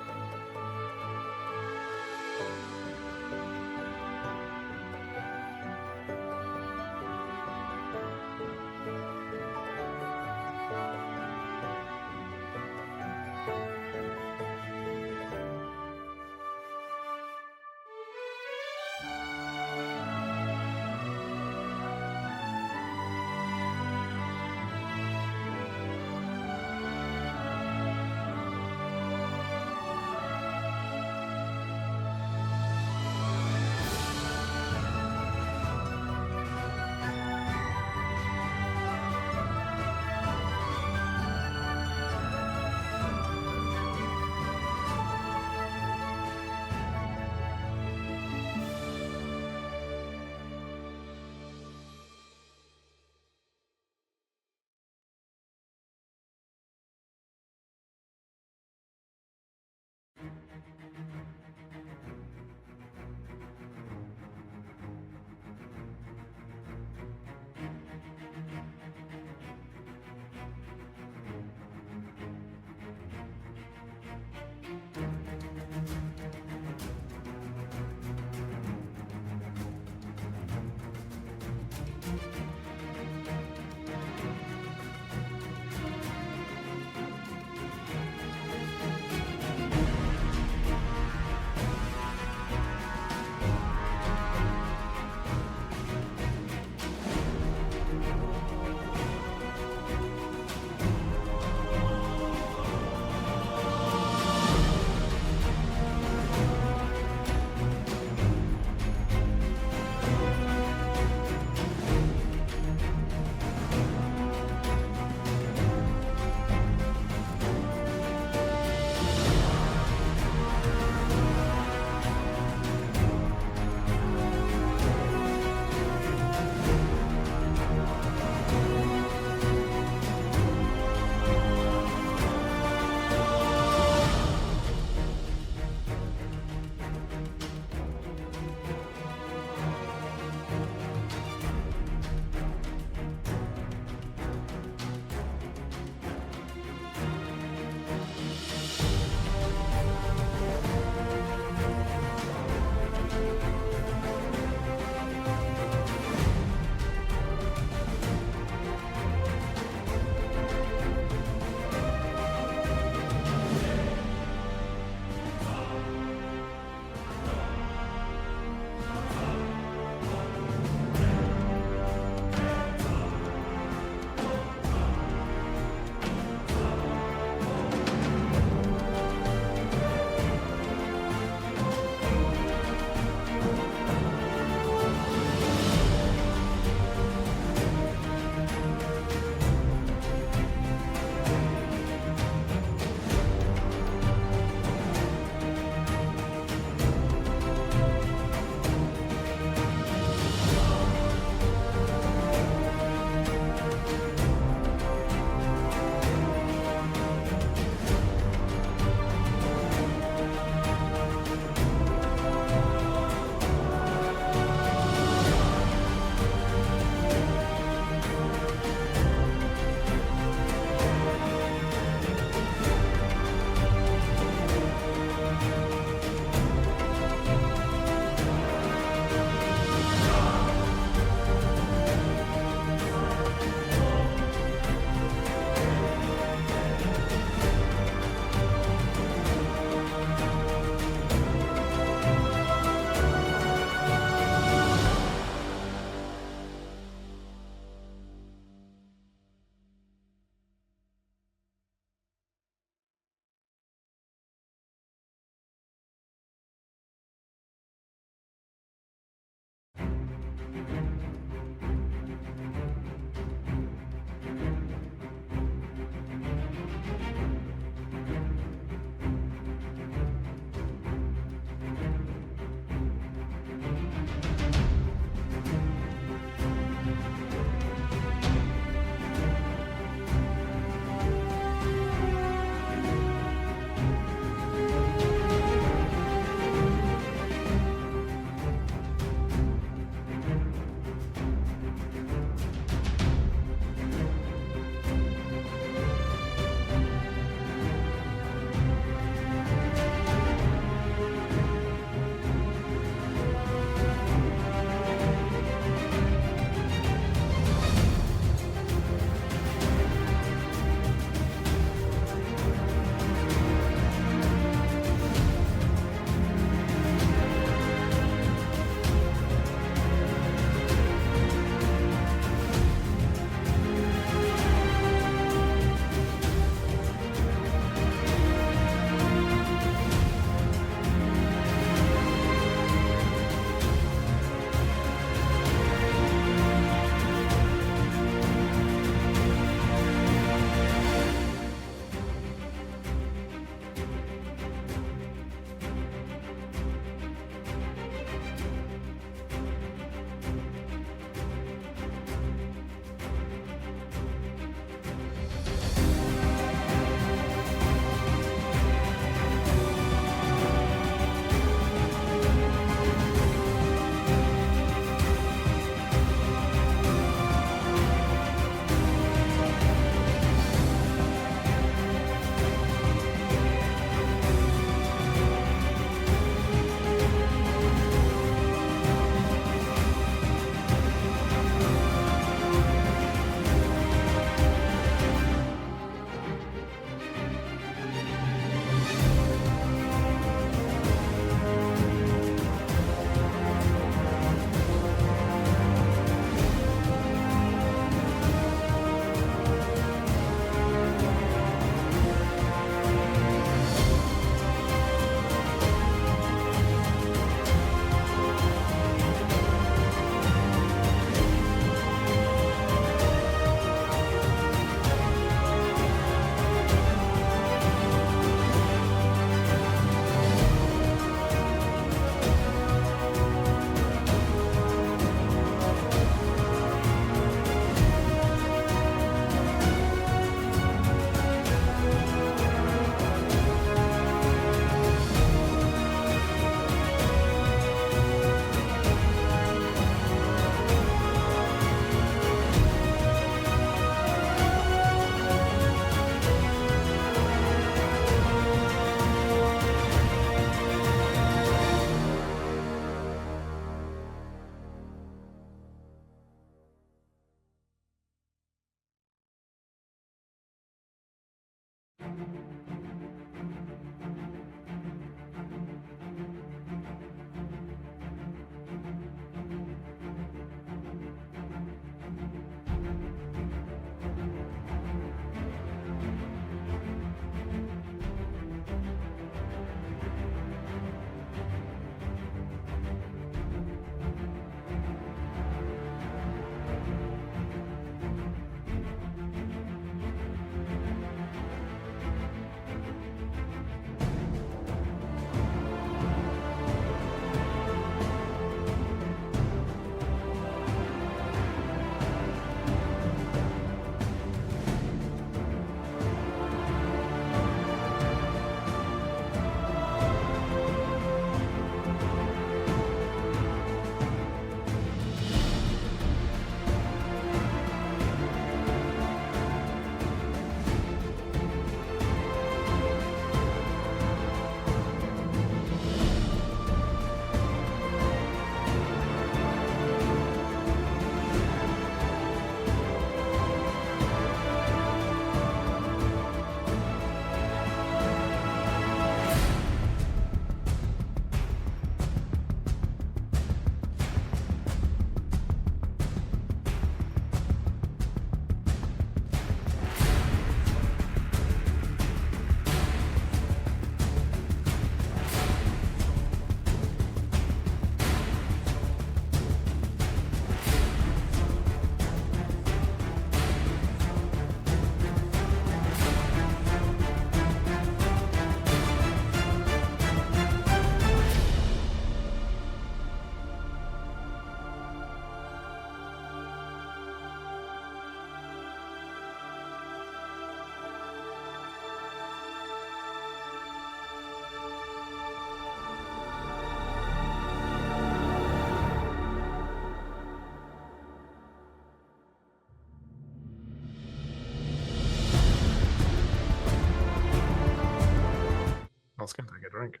was going to take a drink.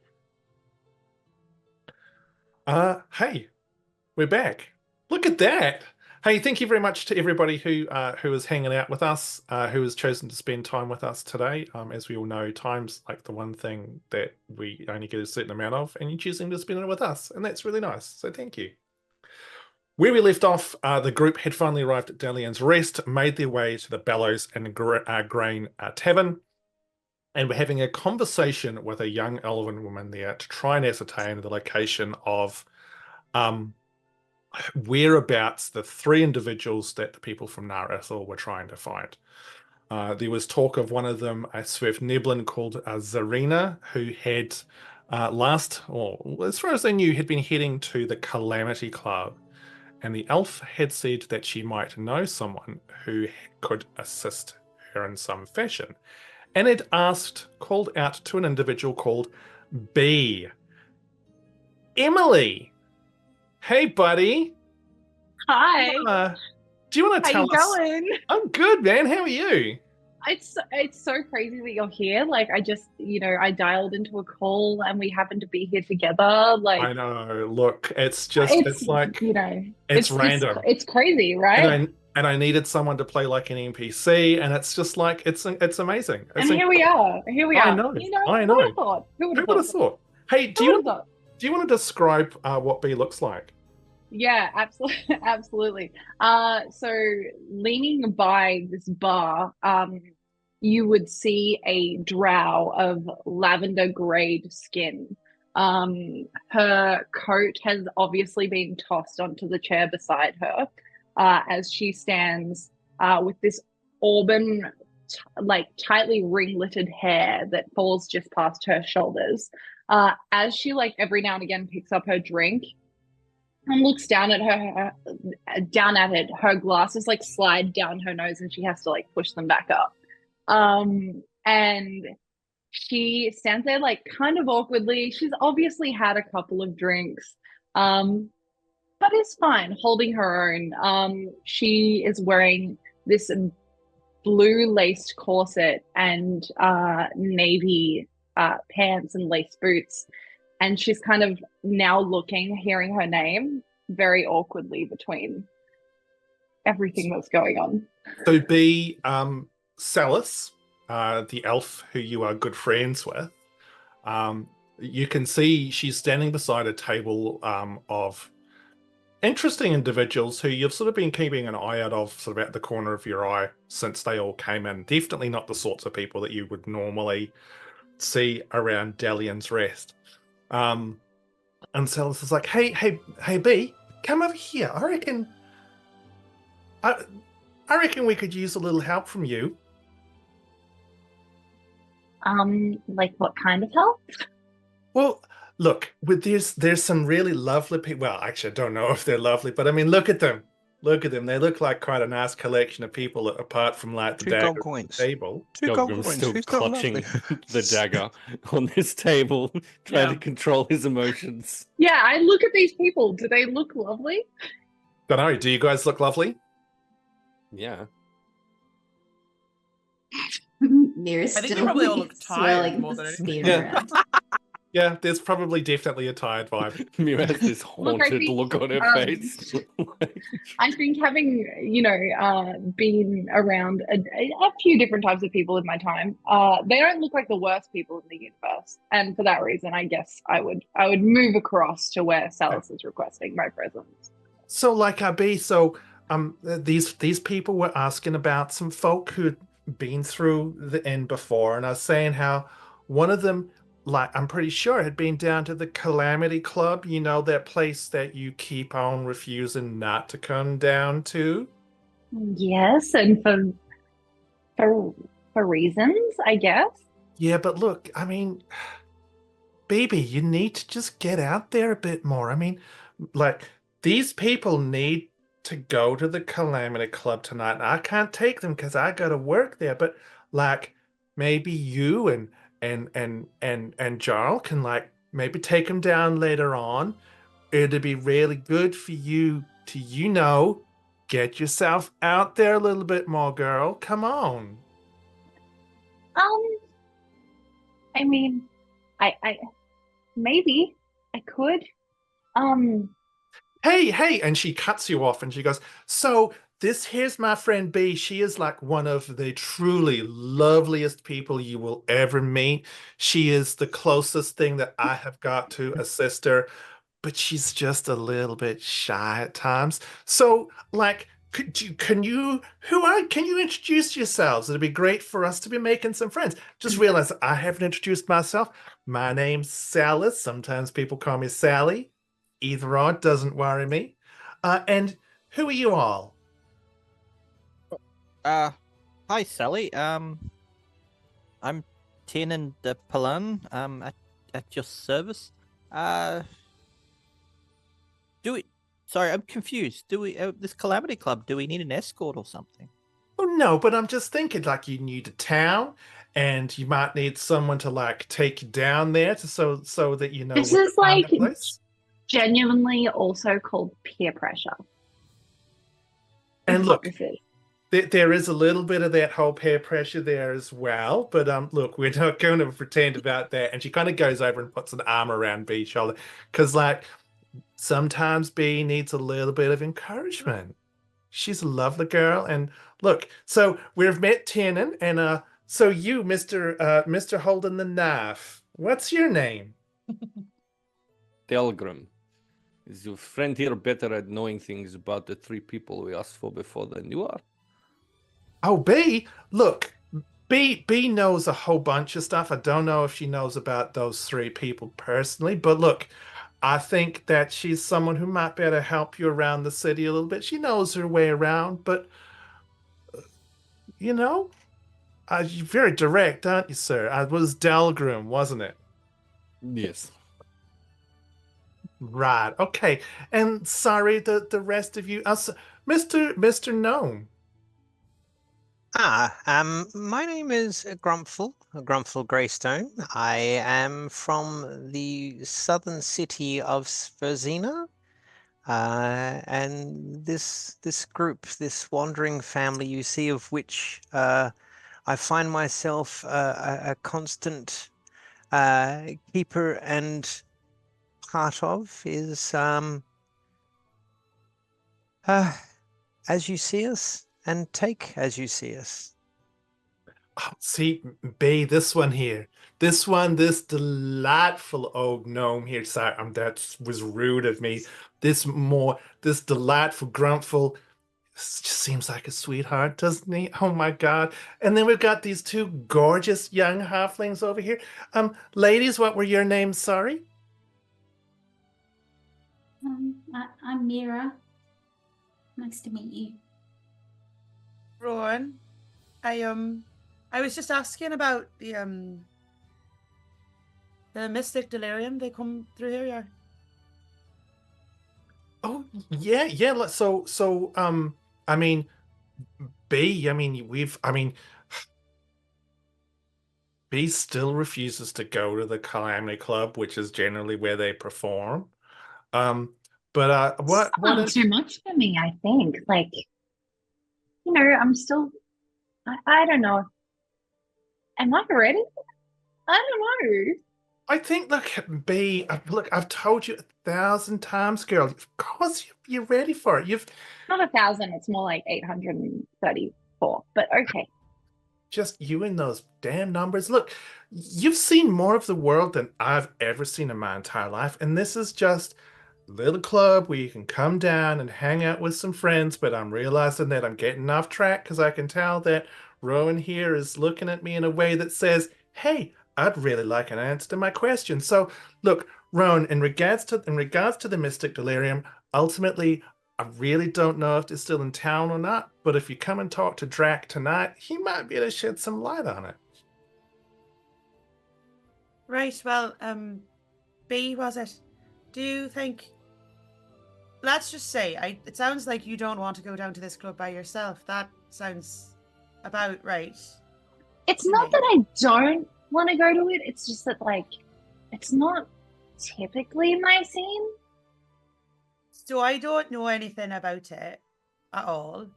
Hey, we're back. Look at that. Hey, thank you very much to everybody who is hanging out with us, who has chosen to spend time with us today. As we all know, time's like the one thing that we only get a certain amount of, and you're choosing to spend it with us, and that's really nice. So thank you. Where we left off, the group had finally arrived at Dalian's Rest, made their way to the Bellows and Grain Tavern, and were having a conversation with a young Allawen woman there to try and ascertain the location of whereabouts the three individuals that the people from Narethor were trying to find. There was talk of one of them, a Swerve Neblin called Zarina, who had as far as they knew, had been heading to the Calamity Club. And the elf had said that she might know someone who could assist her in some fashion. And had called out to an individual called B. Emily. Hey, buddy. Hi. Do you want to How tell you us? going? I'm good, man. How are you? It's so crazy that you're here. Like I just, I dialed into a call and we happened to be here together. Like I know. Look, it's like it's random. It's crazy, right? And I needed someone to play like an NPC, and it's just like it's amazing. And here we are. Here we are. I know. I Who know. would have thought? Who would have thought? Hey, do you want to describe what B looks like? Yeah, absolutely, absolutely. So leaning by this bar, you would see a drow of lavender grayed skin. Her coat has obviously been tossed onto the chair beside her, as she stands with this auburn, tightly ringleted hair that falls just past her shoulders. As she every now and again picks up her drink and looks down at it, her glasses slide down her nose and she has to push them back up. And she stands there kind of awkwardly. She's obviously had a couple of drinks, but is fine, holding her own. She is wearing this blue laced corset and navy pants and lace boots. And she's kind of now hearing her name very awkwardly between everything that's going on. So B, Salus, the elf who you are good friends with, you can see she's standing beside a table of interesting individuals who you've sort of been keeping an eye out of sort of at the corner of your eye since they all came in. Definitely not the sorts of people that you would normally see around Dalian's Rest. And Salus is like, hey, B, come over here. I reckon we could use a little help from you. What kind of help? Well, look, there's some really lovely people. Well, actually, I don't know if they're lovely, but I mean, look at them. Look at them. They look like quite a nice collection of people, apart from the dagger on the table. Two gold coins. Still Who's not clutching lovely? the dagger on this table, trying to control his emotions. Yeah, I look at these people. Do they look lovely? Don't know. Do you guys look lovely? Yeah. Miera's I think still they probably all look tired swirling more the than spear anything. around. Yeah, there's definitely a tired vibe. Miera has this haunted think, look on her face. I think having, been around a few different types of people in my time, they don't look like the worst people in the universe. And for that reason, I guess I would move across to where Salus is requesting my presence. So these people were asking about some folk who'd been through the inn before, and I was saying how one of them, I'm pretty sure, had been down to the Calamity Club, that place that you keep on refusing not to come down to. Yes, and for reasons, I guess. Yeah, but look, I mean, baby, you need to just get out there a bit more. I mean, these people need to go to the Calamity Club tonight, and I can't take them because I got to work there. But maybe you and Jarl can maybe take them down later on. It'd be really good for you to get yourself out there a little bit more, girl. Come on. I mean, I maybe I could. Hey, and she cuts you off and she goes, so this here's my friend B. She is like one of the truly loveliest people you will ever meet. She is the closest thing that I have got to a sister, but she's just a little bit shy at times. So, like, can you introduce yourselves? It'd be great for us to be making some friends. Just realized I haven't introduced myself. My name's Sally. Sometimes people call me Sally. Either or, doesn't worry me. And who are you all? Hi Sally. I'm Tiernan the Palan. At your service. Do we? Sorry, I'm confused. Do we? This Calamity Club? Do we need an escort or something? Oh no, but I'm just thinking like you need a town, and you might need someone to like take you down there to so that you know This where is to find like the place. genuinely also called peer pressure. And Is look, what this is. there is a little bit of that whole peer pressure there as well. But look, we're not going to pretend about that. And she kind of goes over and puts an arm around B's shoulder because like sometimes B needs a little bit of encouragement. She's a lovely girl. And look, so we've met Tiernan, and so you, Mr. Holding the Knife. What's your name? Delgrim. Is your friend here better at knowing things about the 3 people we asked for before than you are? Oh, B, look, B knows a whole bunch of stuff. I don't know if she knows about those 3 people personally, but look, I think that she's someone who might be able to help you around the city a little bit. She knows her way around, but you know, you're very direct, aren't you, sir? I was Delgrim, wasn't it? Yes. Right. Okay. And sorry, the rest of you, Mr. Gnome. My name is Grumpfel Greystone. I am from the southern city of Sverzina. And this group, this wandering family you see, of which I find myself a constant keeper and part of, is as you see us and take as you see us. Oh, see, B, this one here. This delightful old gnome here. Sorry, that was rude of me. This delightful Grumpfel just seems like a sweetheart, doesn't he? Oh my God. And then we've got these 2 gorgeous young halflings over here. Ladies, what were your names? Sorry? I'm Miera. Nice to meet you. Rowan, I was just asking about the mystic delirium. They come through here, yeah. Oh, yeah. I mean, B, B still refuses to go to the Calamity Club, which is generally where they perform. But It's what not is too much for me, I think. Like, I'm still I don't know. Am I ready? I don't know. I think look, B, look, I've told you 1,000 times, girl. Of course you're ready for it. You've Not 1,000, it's more like 834. But okay. just you and those damn numbers. Look, you've seen more of the world than I've ever seen in my entire life, and this is just a little club where you can come down and hang out with some friends. But I'm realizing that I'm getting off track because I can tell that Rowan here is looking at me in a way that says, "Hey, I'd really like an answer to my question." So, look, Rowan, in regards to the Mystic Delirium, ultimately, I really don't know if they're still in town or not, but if you come and talk to Drac tonight, he might be able to shed some light on it. Right, well, B, was it? Do you think... Let's just say, it sounds like you don't want to go down to this club by yourself. That sounds about right. It's to not me. that I don't want to go to it, it's just that, like, it's not typically my scene. So I don't know anything about it at all.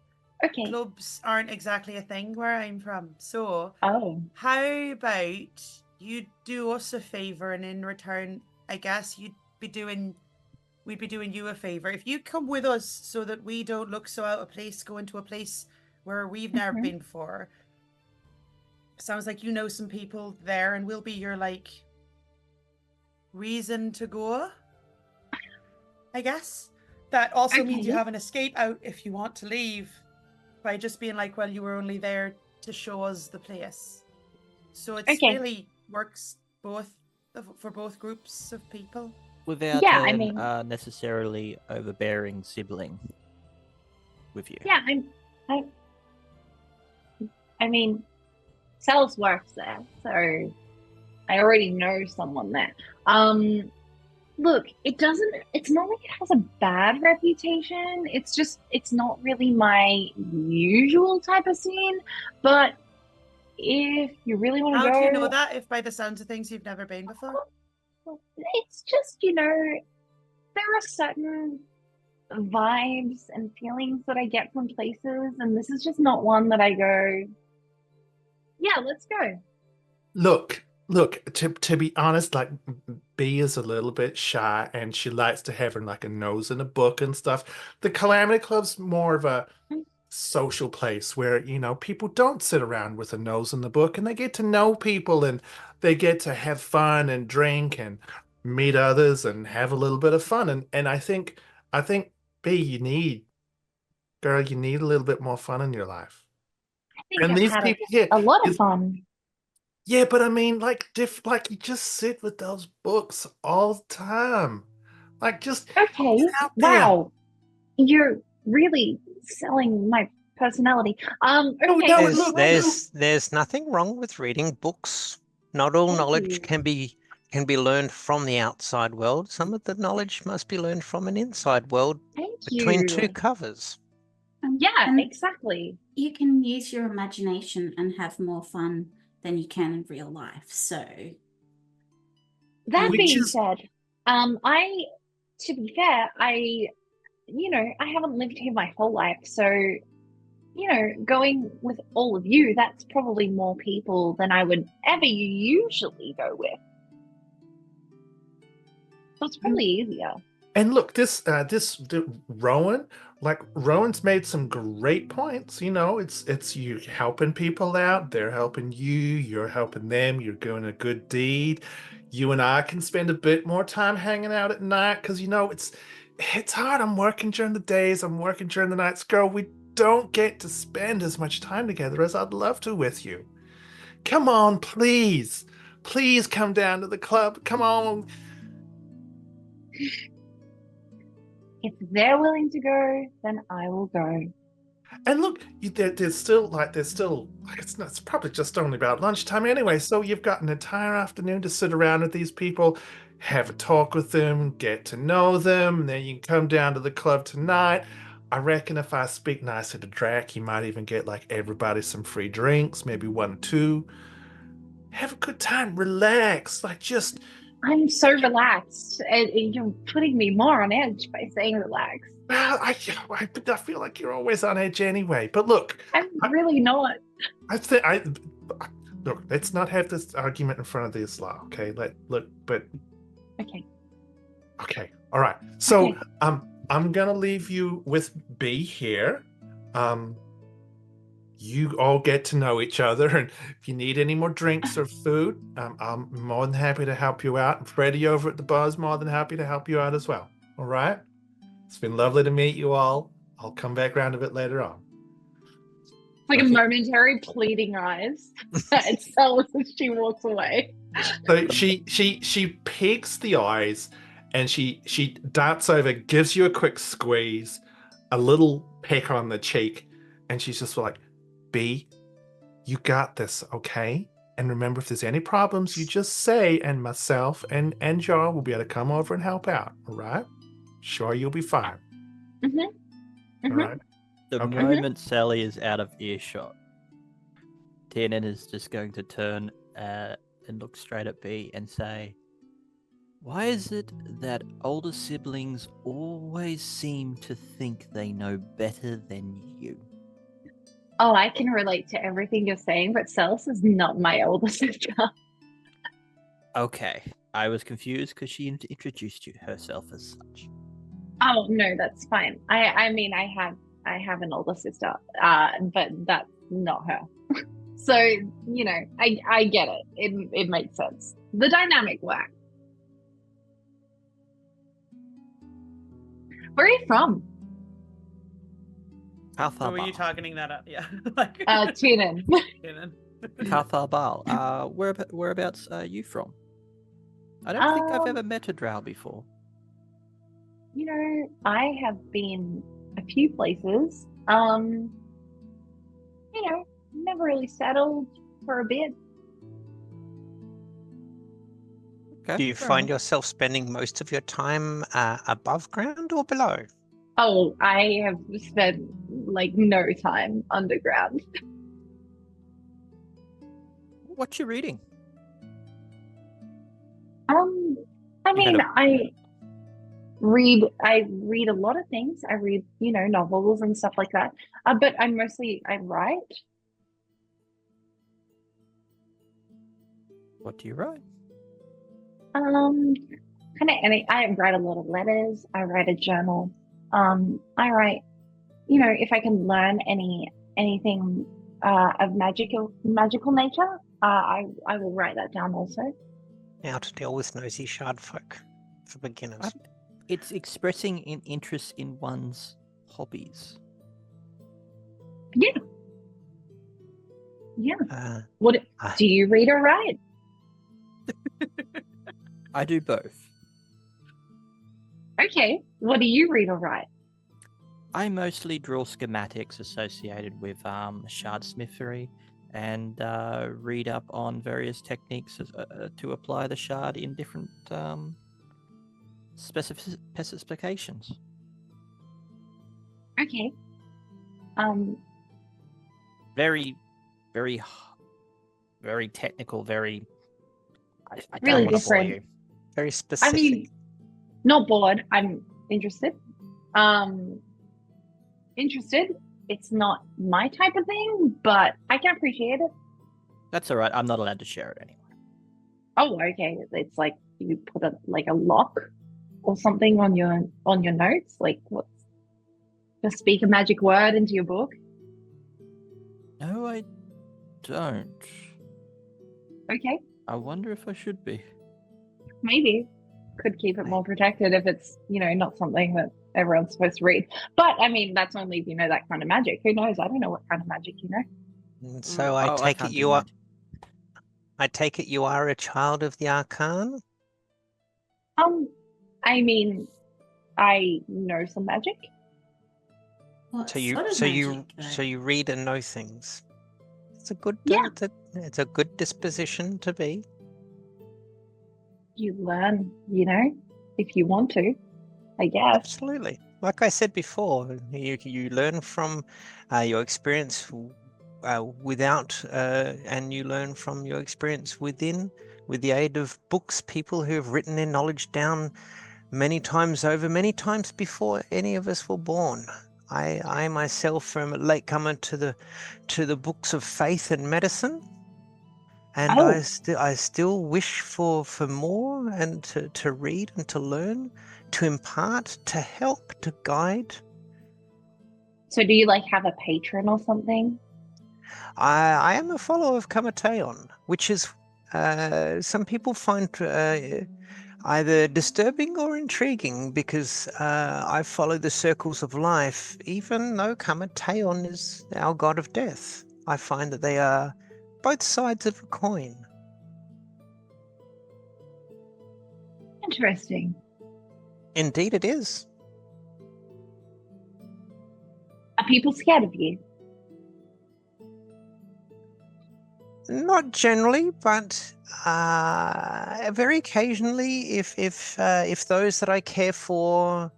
Okay. Clubs aren't exactly a thing where I'm from. So Oh. how about you'd do us a favor, and in return, I guess we'd be doing you a favor. If you come with us so that we don't look so out of place going to a place where we've never been before. Sounds like you know some people there, and we'll be your, like, reason to go, I guess. That also means you have an escape out if you want to leave, by just being like, well, you were only there to show us the place. So it really works for both groups of people. Without Yeah, necessarily overbearing sibling with you. Yeah, I mean, Cells works there, so I already know someone there. Look, it's not like it has a bad reputation. It's not really my usual type of scene, but if you really want to go... How do you know that, if by the sounds of things you've never been before? It's just, there are certain vibes and feelings that I get from places, and this is just not one that I go, yeah, let's go. Look, to be honest, like, Bea is a little bit shy and she likes to have like a nose in a book and stuff. The Calamity Club's more of a social place where, people don't sit around with a nose in the book, and they get to know people and they get to have fun and drink and meet others and have a little bit of fun. And I think Bea, you need a little bit more fun in your life. I think And I've these had people here, a lot of fun. yeah, but I mean, like, you just sit with those books all the time. Like, just Okay, get out there. wow. You're really selling my personality. Okay. There's nothing wrong with reading books. Not all knowledge can be learned from the outside world. Some of the knowledge must be learned from an inside world between two covers. Yeah, exactly. You can use your imagination and have more fun than you can in real life. So that being said, to be fair, I haven't lived here my whole life, so going with all of you, that's probably more people than I would ever usually go with. So it's probably easier. And look, Rowan, Rowan's made some great points. It's you helping people out. They're helping you. You're helping them. You're doing a good deed. You and I can spend a bit more time hanging out at night because, it's hard. I'm working during the days. I'm working during the nights. Girl, we don't get to spend as much time together as I'd love to with you. Come on, please. Please come down to the club. Come on. If they're willing to go, then I will go. And look, there's still it's probably just only about lunchtime anyway. So you've got an entire afternoon to sit around with these people, have a talk with them, get to know them. And then you can come down to the club tonight. I reckon if I speak nicely to Drac, you might even get like everybody some free drinks, maybe 1 or 2. Have a good time, relax, I'm so relaxed. You're putting me more on edge by saying relax. Well, I feel like you're always on edge anyway. But look, I'm really not. Look. Let's not have this argument in front of the Isla, okay? Okay. All right. So, I'm gonna leave you with Bea here. You all get to know each other, and if you need any more drinks or food, I'm more than happy to help you out. And Freddie over at the bar is more than happy to help you out as well. All right? It's been lovely to meet you all. I'll come back around a bit later on. Like a momentary pleading eyes at Cells as she walks away. So she peeks the eyes, and she darts over, gives you a quick squeeze, a little peck on the cheek, and she's just like, Bea, you got this, okay? And remember, if there's any problems, you just say, and myself and Jar will be able to come over and help out, all right? Sure, you'll be fine. All right? The moment Sally is out of earshot, Tiernan is just going to turn and look straight at Bea and say, why is it that older siblings always seem to think they know better than you? Oh, I can relate to everything you're saying, but Cells is not my older sister. Okay, I was confused because she introduced herself as such. Oh no, that's fine. I mean I have an older sister, but that's not her. So, you know, I get it. It makes sense. The dynamic works. Where are you from? So were you Katharbal. targeting that up? Yeah. Like Tiernan. Tiernan. Katharbal. Whereabouts are you from? I don't think I've ever met a drow before. You know, I have been a few places. You know, never really settled for a bit. Okay. Do you fair find enough. yourself spending most of your time above ground or below? Oh, I have spent like no time underground. What you reading? I You had mean, a- I read a lot of things. I read, you know, novels and stuff like that. But I write. What do you write? Kind of any. I write a lot of letters. I write a journal. I write, you know, if I can learn anything of magical nature, I will write that down also. How to deal with nosy shard folk for beginners. It's expressing an interest in one's hobbies. Yeah. Yeah. What uh, do you read or write? I do both. Okay. What do you read or write? I mostly draw schematics associated with shardsmithery and read up on various techniques to apply the shard in different specifications. Okay. Very, very, very technical. Very. I Really don't want to bore different. you. very I specific. mean, not bored. I'm interested. Interested. It's not my type of thing, but I can appreciate it. That's all right. I'm not allowed to share it anyway. Oh, okay. It's like you put a lock or something on your notes. Like what? Just speak a magic word into your book. No, I don't. Okay, I wonder if I should be. maybe could keep it more protected if it's, you know, not something that everyone's supposed to read. But I mean, that's only if you know that kind of magic. Who knows? I don't know what kind of magic you know. And so I take it can't you do are. magic. I take it you are a child of the Arcane. I mean, I know some magic. What So you, sort of so magic, you, though? so you read and know things. It's a good, Yeah. it's a good disposition to be. You learn, you know, if you want to, I guess. Absolutely. Like I said before, you learn from your experience without, and you learn from your experience within, with the aid of books, people who have written their knowledge down many times over, many times before any of us were born. I myself am a latecomer to the books of faith and medicine. And Oh. I still wish for more and to read and to learn, to impart, to help, to guide. So do you like have a patron or something? I am a follower of Kamateon, which is some people find either disturbing or intriguing because I follow the circles of life, even though Kamateon is our god of death. I find that they are both sides of a coin. Interesting. Indeed, it is. Are people scared of you? Not generally, but very occasionally, if those that I care for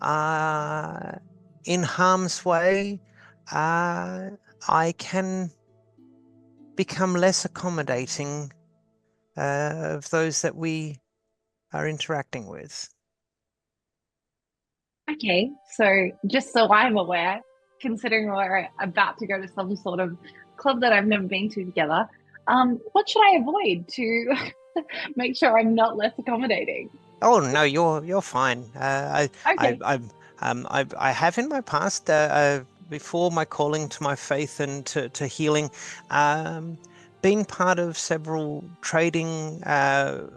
are in harm's way, I can become less accommodating of those that we are interacting with. Okay, so just so I'm aware, considering we're about to go to some sort of club that I've never been to together, what should I avoid to make sure I'm not less accommodating. Oh no, you're fine. Okay. I have in my past, before my calling to my faith and to healing, been part of several trading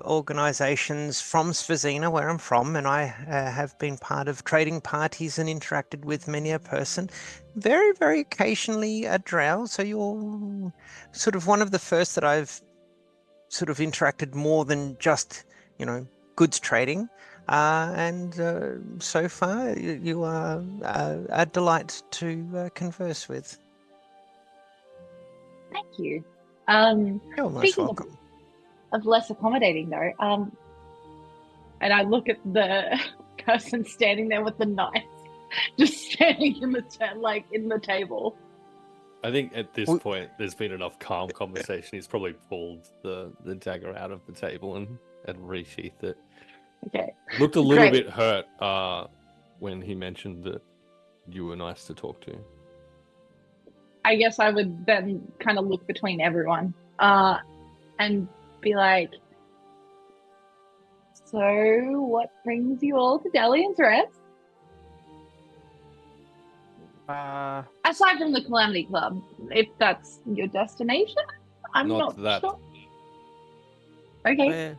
organizations from Svizina, where I'm from, and I have been part of trading parties and interacted with many a person. Very, very occasionally a drow, so you're sort of one of the first that I've sort of interacted more than just, goods trading. And so far, you are a delight to converse with. Thank you. You're most Speaking welcome. of less accommodating, though, and I look at the person standing there with the knife, just standing in the table. I think at this point, there's been enough calm conversation. He's probably pulled the dagger out of the table and resheathed it. Okay. Looked a little bit hurt when he mentioned that you were nice to talk to. I guess I would then kind of look between everyone and be like, so what brings you all to Delian's Rest? Aside from the Calamity Club, if that's your destination, I'm not sure. Okay.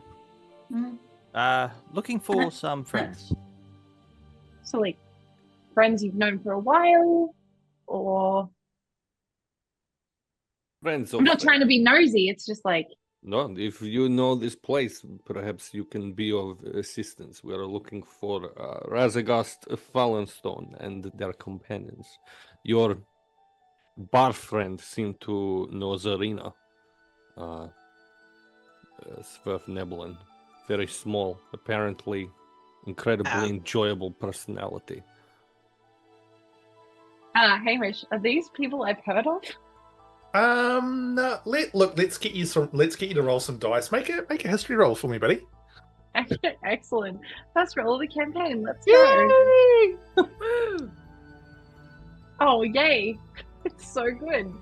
Looking for some friends. So, like, friends you've known for a while, or Friends of I'm not trying to be nosy. It's just like, No, if you know this place, perhaps you can be of assistance. We are looking for Razagast, Fallenstone, and their companions. Your bar friend seemed to know Zarina. Swerve-Nebelin. Very small, apparently incredibly enjoyable personality. Hamish, are these people I've heard of? No, let's get you to roll some dice. Make a history roll for me, buddy. Excellent. First roll of the campaign. Let's Yay! go. Oh, yay. It's so good.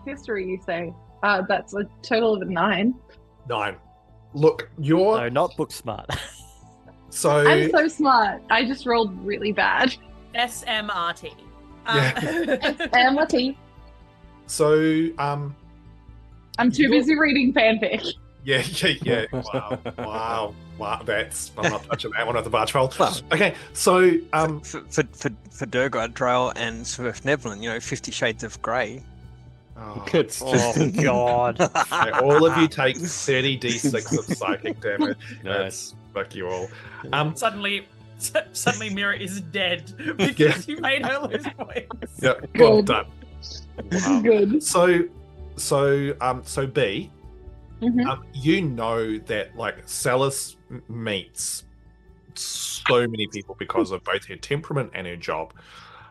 History, you say? That's a total of a 9. 9. Look, you're No, not book smart. so I'm so smart. I just rolled really bad. SMRT. Yeah. SMRT. So I'm too busy reading fanfic. Yeah. Wow. I'm not touching that one at the barge roll. Okay, so For Duergar, Drow, and Swerve-Nebelin, 50 Shades of Grey. Oh God! Okay, all of you take 30d6 of psychic damage. Nice. Fuck you all. Suddenly Miera is dead because you made her lose points. Yeah, well Good. done. Good. So B, Mhm. you know that like Salis meets so many people because of both her temperament and her job.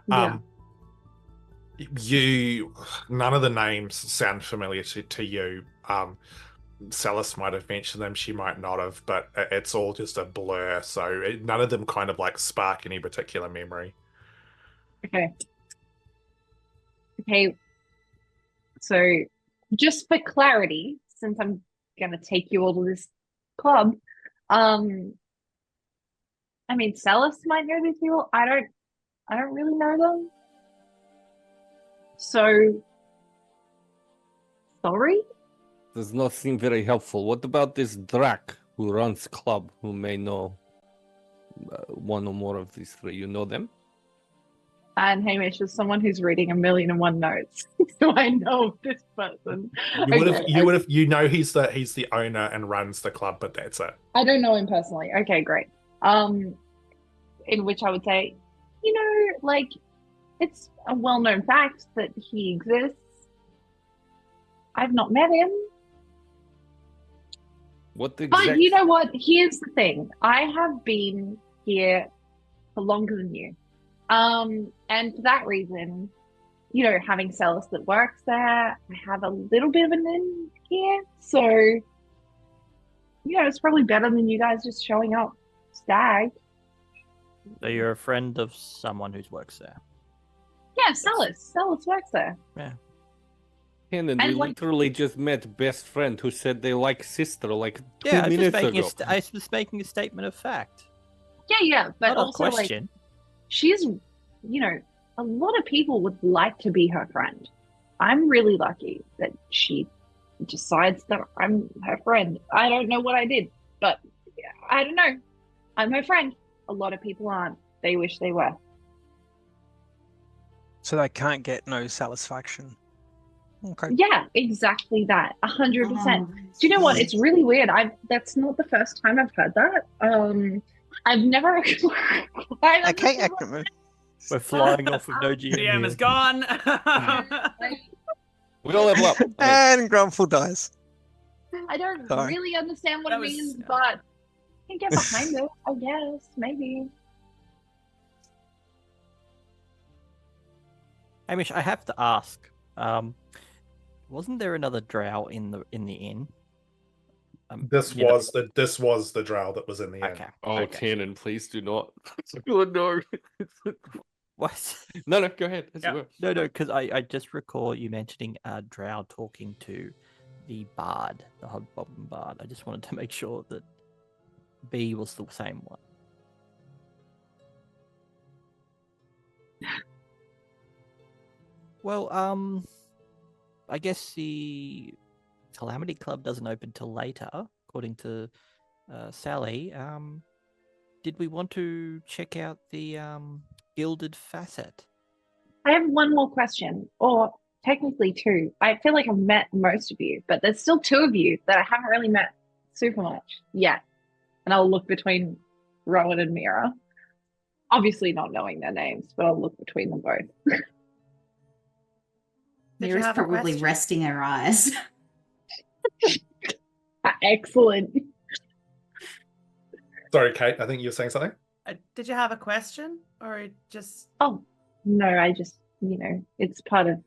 Yeah. None of the names sound familiar to you. Salis might have mentioned them, she might not have, but it's all just a blur. So none of them kind of like spark any particular memory. Okay. So, just for clarity, since I'm gonna take you all to this club, I mean, Celis might know these people. I don't really know them. So, sorry. Does not seem very helpful. What about this Drak who runs club, who may know one or more of these three? You know them? And Hamish is someone who's reading 1,000,001 notes. So I know of this person. You know he's the owner and runs the club, but that's it. I don't know him personally. Okay, great. In which I would say, like, it's a well-known fact that he exists. I've not met him. But you know what? Here's the thing. I have been here for longer than you. And for that reason, having Celis that works there, I have a little bit of an in here. So, it's probably better than you guys just showing up stag. So you're a friend of someone who works there. Yeah, Celis. Celis works there. Yeah. Tiernan, we And like, literally just met best friend who said they like sister like 2 Yeah, I was just minutes making ago. I was just making a statement of fact, yeah, but not a also like question. she's, a lot of people would like to be her friend. I'm really lucky that she decides that I'm her friend. I don't know what I did, but I don't know. I'm her friend. A lot of people aren't. They wish they were. So they can't get no satisfaction. Okay. Yeah, exactly that. 100%. Oh, Do you know what? It's really weird. That's not the first time I've heard that. I've never quite Okay, understood We're flying off with no GM. DM is gone. We all level up. And Grumpfel dies. I don't Sorry. really understand what That it was- means, but I can get behind it, I guess. Maybe. Hamish, I have to ask. Wasn't there another drow in the inn? This you know- was the drow that was in the end. Okay. Oh, okay. Tiernan, please do not. Oh, no. What? No, go ahead. As Yeah. it were. No, because I just recall you mentioning drow talking to the bard, the hobgoblin bard. I just wanted to make sure that B was the same one. Well, I guess the Calamity Club doesn't open till later, according to Sally. Did we want to check out the Gilded Facet? I have one more question, or technically two. I feel like I've met most of you, but there's still two of you that I haven't really met super much yet. And I'll look between Rowan and Miera. Obviously not knowing their names, but I'll look between them both. Did you Mira's have a probably question? resting her eyes. Excellent. Sorry, Kate, I think you were saying something. Did you have a question or just? Oh, no, I just, it's part of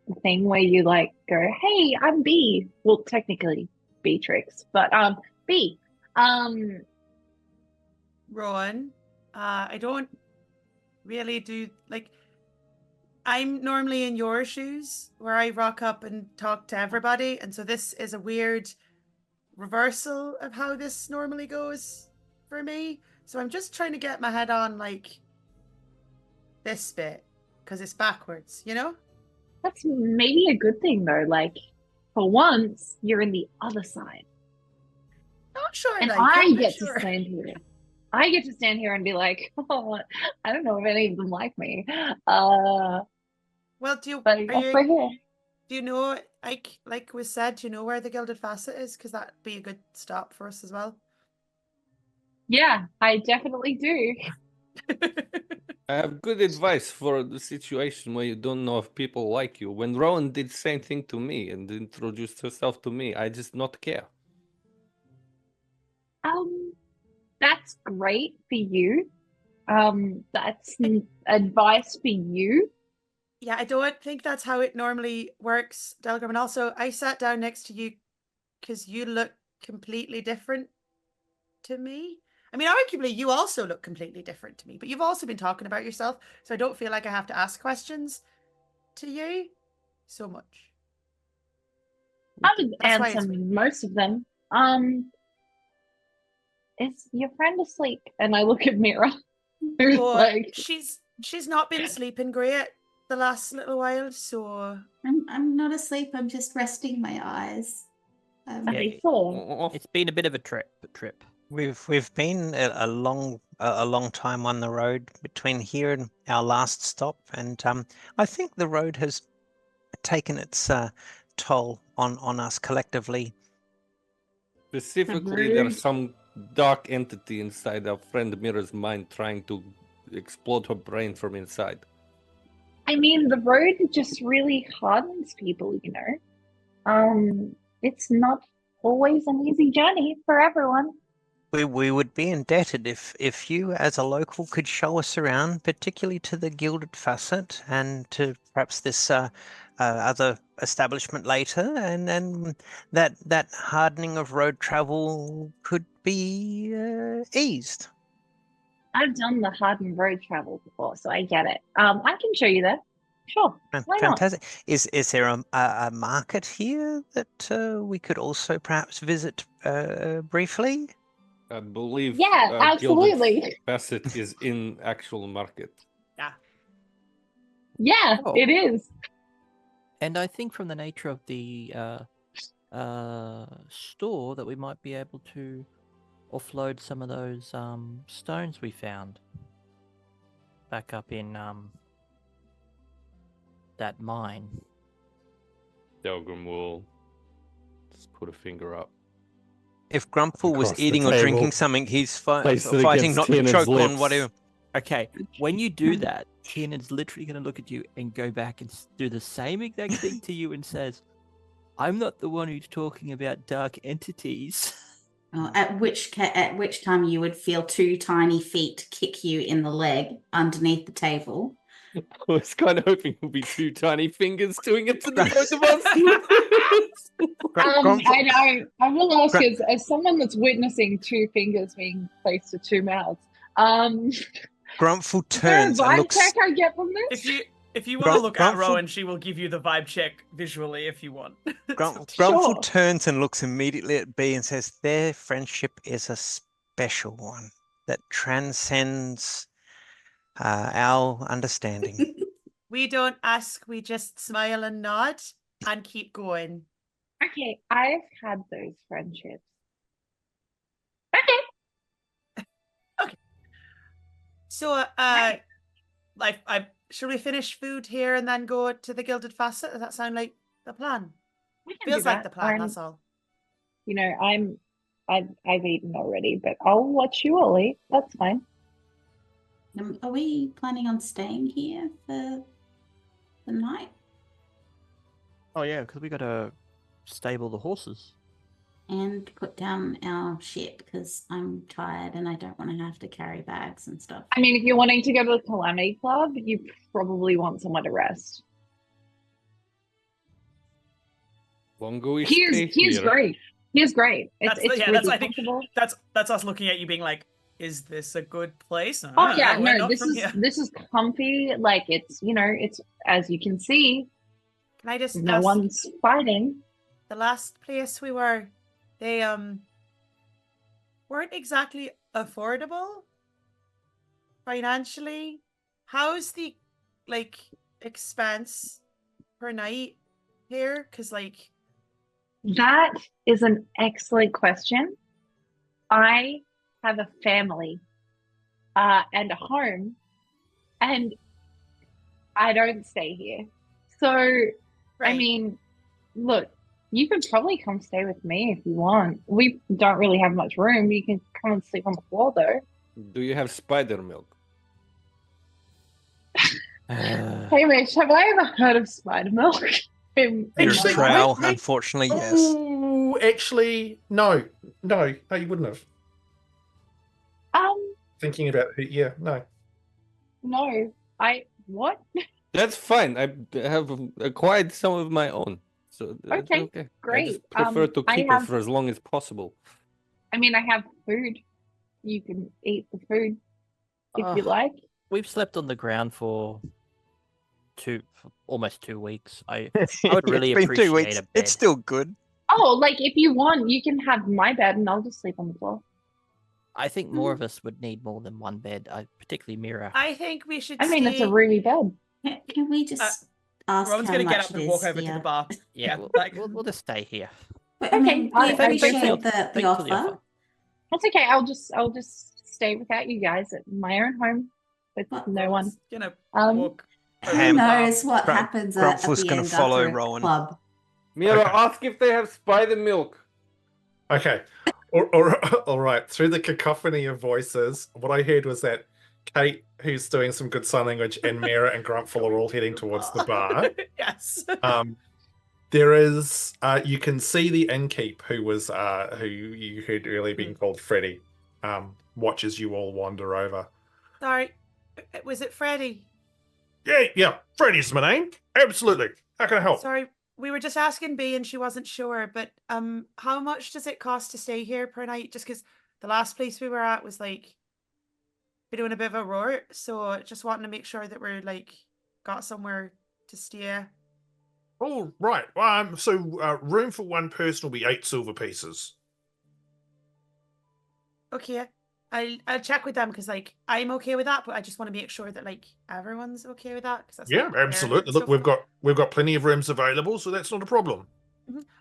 the thing where you like go, hey, I'm B. Well, technically Beatrix, but B. Rowan, I don't really do like. I'm normally in your shoes where I rock up and talk to everybody, and so this is a weird reversal of how this normally goes for me. So I'm just trying to get my head on like this bit because it's backwards, That's maybe a good thing though. Like, for once, you're in the other side. Not sure. And like I it, but get sure. to stand here. I get to stand here and be like, oh, I don't know if any of them like me. Well, do you? But Are you? we're here. Do you know? Like was said, do you know where the Gilded Facet is? Because that'd be a good stop for us as well. Yeah, I definitely do. I have good advice for the situation where you don't know if people like you. When Rowan did the same thing to me and introduced herself to me, I just not care. That's great for you. That's advice for you. Yeah, I don't think that's how it normally works, Delgrim. And also, I sat down next to you because you look completely different to me. I mean, arguably, you also look completely different to me, but you've also been talking about yourself, so I don't feel like I have to ask questions to you so much. I would That's why answer it's weird. most of them. Is your friend asleep? And I look at Miera, who's Or like, she's not been sleeping great the last little while, so I'm not asleep. I'm just resting my eyes. I saw. It's been a bit of a trip. We've been a long time on the road between here and our last stop, and I think the road has taken its toll on us collectively. Specifically, there's some dark entity inside our friend Miera's mind trying to explode her brain from inside. I mean, the road just really hardens people, It's not always an easy journey for everyone. We would be indebted if you, as a local, could show us around, particularly to the Gilded Facet and to perhaps this other establishment later, and that hardening of road travel could be eased. I've done the hardened road travel before, so I get it. I can show you that. Sure. Why not? Fantastic. Is there a market here that we could also perhaps visit briefly? I believe Yeah, Gilded absolutely. Facet is in actual market. Yeah, Oh. it is. And I think from the nature of the store that we might be able to offload some of those stones we found back up in that mine. Delgrim will just put a finger up. If Grumpfel was Across the eating or drinking table. something, he's Place it fighting against not to Tiernan's choke on lips. whatever. Okay, when you do that, Tiernan's literally going to look at you and go back and do the same exact thing to you and says, "I'm not the one who's talking about dark entities." At which time you would feel 2 tiny feet kick you in the leg underneath the table. I was kind of hoping it would be 2 tiny fingers doing it to the both of us. I know. I will ask as someone that's witnessing 2 fingers being placed to 2 mouths. Grumpfel Is there a turns and vibe looks. check I get from this? If you want to look at Grumpfel- Rowan, she will give you the vibe check visually if you want. Grumpfel Sure. turns and looks immediately at B and says, "Their friendship is a special one that transcends our understanding." We don't ask, we just smile and nod and keep going. Okay, I've had those friendships. Okay. So, should we finish food here and then go to the Gilded Facet? Does that sound like the plan? We can Feels do like that. the plan, that's all. You know, I've eaten already, but I'll watch you all eat. That's fine. Are we planning on staying here for the night? Oh yeah, because we got to stable the horses. And put down our shit because I'm tired and I don't want to have to carry bags and stuff. I mean, if you're wanting to go to the Calamity Club, you probably want somewhere to rest. Longer we He stay is here. great. He is great. It's really I think comfortable. that's us looking at you being like, is this a good place? Oh yeah, we're no, not this from is here. this is comfy. Like it's it's as you can see, Can I just no ask, one's fighting. the last place we were, they weren't exactly affordable financially. How's the expense per night here? Because That is an excellent question. I have a family and a home, and I don't stay here. So, I right. mean, look, you can probably come stay with me if you want. We don't really have much room. You can come and sleep on the floor, though. Do you have spider milk? Hamish, have I ever heard of spider milk? Your Actually, trowel, wait. unfortunately, yes. Oh, actually, no, you wouldn't have. Thinking about it, yeah, no. No, what? That's fine. I have acquired some of my own. So that's Okay, okay. I great. just prefer to I keep have- it for as long as possible. I mean, I have food. You can eat the food if you like. We've slept on the ground for almost 2 weeks. I would really It's been 2 appreciate weeks. a bed. It's still good. Oh, like if you want, you can have my bed and I'll just sleep on the floor. I think more of us would need more than one bed, particularly Miera. I think we should. I mean, it's a stay- roomy bed. Can we just ask Rowan's how gonna get much up it and walk is over to the here? bar. Yeah, like we'll just stay here. But, I mean, Okay, we thanks for appreciate the Thanks for the offer. offer. That's okay. I'll just stay without you guys at my own home with What? no one. gonna Um, walk. Who over to the bar. knows what Grump- happens at Grumpfel's the gonna end follow after a Rowan. club? Miera, Okay. ask if they have spider milk. Okay. All right. Through the cacophony of voices, what I heard was that Kate, who's doing some good sign language, and Miera and Grumpfel are all heading towards the bar. Yes. There is, you can see the innkeep who you heard earlier being called Freddy, watches you all wander over. Sorry, was it Freddie? Yeah, Freddy's my name. Absolutely. How can I help? Sorry, we were just asking B and she wasn't sure, but how much does it cost to stay here per night? Just because the last place we were at was we're doing a bit of a roar, so just wanting to make sure that we're got somewhere to stay. Oh, right. So room for one person will be 8 silver pieces. Okay. I'll check with them because like I'm okay with that, but I just want to make sure that like everyone's okay with that because that's Yeah, like, their absolutely. Look, stuff. we've got plenty of rooms available, so that's not a problem.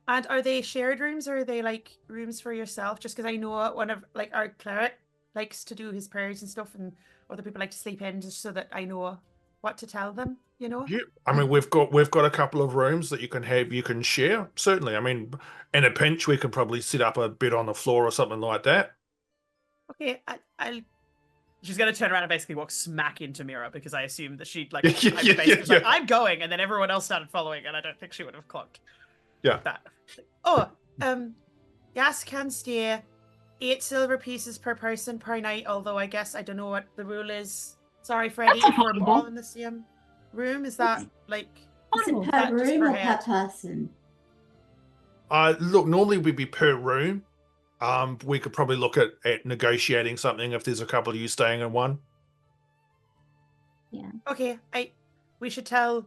And are they shared rooms or are they like rooms for yourself? Just because I know one of like our cleric likes to do his prayers and stuff, and other people like to sleep in just so that I know what to tell them. You know. Yeah, I mean we've got a couple of rooms that you can share. Certainly, I mean, in a pinch we could probably set up a bed on the floor or something like that. Okay, I'll. She's gonna turn around and basically walk smack into Miera because I assumed that she'd like Yeah, I yeah, basically was like, yeah. I'm going, and then everyone else started following, and I don't think she would have clocked. Yeah. That. Oh, yes, can stay 8 silver pieces per person per night. Although I guess I don't know what the rule is. Sorry, Freddie, That's if we're affordable. all in the same room, is that like? Is it Affordable. per that just room per or per head? person? Look, normally we'd be per room. We could probably look at negotiating something if there's a couple of you staying in one. Okay, we should tell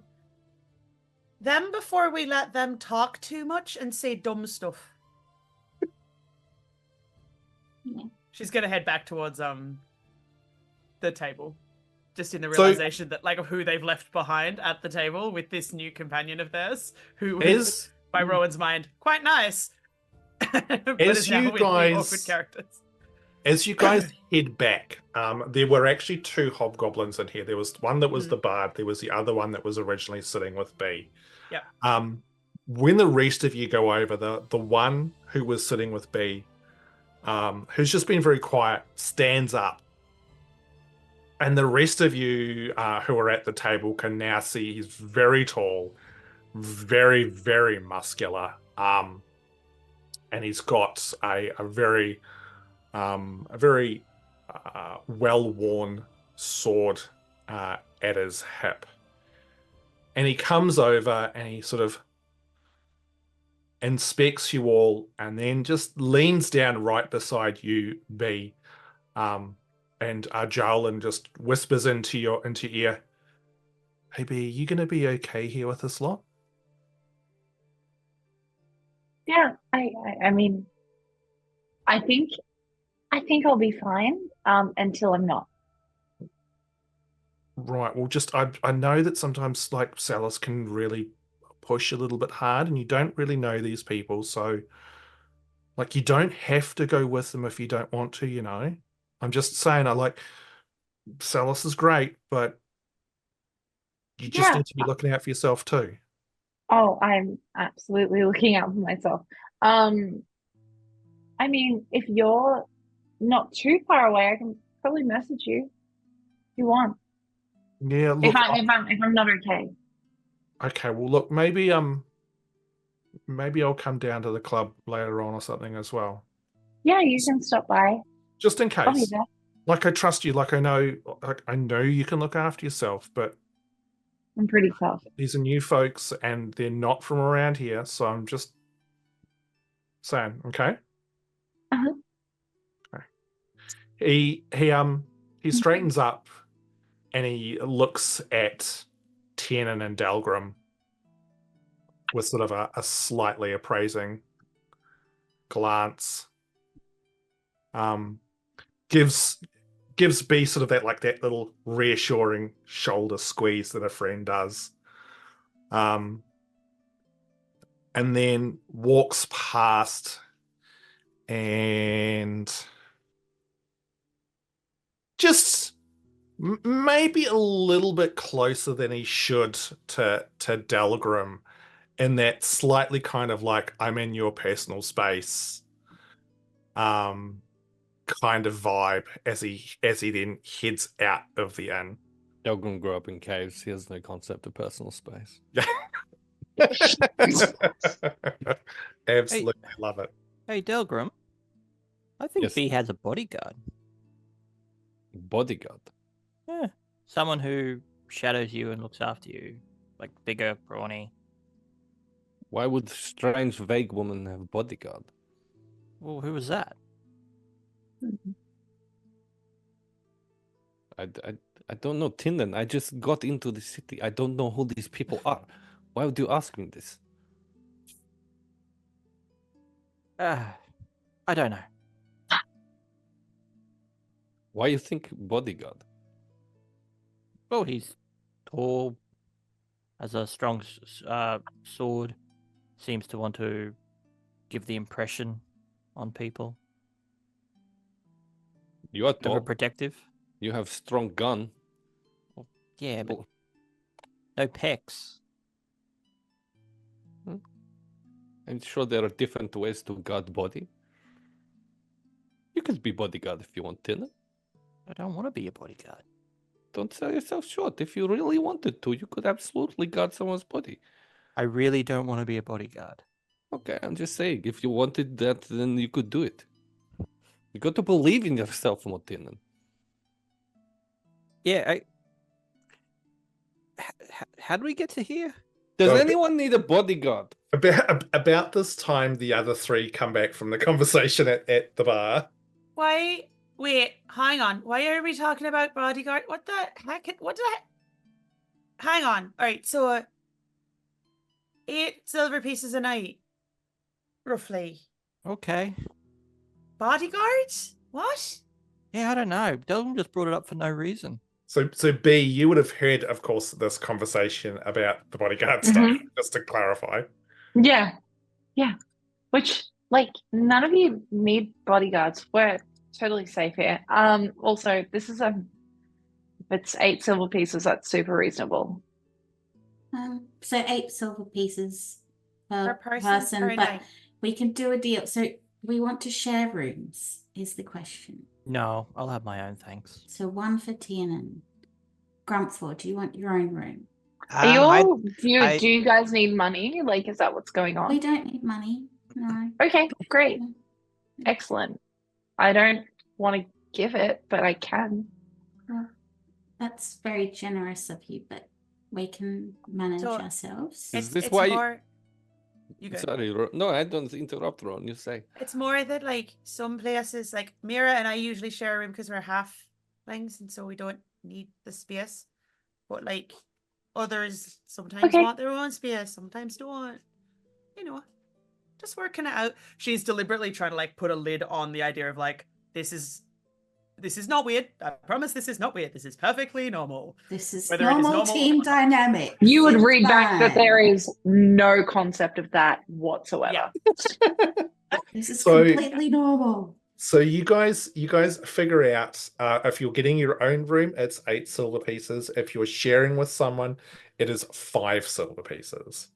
them before we let them talk too much and say dumb stuff. She's gonna head back towards the table, just in the So- realization that like of who they've left behind at the table with this new companion of theirs, who is by Rowan's mind quite nice, but As is now you with the guys- awkward characters. As you guys head back, there were actually 2 hobgoblins in here. There was one that was the bard. There was the other one that was originally sitting with B. Yep. When the rest of you go over, the one who was sitting with B, who's just been very quiet, stands up. And the rest of you who are at the table can now see he's very tall, very, very muscular. And he's got a very well-worn sword at his hip. And he comes over and he sort of inspects you all and then just leans down right beside you, B. And Jarlin just whispers into your ear, "Hey B, you gonna be okay here with this lot?" Yeah, I mean, I think I'll be fine until I'm not. Right. Well, just I know that sometimes like sellers can really push a little bit hard, and you don't really know these people, so like you don't have to go with them if you don't want to. You know, I'm just saying. I like Salas is great, but you just Yeah. need to be looking out for yourself too. Oh, I'm absolutely looking out for myself. I mean, if you're not too far away, I can probably message you if you want. Yeah. If Look. I'm not okay. Okay. Well, look. Maybe I'll come down to the club later on or something as well, Yeah, you can stop by. just in I'll be case. there. Like I trust you. Like I know you can look after yourself, but I'm pretty tough. these are new folks and they're not from around here, so I'm just saying, okay? Uh-huh. Okay. He straightens up and he looks at Tiernan and Delgrim with sort of a slightly appraising glance. Gives B sort of that little reassuring shoulder squeeze that a friend does. And then walks past and just maybe a little bit closer than he should to Delgrim in that slightly kind of like I'm in your personal space kind of vibe as he then heads out of the inn. Delgrim grew up in caves. He has no concept of personal space. Absolutely love it. Hey, Delgrim. I think Yes. B has a bodyguard. Bodyguard. Yeah. Someone who shadows you and looks after you. Like bigger, brawny. Why would strange vague woman have a bodyguard? Well, who was that? I don't know, Tiernan. I just got into the city. I don't know who these people are. Why would you ask me this? I don't know. Why you think bodyguard? Well, he's tall, has a strong sword, seems to want to give the impression on people. You are tall. Overprotective. You have strong gun. Yeah, but no pecs. I'm sure there are different ways to guard body. You could be bodyguard if you want, Tiernan. I don't want to be a bodyguard. Don't sell yourself short. If you really wanted to, you could absolutely guard someone's body. I really don't want to be a bodyguard. Okay, I'm just saying, if you wanted that, then you could do it. You got to believe in yourself, Tiernan. Yeah, how do we get to here? Does Well, anyone need a bodyguard? About this time, the other three come back from the conversation at the bar. Why? Wait, hang on. Why are we talking about bodyguard? What the heck? What the heck? Hang on. All right, so 8 silver pieces a night, roughly. Okay. Bodyguards? What? Yeah, I don't know. Delgrim just brought it up for no reason. So B, you would have heard, of course, this conversation about the bodyguard stuff, just to clarify. Yeah. Which, like, none of you need bodyguards. We're totally safe here. Also, this is if it's 8 silver pieces, that's super reasonable. So 8 silver pieces per Per person, per but night. we can do a deal. So we want to share rooms, is the question. No, I'll have my own, thanks. So 1 for Tiernan. Grumpfel, do you want your own room? Are you all, do you guys need money? Like, is that what's going on? We don't need money. No. Okay, great. Excellent. I don't want to give it, but I can. Well, that's very generous of you, but we can manage So- ourselves. Is this it's why? more... You go. Sorry, no, I don't interrupt, Ron. You say. It's more that, like, some places, like Miera and I usually share a room because we're halflings, and so we don't need the space. But, like, others sometimes Okay. want their own space, sometimes don't. You know, just working it out. She's deliberately trying to, like, put a lid on the idea of, like, this is not weird. I promise this is not weird. This is perfectly normal. This is Whether it is normal normal team or not. dynamic. You would It's read back that fine. there is no concept of that whatsoever. Yeah. This is So- completely normal. So you guys figure out if you're getting your own room, it's 8 silver pieces. If you're sharing with someone, it is 5 silver pieces.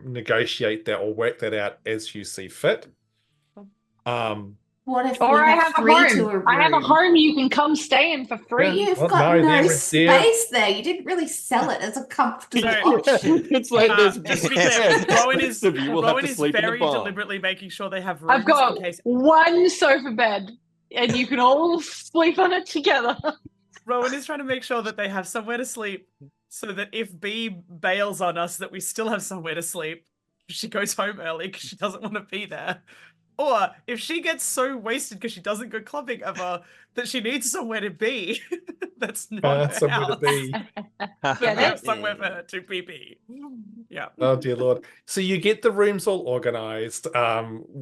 Negotiate that or work that out as you see fit. What if Or we I have have a 3 to a home. room? I have a home you can come stay in for free. You've Well, got no, no there- space there. You didn't really sell it as a comfortable Sorry. option. It's like this. Just to be clear, Rowan is Rowan very deliberately making sure they have rooms I've got in case one sofa bed, and you can all sleep on it together. Rowan is trying to make sure that they have somewhere to sleep, so that if B bails on us, that we still have somewhere to sleep. She goes home early because she doesn't want to be there. Or if she gets so wasted because she doesn't go clubbing ever that she needs somewhere to be, that's not her somewhere to house. be. Yeah, Yeah, they have that's- somewhere for her to be. Yeah. Oh dear lord! So you get the rooms all organized,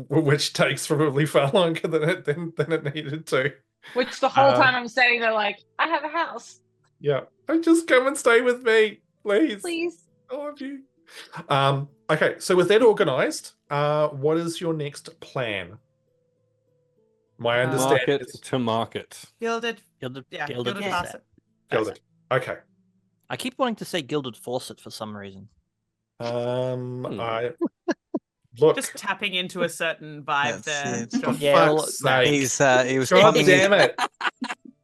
which takes probably far longer than it needed to. Which the whole Um, time I'm standing there like, I have a house, Yeah, just come and stay with me, please. please. All of you. Okay, so with that organized, what is your next plan? My understanding Market is to market. Gilded. Gilded, Yeah, gilded gilded faucet. faucet. gilded. Okay. I keep wanting to say gilded faucet for some reason. I look. Just tapping into a certain vibe That's there. it. John. For Yeah, well, fuck's sake. He was God plumbing. damn it!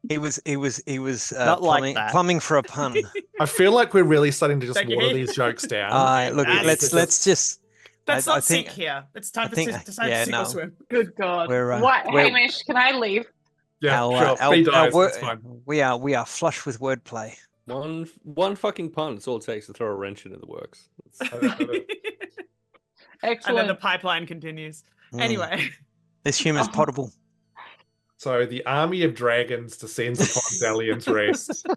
He was Not like plumbing, that. plumbing for a pun. I feel like we're really starting to just Thank you, water Heath. these jokes down. Look, That's- let's just. Let's I not think- sink here. It's time I to think- decide yeah, to sink or no. swim. Good God. We're, What, we're- Hamish, can I leave? Yeah, our, sure. B dies. That's fine. we are flush with wordplay. One fucking pun. It's all it takes to throw a wrench into the works. And then the Excellent. pipeline continues. Mm. Anyway, This humour's Oh. potable. So the army of dragons descends upon Dalian's Rest.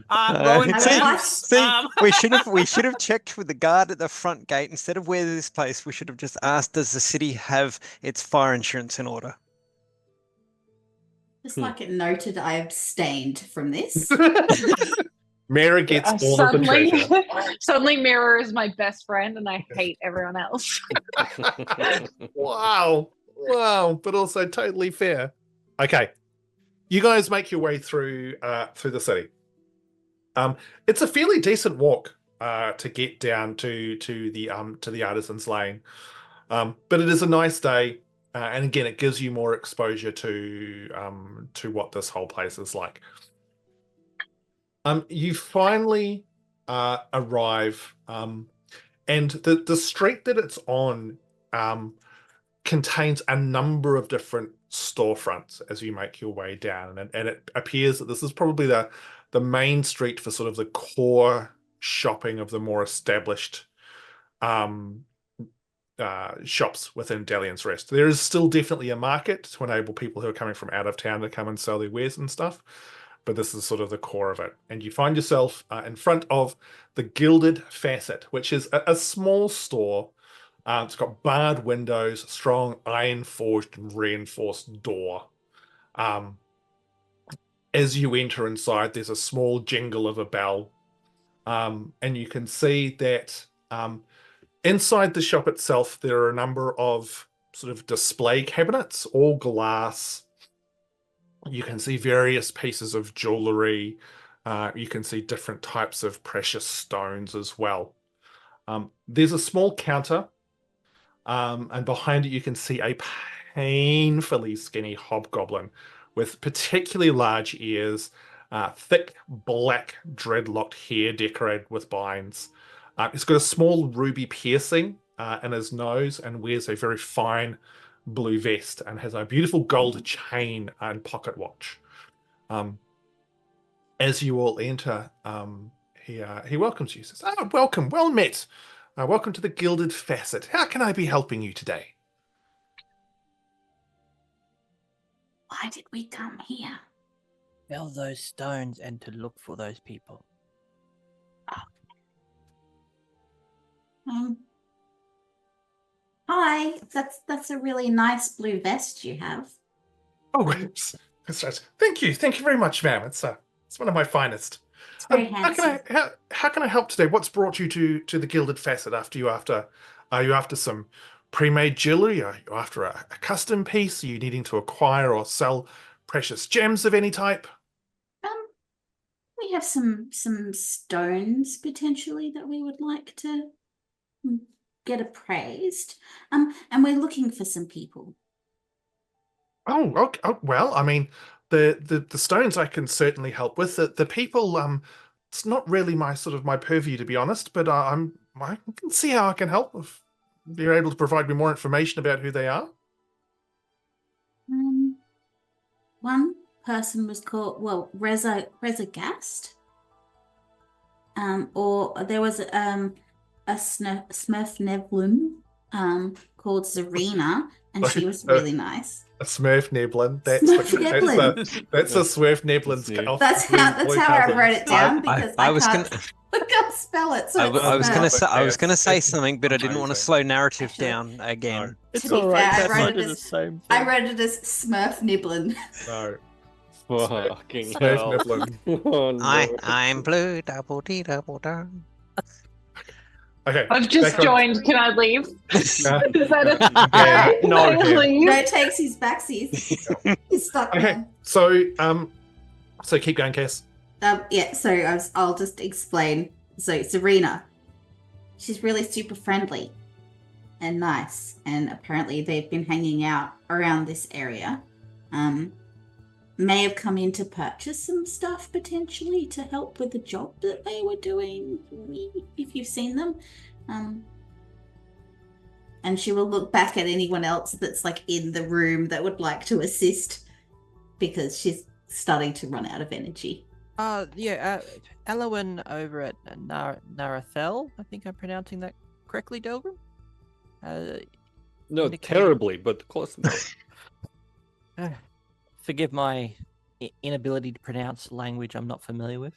Rowan see, James, see, we should have checked with the guard at the front gate instead of where this place. We should have just asked, does the city have its fire insurance in order? Just like it noted, I abstained from this. Miera gets all of the treasure. Suddenly Miera is my best friend and I hate everyone else. Wow. Wow. But also totally fair. Okay. You guys make your way through the city. It's a fairly decent walk to get down to the Artisan's Lane. But it is a nice day. And again, it gives you more exposure to what this whole place is like. You finally arrive, and the street that it's on contains a number of different storefronts as you make your way down, and it appears that this is probably the main street for sort of the core shopping of the more established shops within Dalian's Rest. There is still definitely a market to enable people who are coming from out of town to come and sell their wares and stuff, but this is sort of the core of it. And you find yourself in front of the Gilded Facet, which is a small store. It's got barred windows, strong iron-forged and reinforced door. As you enter inside, there's a small jingle of a bell. And you can see that inside the shop itself, there are a number of sort of display cabinets, all glass. You can see various pieces of jewelry. You can see different types of precious stones as well. There's a small counter, and behind it you can see a painfully skinny hobgoblin with particularly large ears, thick black dreadlocked hair decorated with vines. He's got a small ruby piercing in his nose and wears a very fine blue vest and has a beautiful gold chain and pocket watch. As you all enter, he welcomes you. He says, "Oh, welcome, well met. Welcome to the Gilded Facet. How can I be helping you today?" Why did we come here? Sell those stones and to look for those people. Hi, that's a really nice blue vest you have. Oh, that's right. Thank you very much, ma'am. It's one of my finest. It's very handsome. How can I help today? What's brought you to the Gilded Facet? Are you after some pre-made jewelry? Are you after a custom piece? Are you needing to acquire or sell precious gems of any type? We have some stones potentially that we would like to get appraised. And we're looking for some people. Oh, okay. Oh, well, I mean, the stones I can certainly help with. The people, it's not really my purview, to be honest, but I can see how I can help if you're able to provide me more information about who they are. One person was called, Reza Gast. Or there was a Smurf Neblin called Zarina, and she was really nice. A Smurf Neblin. That's a Smurf Neblin. That's how I wrote it down because I can't spell it. So I was gonna say something, but I didn't want to slow narrative down again. No, it's to be all right. fair, I wrote it it as Smurf Niblin. No. Fucking Smurf hell. Neblin. Oh, no. I'm blue, double D, double down. Okay. I've just joined. Can I leave? Is that a No, please? No, it takes his backsies. He's stuck. Okay. Now. So keep going, Cass. Yeah. So I'll just explain. So Serena, she's really super friendly and nice, and apparently they've been hanging out around this area. May have come in to purchase some stuff potentially to help with the job that they were doing, if you've seen them. And she will look back at anyone else that's like in the room that would like to assist because she's starting to run out of energy. Allawen over at Harrowfell. I think I'm pronouncing that correctly, Delgrim? No, terribly, but close enough. forgive my inability to pronounce language I'm not familiar with.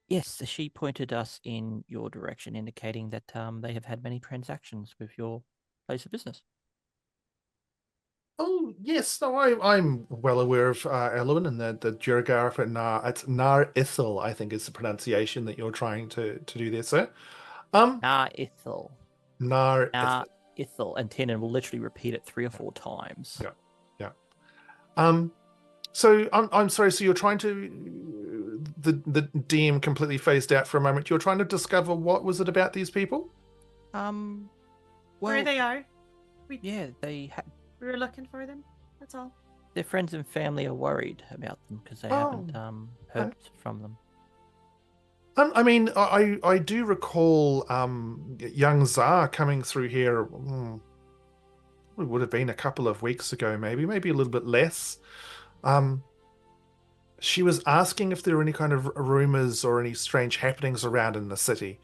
Yes, she pointed us in your direction, indicating that they have had many transactions with your place of business. Oh yes, no, I'm well aware of Allawen and the duergar for it's Nar Ithil, I think is the pronunciation that you're trying to do there, sir. Nar Ithil. Nar Nar Ithil. Ithil, and Tiernan will literally repeat it 3 or 4 times. Yeah. So I'm sorry. So you're trying to the DM completely phased out for a moment. You're trying to discover what was it about these people? Well, Where they are. yeah, we were looking for them. That's all. Their friends and family are worried about them because they haven't heard from them. I mean, I do recall young Zar coming through here. It would have been a couple of weeks ago, maybe a little bit less. She was asking if there were any kind of rumors or any strange happenings around in the city.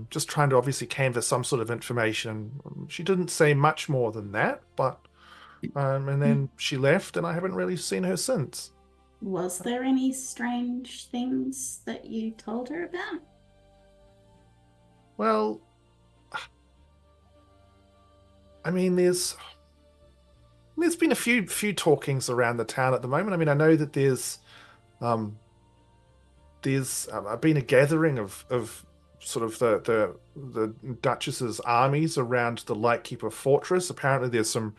Just trying to obviously canvass some sort of information. She didn't say much more than that, but and then she left, and I haven't really seen her since. Was there any strange things that you told her about? Well, I mean, there's been a few talkings around the town at the moment. I mean, I know that there's been a gathering of sort of the Duchess's armies around the Lightkeeper Fortress. Apparently, there's some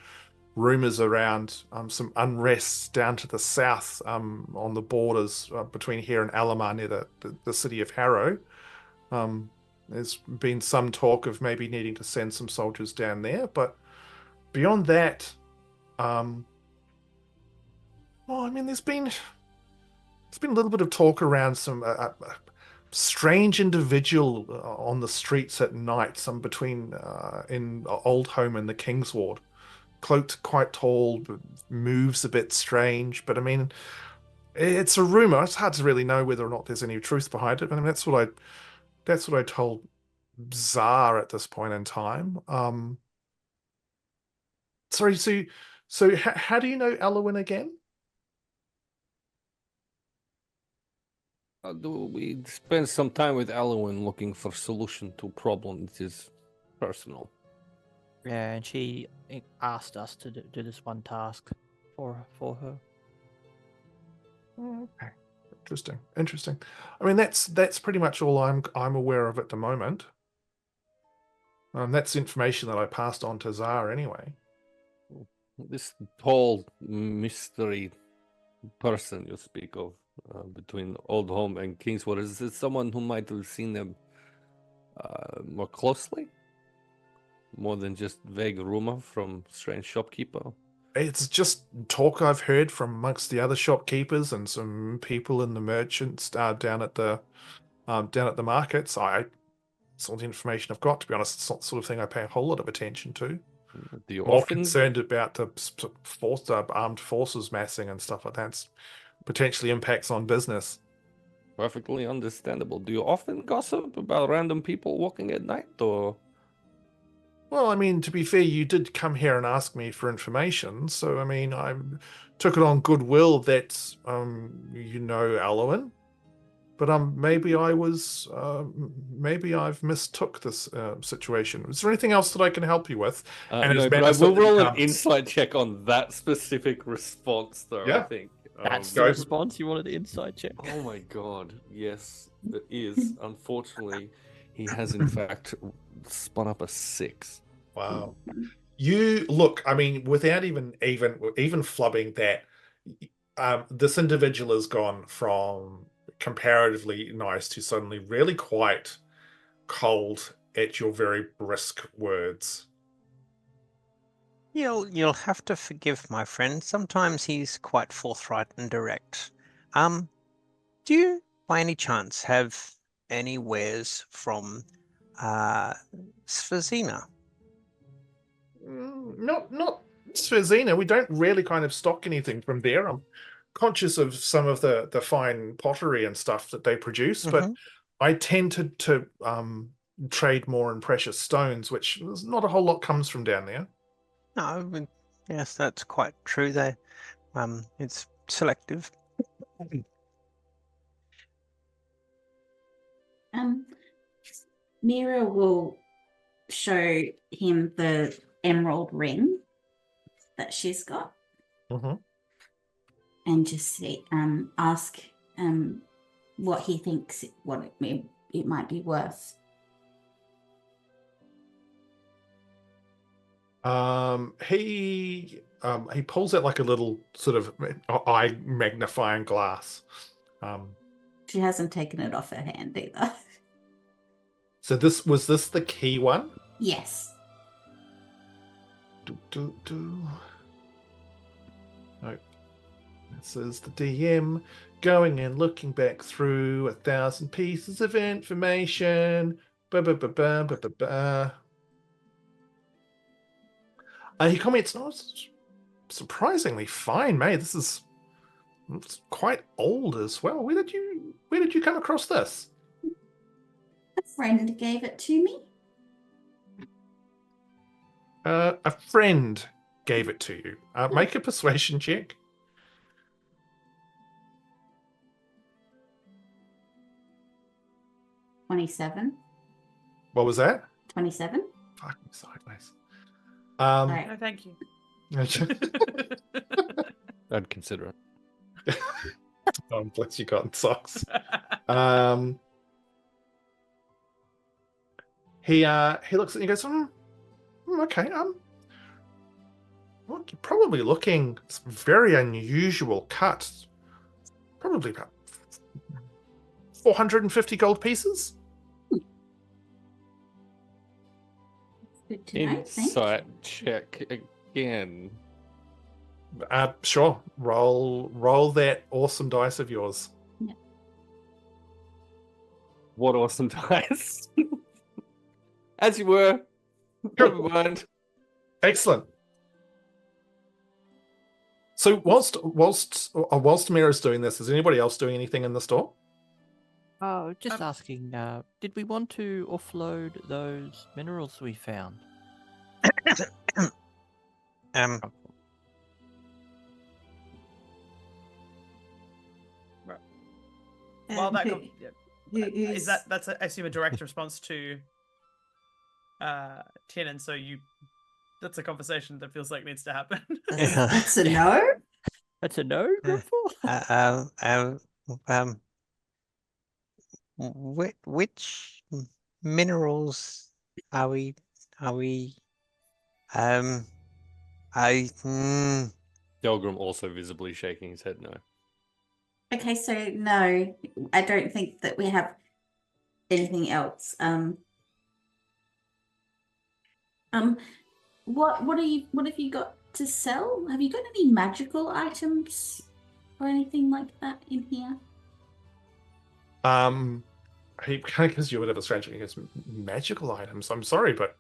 rumors around some unrest down to the south on the borders between here and Allawen near the city of Harrow. There's been some talk of maybe needing to send some soldiers down there, but beyond that, well, I mean, there's been a little bit of talk around some strange individual on the streets at night, some between in Oldhome and the Kingsward. Cloaked, quite tall, but moves a bit strange. But I mean, it's a rumor. It's hard to really know whether or not there's any truth behind it. I mean, that's what I told Zar at this point in time. Sorry, so how do you know Allawen again? We spent some time with Allawen looking for solution to problem that is personal. Yeah, and she asked us to do this one task for her. Okay, interesting. I mean, that's pretty much all I'm aware of at the moment. That's information that I passed on to Zar anyway. This tall mystery person you speak of between Oldhome and Kingswood, is it someone who might have seen them more closely? More than just vague rumor from strange shopkeeper? It's just talk I've heard from amongst the other shopkeepers and some people in the merchants down at the markets. It's all the information I've got, to be honest. It's not the sort of thing I pay a whole lot of attention to. Do you More often concerned about the armed forces massing and stuff like that. It's potentially impacts on business. Perfectly understandable. Do you often gossip about random people walking at night, or? Well, I mean, to be fair, you did come here and ask me for information, so I mean, I took it on goodwill that you know Allawen, but maybe I've mistook this situation. Is there anything else that I can help you with? No, but I will roll an insight check on that specific response, though. Yeah. I think That's the response you wanted, the inside check. Oh my god! Yes, it is. Unfortunately, he has in fact spun up a 6. Wow. You look, I mean, without even flubbing that, this individual has gone from comparatively nice to suddenly really quite cold at your very brisk words. You'll have to forgive my friend. Sometimes he's quite forthright and direct. Do you, by any chance, have any wares from Svazina? Not Svazina. We don't really kind of stock anything from there. I'm conscious of some of the fine pottery and stuff that they produce, but I tend to trade more in precious stones, which there's not a whole lot comes from down there. No, Yes, that's quite true. They, it's selective. Miera will show him the emerald ring that she's got, and just see, ask what he thinks what it might be worth. He pulls out like a little sort of eye magnifying glass. She hasn't taken it off her hand either. So was this the key one? Yes. No. This is the DM going and looking back through 1,000 pieces of information. He comments, "Oh, it's surprisingly fine, mate. It's quite old as well. Where did you come across this?" A friend gave it to me. A friend gave it to you. Make a persuasion check. 27. What was that? 27. Fucking sideways. Sorry. No, thank you. I'd consider it. Oh, bless you, cotton socks. He looks at you and goes, okay. Well, you're probably looking, it's very unusual cut. Probably about 450 gold pieces. Good to know. Insight check again. Sure. Roll that awesome dice of yours. Yeah. What awesome dice. As you were. Cool. Never mind. Excellent. So whilst Miera's doing this, is anybody else doing anything in the store? Oh, just asking, did we want to offload those minerals we found? Well, that's I assume a direct response to Tiernan, so that's a conversation that feels like needs to happen. That's a no? That's a no, Grumpfel? Which minerals are we Delgrim also visibly shaking his head no. Okay, so no, I don't think that we have anything else. What have you got to sell? Have you got any magical items or anything like that in here? He kind of gives you a bit of a strange. He goes, magical items. I'm sorry, but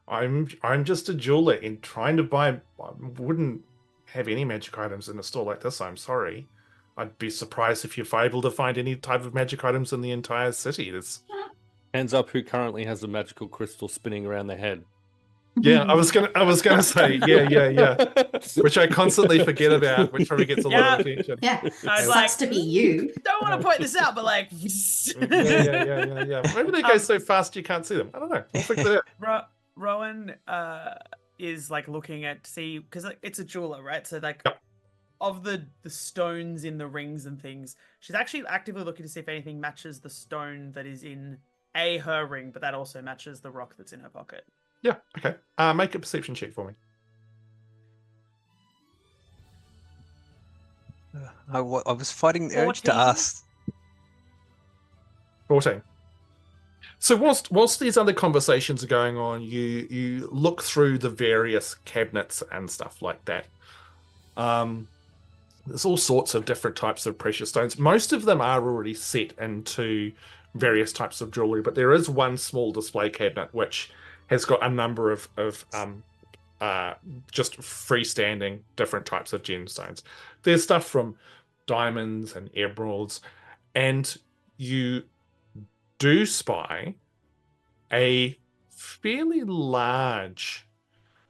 I'm just a jeweler in trying to buy. I wouldn't have any magic items in a store like this. I'm sorry. I'd be surprised if you're able to find any type of magic items in the entire city. Hands up who currently has a magical crystal spinning around their head. Yeah, I was gonna say, yeah. Which I constantly forget about, which probably gets a lot of attention. Yeah, I was sucks to be you. Don't want to point this out, but like, yeah. Maybe they go so fast you can't see them. I don't know. We'll figure that out. Rowan is like looking at see because like, it's a jeweler, right? So like, of the stones in the rings and things, she's actually actively looking to see if anything matches the stone that is in her ring, but that also matches the rock that's in her pocket. Yeah. Okay. Make a perception check for me. I was fighting the urge to 14. ask. 14. So whilst these other conversations are going on, you look through the various cabinets and stuff like that. There's all sorts of different types of precious stones. Most of them are already set into various types of jewelry, but there is one small display cabinet which has got a number of just freestanding different types of gemstones. There's stuff from diamonds and emeralds, and you do spy a fairly large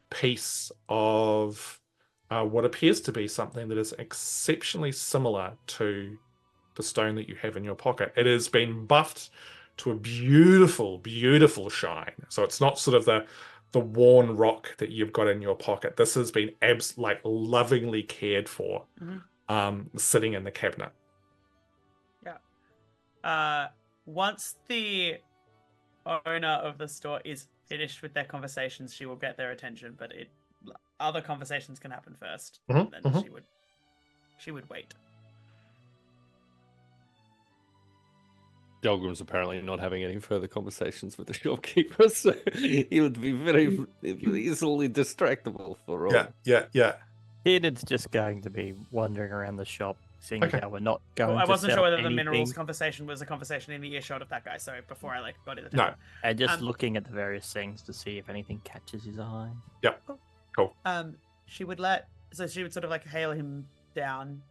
piece of what appears to be something that is exceptionally similar to the stone that you have in your pocket. It has been buffed to a beautiful, beautiful shine. So it's not sort of the worn rock that you've got in your pocket. This has been like lovingly cared for, sitting in the cabinet. Yeah. Once the owner of the store is finished with their conversations, she will get their attention, but other conversations can happen first. And then she would wait. Delgrim's apparently not having any further conversations with the shopkeeper, so he would be very easily distractible for Rowan. Yeah. Tiernan's just going to be wandering around the shop, seeing how we're not going. I wasn't to sure whether anything. the minerals conversation was a conversation in the earshot of that guy. So before I got in the no, and just looking at the various things to see if anything catches his eye. Yep. Cool. She would sort of hail him down.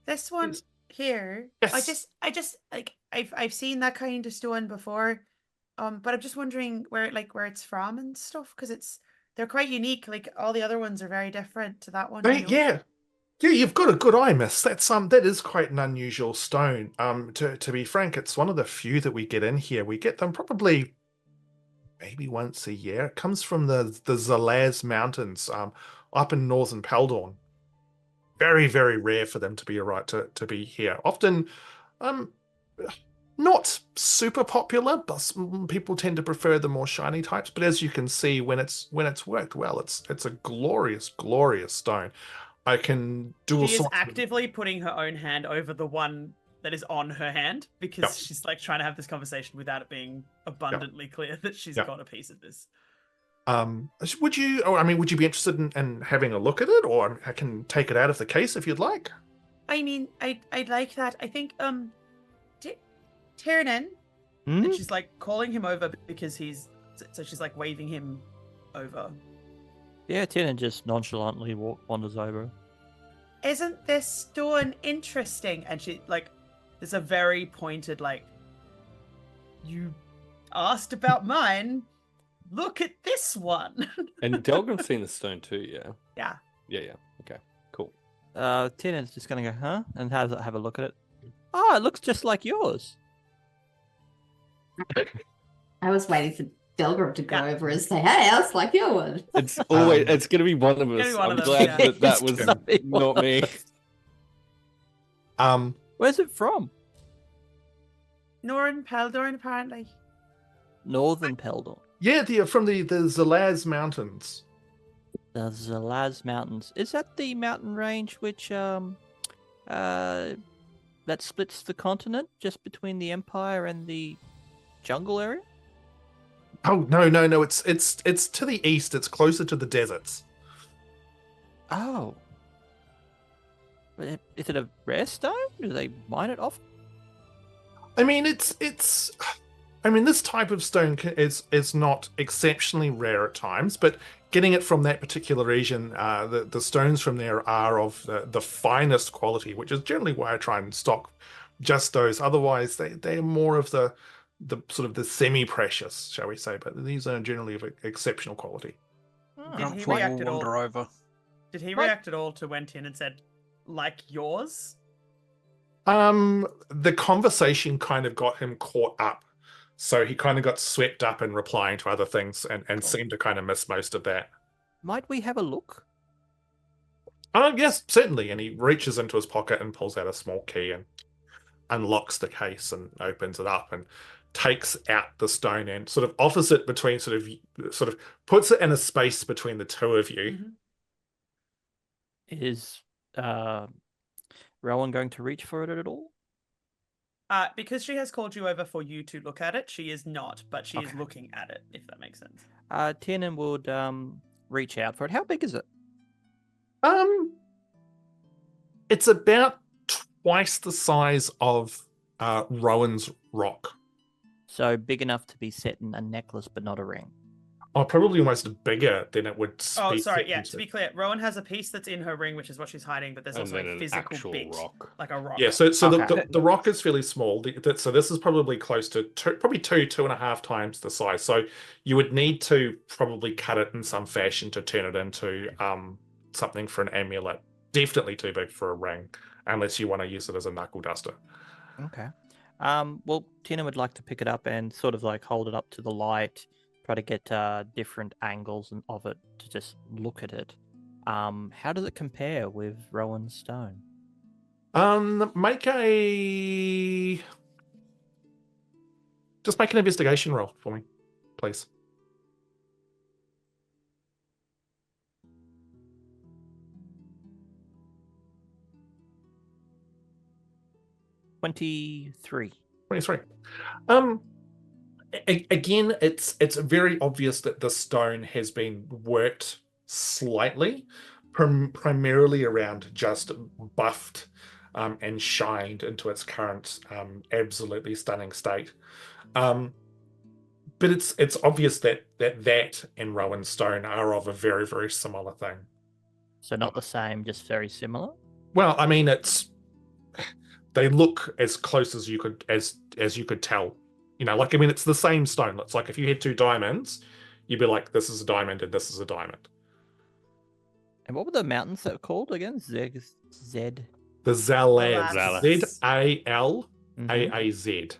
This one here. Yes. I just I've seen that kind of stone before, but I'm just wondering where it's from and stuff, because they're quite unique. Like all the other ones are very different to that one. Yeah, you've got a good eye, miss. That is quite an unusual stone. To be frank, it's one of the few that we get in here. We get them probably maybe once a year. It comes from the Zalaz Mountains, up in northern Peldorn. Very, very rare for them to be to be here. Often, not super popular, but people tend to prefer the more shiny types. But as you can see, when it's worked well, it's a glorious, glorious stone. I can do. She is actively putting her own hand over the one that is on her hand, because she's trying to have this conversation without it being abundantly clear that she's got a piece of this. Would you be interested in having a look at it, or I can take it out of the case if you'd like? I mean, I'd like that. I think, Tiernan, and she's calling him over because she's waving him over. Yeah, Tiernan just nonchalantly wanders over. Isn't this stone interesting? And she there's a very pointed you asked about mine. Look at this one. And Delgrim's seen the stone too, yeah? Yeah. Okay, cool. Tiernan's just going to go, huh? And have a look at it. Oh, it looks just like yours. I was waiting for Delgrim to go over and say, hey, I was like yours. It's always, it's going to be one of us. I'm glad that was not me. Where's it from? Northern Peldorn, apparently. Northern Peldorn. Yeah, from the Zalaz Mountains. The Zalaz Mountains. Is that the mountain range which that splits the continent just between the Empire and the jungle area? Oh no! It's to the east. It's closer to the deserts. Oh. Is it a rare stone? Do they mine it often? I mean, this type of stone is not exceptionally rare at times, but getting it from that particular region, the stones from there are of the finest quality, which is generally why I try and stock just those. Otherwise, they're more of the sort of the semi-precious, shall we say, but these are generally of exceptional quality. Did he react at all to when Tiernan said, like yours? The conversation kind of got him caught up. So he kind of got swept up in replying to other things and seemed to kind of miss most of that. Might we have a look? Yes, certainly. And he reaches into his pocket and pulls out a small key and unlocks the case and opens it up and takes out the stone and sort of offers it between sort of puts it in a space between the two of you. Mm-hmm. Is Rowan going to reach for it at all? Because she has called you over for you to look at it, she is not, but she is looking at it, if that makes sense. Tiernan would reach out for it. How big is it? It's about twice the size of Rowan's rock. So big enough to be set in a necklace, but not a ring. Oh, probably almost bigger than it would. Oh, sorry. Yeah, to be clear, Rowan has a piece that's in her ring, which is what she's hiding, but there's also a physical bit, like a rock. Yeah, so the rock is fairly small. So this is probably close to probably 2.5 times the size. So you would need to probably cut it in some fashion to turn it into something for an amulet. Definitely too big for a ring, unless you want to use it as a knuckle duster. Okay. Well, Tina would like to pick it up and sort of like hold it up to the light, try to get different angles of it to just look at it. How does it compare with Rowan's stone? Make an investigation roll for me, please. $23. 23. Again, it's very obvious that the stone has been worked slightly, primarily around just buffed and shined into its current absolutely stunning state. But it's obvious that and Rowan stone are of a very, very similar thing. So not the same, just very similar? Well, I mean, they look as close as you could tell. You know, like, I mean, it's the same stone. It's like if you had two diamonds, you'd be like, this is a diamond and this is a diamond. And what were the mountains that were called again? Z. The Zalads. Zalads. Zalaaz.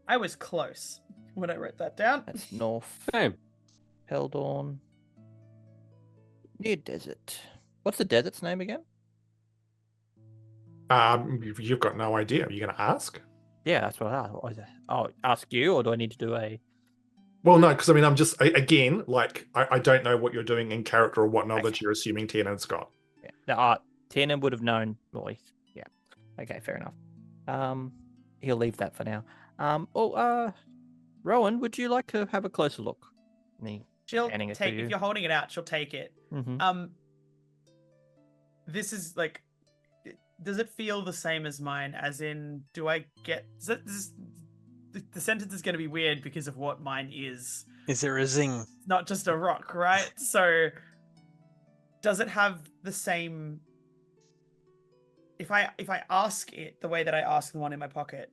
I was close when I wrote that down. That's north. Same. Peldorn. Near desert. What's the desert's name again? You've got no idea. Are you going to ask? Yeah, that's what I'll ask you, or do I need to do a... Well, no, because I mean, I'm just, again, like, I don't know what you're doing in character or what knowledge you're assuming Tiernan's got. Yeah. No, Tiernan would have known. Well, yeah. Okay, fair enough. He'll leave that for now. Rowan, would you like to have a closer look? She'll take, if you're holding it out, she'll take it. Mm-hmm. This is like, does it feel the same as mine? As in, do I get, the sentence is going to be weird because of what mine is. Is there a zing? It's not just a rock, right? So, does it have the same? If I ask it the way that I ask the one in my pocket,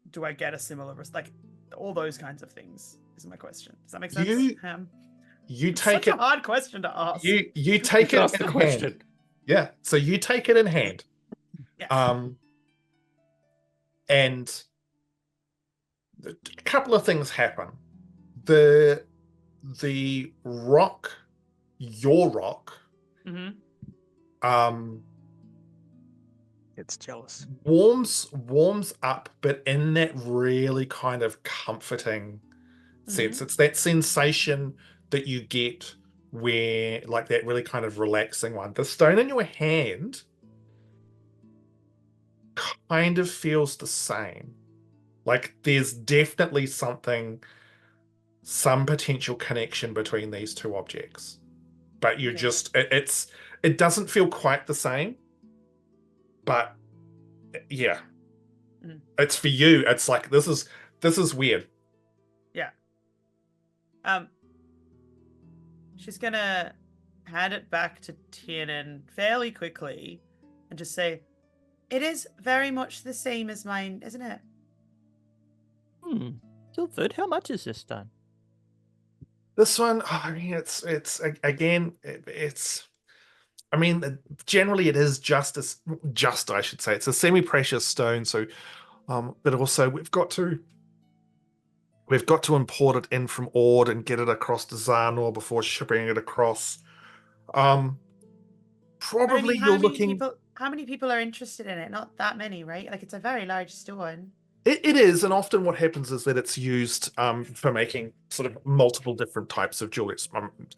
do I get a similar, like, all those kinds of things? Is my question. Does that make sense? You It's take such a hard question to ask. You take it in hand. Yeah. So you take it in hand. Yeah. And a couple of things happen. The rock, your rock, It's jealous. warms up, but in that really kind of comforting sense. It's that sensation that you get where, like, that really kind of relaxing one. The stone in your hand kind of feels the same. Like, there's definitely some potential connection between these two objects, but you just, it doesn't feel quite the same. But yeah, it's for you. It's like, this is weird. Yeah. She's gonna hand it back to Tiernan fairly quickly and just say, "It is very much the same as mine, isn't it?" Silford, how much is this stone? This one, I mean, it's again, it's. I mean, generally it is I should say. It's a semi-precious stone, so, but also we've got to import it in from Ord and get it across to Xanor before shipping it across. Probably you're looking. How many people are interested in it? Not that many, right? Like, it's a very large stone. It is, and often what happens is that it's used for making sort of multiple different types of jewelry.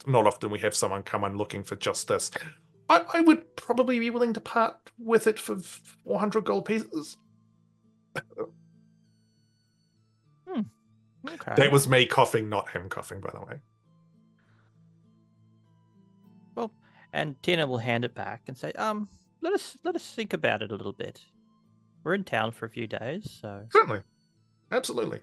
Not often we have someone come in looking for just this. I would probably be willing to part with it for 400 gold pieces. Okay. That was me coughing, not him coughing, by the way. Well, and Tina will hand it back and say, let us think about it a little bit. We're in town for a few days, so Certainly. Absolutely.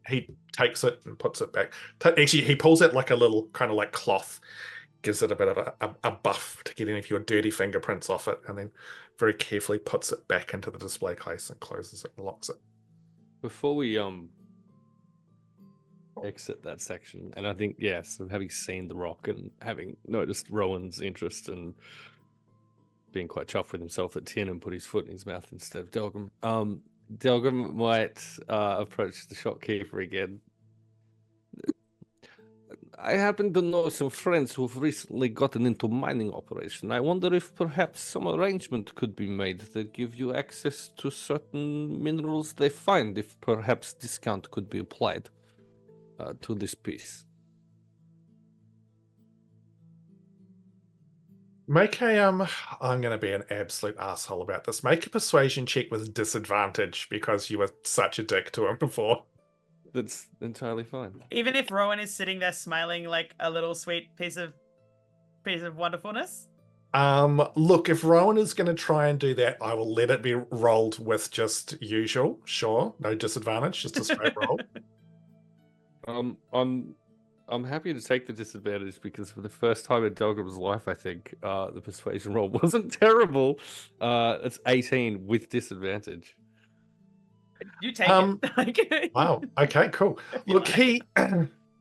He takes it and puts it back. Actually, he pulls it like a little kind of like cloth, gives it a bit of a buff to get any of your dirty fingerprints off it, and then very carefully puts it back into the display case and closes it and locks it. Before we exit that section. And I think, yes, having seen the rock and having noticed Rowan's interest and being quite chuffed with himself that Tiernan put his foot in his mouth instead of Delgrim, Delgrim might approach the shopkeeper again. I happen to know some friends who've recently gotten into mining operation. I wonder if perhaps some arrangement could be made that give you access to certain minerals they find, if perhaps discount could be applied to this piece. Make a I'm gonna be an absolute asshole about this. Make a persuasion check with disadvantage because you were such a dick to him before. That's entirely fine. Even if Rowan is sitting there smiling like a little sweet piece of wonderfulness. Look, if Rowan is gonna try and do that, I will let it be rolled with just usual. Sure, no disadvantage, just a straight roll. I'm happy to take the disadvantage because for the first time in Delgrim's life, I think the persuasion roll wasn't terrible. It's 18 with disadvantage. You take it. Wow. Okay, cool. Look, he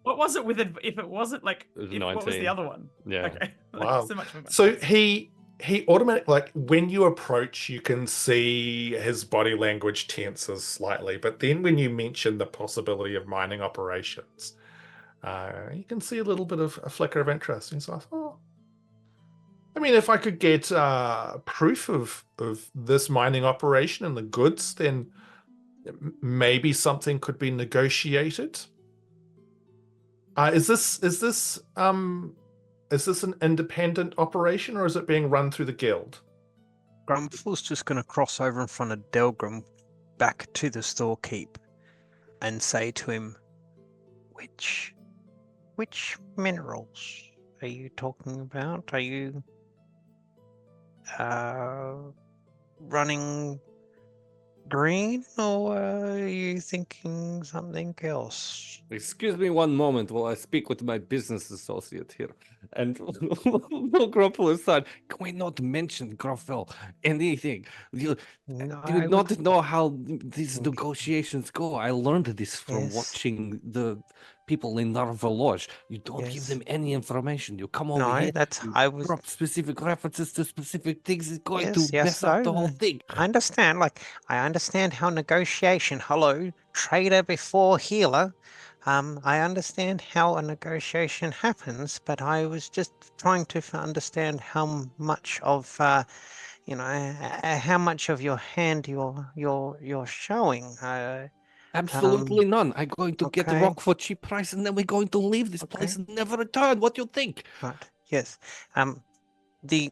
what was it with it if it wasn't like It was what was the 19. other one? Yeah. Okay. Wow. So much for So he automatically, like, when you approach, you can see his body language tenses slightly, but then when you mention the possibility of mining operations, you can see a little bit of a flicker of interest. And so I thought, I mean, if I could get proof of this mining operation and the goods, then maybe something could be negotiated. Is this an independent operation, or is it being run through the guild? Grumpfel's just going to cross over in front of Delgrim back to the storekeep and say to him, which minerals are you talking about? Are you running green, or are you thinking something else? Excuse me one moment while I speak with my business associate here. And Grumpfel aside, can we not mention Grumpfel anything? Do you not know how these negotiations go? I learned this from watching the people in Narva Lodge. You don't give them any information. You come over here, drop specific references to specific things. It's going to mess up the whole thing. I understand. I understand how negotiation. Hello, trader before healer. I understand how a negotiation happens, but I was just trying to understand how much of, how much of your hand you're showing. Absolutely none. I'm going to get the rock for cheap price, and then we're going to leave this place and never return. What do you think? Right. Yes. The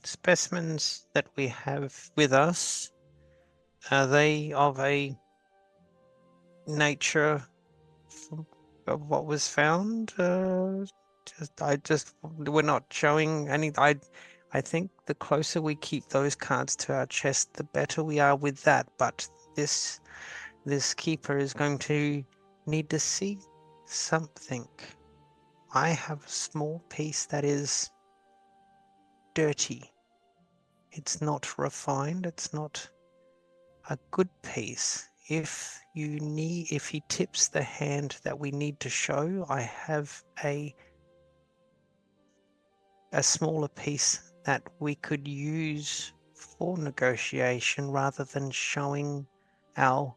specimens that we have with us, are they of a nature of what was found? We're not showing any. I think the closer we keep those cards to our chest, the better we are with that. But this keeper is going to need to see something. I have a small piece that is dirty. It's not refined. It's not a good piece. If he tips the hand that we need to show, I have a smaller piece that we could use for negotiation rather than showing our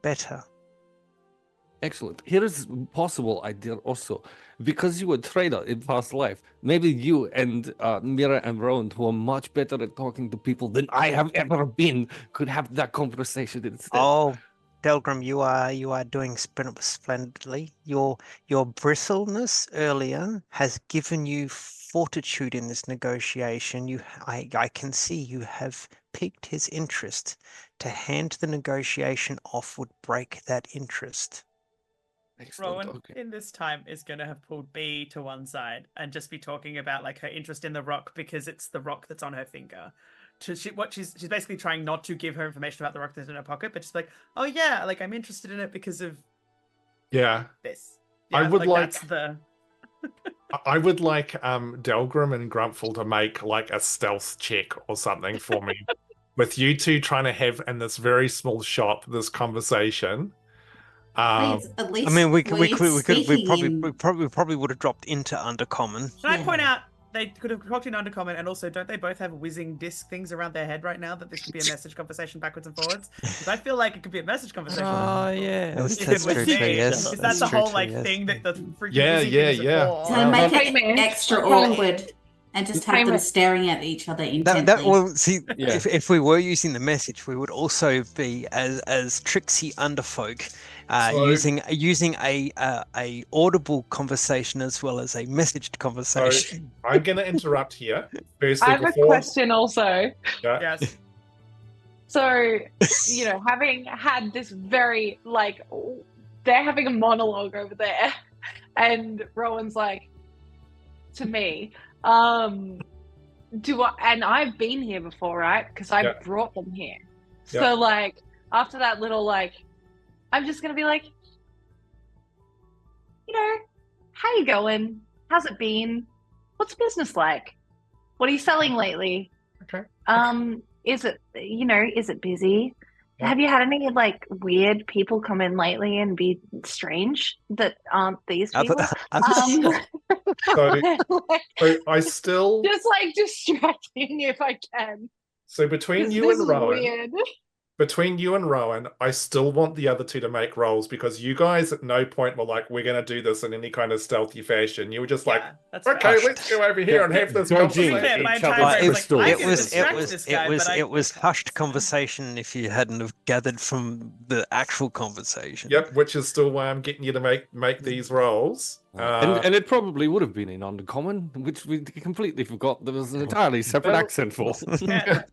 better. Excellent. Here is a possible idea also. Because you were a trader in past life, maybe you and Miera and Rowan, who are much better at talking to people than I have ever been, could have that conversation instead. Oh, Delgrim, you are doing splendidly. Your bristleness earlier has given you fortitude in this negotiation. I can see you have piqued his interest. To hand the negotiation off would break that interest. Rowan in this time is going to have pulled Bea to one side and just be talking about like her interest in the rock because it's the rock that's on her finger. She's basically trying not to give her information about the rock that's in her pocket, but just like, oh yeah, like I'm interested in it because of this. Yeah, I would like that's the... I would like Delgrim and Grumpfel to make like a stealth check or something for me, with you two trying to have in this very small shop this conversation. Please, at least I mean, we speaking probably would have dropped into Undercommon. Can I Yeah. point out they could have talked in Undercommon, and also don't they both have whizzing disc things around their head right now that this could be a message conversation backwards and forwards? Because I feel like it could be a message conversation. Oh yeah, That's If true it was too, me, yes. because That's that's a true whole too, like yes. thing that the freaking Yeah, whizzing yeah, things are yeah. for. to Well, make Hey, it man. extra Hey, man. awkward and just Hey, have them man. staring at each other intently. That well, see, Yeah. if we were using the message, we would also be as tricksy underfolk, So- using a audible conversation as well as a messaged conversation. I'm going to interrupt here. Firstly, I have a before, question also. yeah, Yes. So, having had this very, they're having a monologue over there, and Rowan's like, to me, and I've been here before, right? Because I Yeah. brought them here. Yeah. So, after that little, I'm just going to be like, how you going? How's it been? What's business like? What are you selling lately? Okay. Is it busy? Yeah. Have you had any weird people come in lately and be strange that aren't these people? So I still, just distracting if I can. so between 'Cause you this and is Rowan, weird. I still want the other two to make rolls, because you guys at no point were like, we're going to do this in any kind of stealthy fashion. You were just like, Yeah, that's okay, fair. let's go over here and have this Dodging To be fair, conversation. my each entire other's brain was crystal. like, I It can was distract this guy, it was hushed conversation if you hadn't have gathered from the actual conversation. Yep, which is still why I'm getting you to make these rolls. And it probably would have been in Undercommon, which we completely forgot there was an entirely separate Well, accent for. Yeah.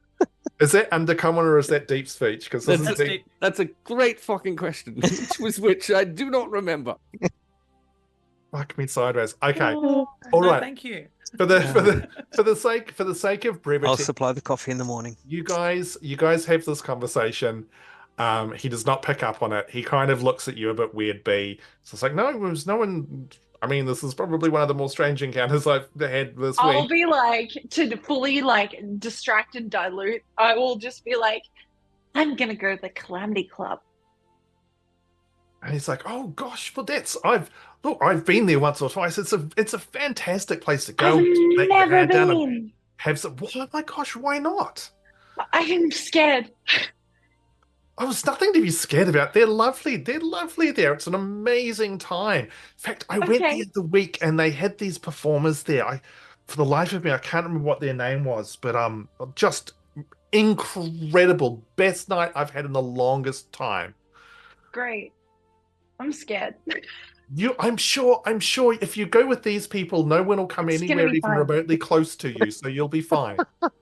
Is that Undercommon or is that deep speech? Because this is That's deep. That's a great fucking question. Which was which? I do not remember. Fuck me sideways. Okay, Oh, all no, right. thank you. For the sake of brevity, I'll supply the coffee in the morning. you guys have this conversation. He does not pick up on it. He kind of looks at you a bit weird, B. So it's like, no, there's no one. I mean, this is probably one of the more strange encounters I've had this I'll week. be to fully distract and dilute. I will just be like, I'm gonna go to the Calamity Club. And he's like, oh gosh, well I've been there once or twice. It's a fantastic place to go. I've Let your never hair down and been. have some. Oh my gosh, why not? I am scared. Oh, there's nothing to be scared about. They're lovely. They're lovely there. It's an amazing time. In fact, I went Okay. the other week and they had these performers there. For the life of me, I can't remember what their name was, but just incredible. Best night I've had in the longest time. Great. I'm scared. I'm sure if you go with these people, no one will come It's gonna anywhere be even fine. remotely close to you, so you'll be fine.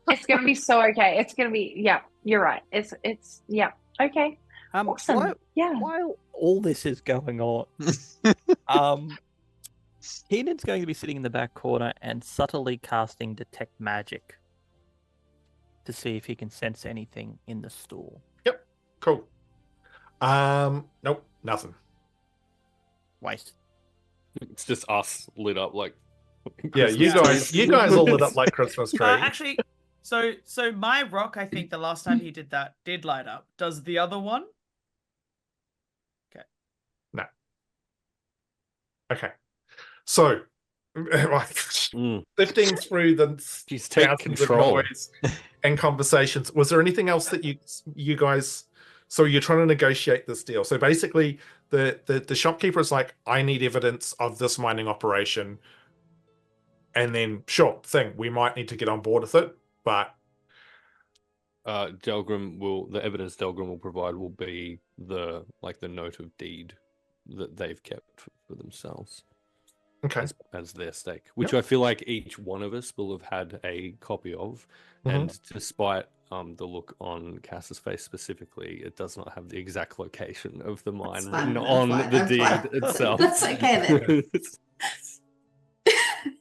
It's gonna be so okay. It's gonna be, yeah, you're right. It's yeah. Okay. Awesome. While, Yeah. while all this is going on, Tiernan's going to be sitting in the back corner and subtly casting Detect Magic to see if he can sense anything in the store. Cool. Nope, nothing. Waste. It's just us lit up like. Yeah, you guys all lit up like Christmas tree. Actually, so my rock, I think the last time he did that did light up. Does the other one? Okay. So, sifting through the Just take thousands of control. noise and conversations, was there anything else that you guys? So you're trying to negotiate this deal. So basically, the shopkeeper is like, I need evidence of this mining operation, and then sure thing, we might need to get on board with it, but The evidence Delgrim will provide will be the note of deed that they've kept for themselves okay. as their stake, which I feel like each one of us will have had a copy of. And despite the look on Cass's face specifically, it does not have the exact location of the mine That's written fine, on that's the fine, deed that's fine. itself. That's okay then.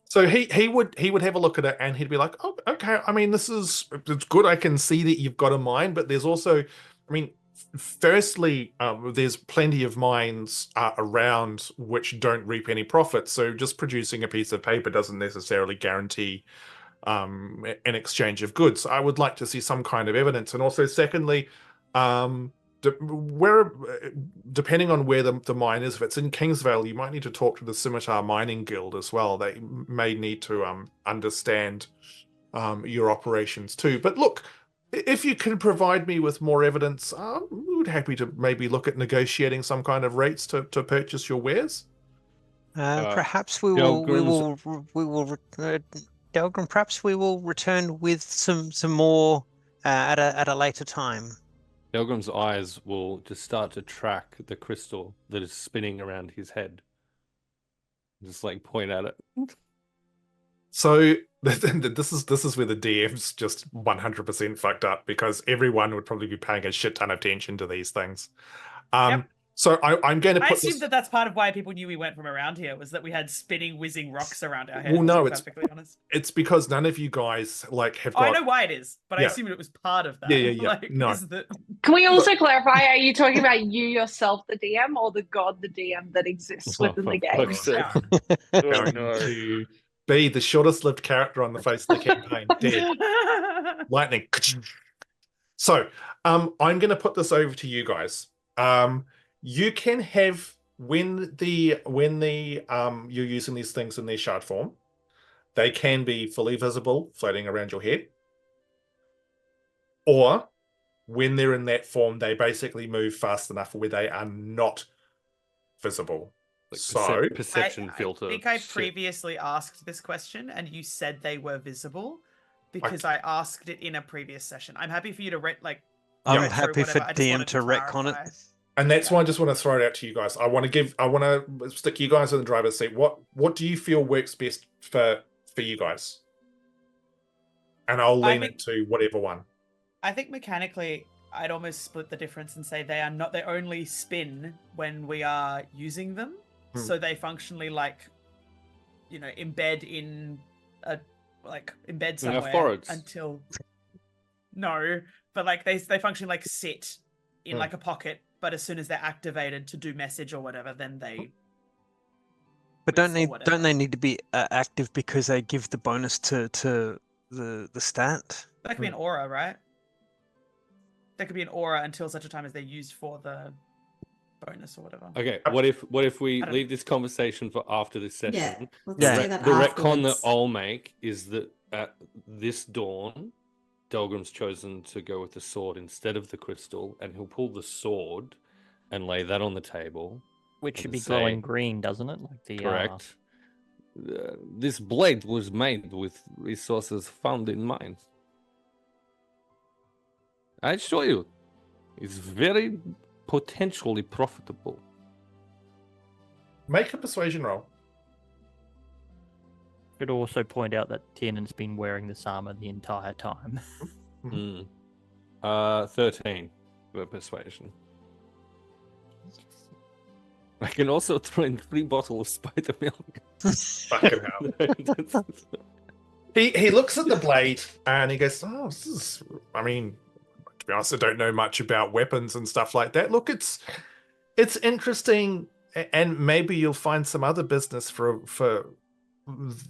So he would have a look at it and he'd be like, oh, okay. I mean, it's good. I can see that you've got a mine, but there's also, I mean, firstly, there's plenty of mines around which don't reap any profit. So just producing a piece of paper doesn't necessarily guarantee an exchange of goods. I would like to see some kind of evidence. And also, secondly, depending on where the mine is, if it's in Kingsvale, you might need to talk to the Scimitar Mining Guild as well. They may need to understand your operations too. But look, if you can provide me with more evidence, we would happy to maybe look at negotiating some kind of rates to purchase your wares. Perhaps we will. Delgrim, perhaps we will return with some more at a later time. Delgrim's eyes will just start to track the crystal that is spinning around his head. Just like point at it. So this is where the DM's just 100% fucked up, because everyone would probably be paying a shit ton of attention to these things. Yep. So I'm going to I put assume that that's part of why people knew we went from around here, was that we had spinning, whizzing rocks around our heads. Well, no, to be perfectly honest. It's because none of you guys like have Oh, got. I know why it is, but I Yeah. assumed it was part of that. Yeah. Like, No. is that... Can we also clarify, are you talking about you yourself, the DM, or the god, the DM that exists within the game? fuck's sake. Going to be the shortest lived character on the face of the campaign. Dead. Lightning. So I'm going to put this over to you guys. You can have, when you're using these things in their shard form, they can be fully visible, floating around your head. Or when they're in that form, they basically move fast enough where they are not visible. Like So perception filter. I think I shit. previously asked this question and you said they were visible because I asked it in a previous session. I'm happy for you to I'm happy for DM to retcon it. And that's why I just want to throw it out to you guys. I want to stick you guys in the driver's seat. What do you feel works best for you guys? And I'll lean into whatever one. I think mechanically, I'd almost split the difference and say they only spin when we are using them. So they functionally embed in embed somewhere until but they functionally sit in like a pocket. But as soon as they're activated to do message or whatever, then they. But don't they need to be active because they give the bonus to the stat? That could be an aura, right? That could be an aura until such a time as they're used for the bonus or whatever. Okay, what if we leave this conversation for after this session? Yeah, The retcon that I'll make is that at this dawn, Delgrim's chosen to go with the sword instead of the crystal, and he'll pull the sword and lay that on the table. Which should be glowing green, doesn't it? Like the correct. This blade was made with resources found in mines. I assure you, it's very potentially profitable. Make a persuasion roll. Could also point out that Tiernan's been wearing this armor the entire time. 13 for persuasion. I can also throw in 3 bottles of spider milk. Fucking hell. He looks at the blade and he goes, "Oh, this is." I mean, to be honest, I don't know much about weapons and stuff like that. Look, it's interesting, and maybe you'll find some other business for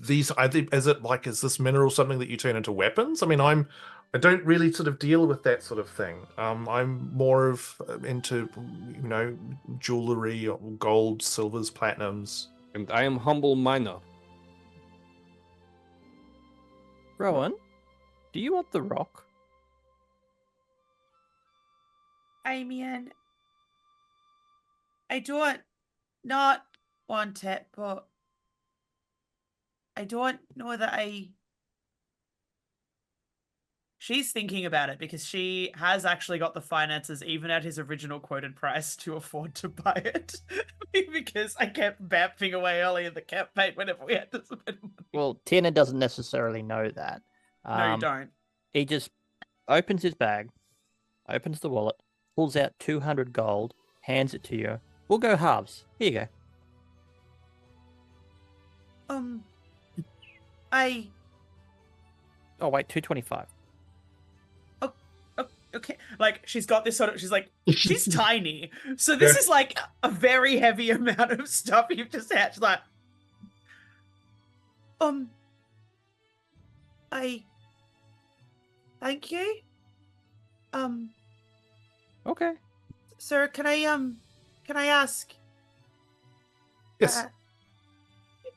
these. Is this mineral something that you turn into weapons? I mean, I don't really sort of deal with that sort of thing. I'm more of into jewelry, gold, silvers, platinums. And I am humble miner. Rowan, do you want the rock? I mean, I don't not want it, but I don't know that She's thinking about it because she has actually got the finances, even at his original quoted price, to afford to buy it. Because I kept bapping away early in the campaign whenever we had to spend money. Well, Tiernan doesn't necessarily know that. No, you don't. He just opens his bag, opens the wallet, pulls out 200 gold, hands it to you. We'll go halves. Here you go. Oh, wait, 225. Okay, she's got this she's tiny, so this is like a very heavy amount of stuff you've just had. She's like, thank you. Okay. Sir, can I ask? Yes.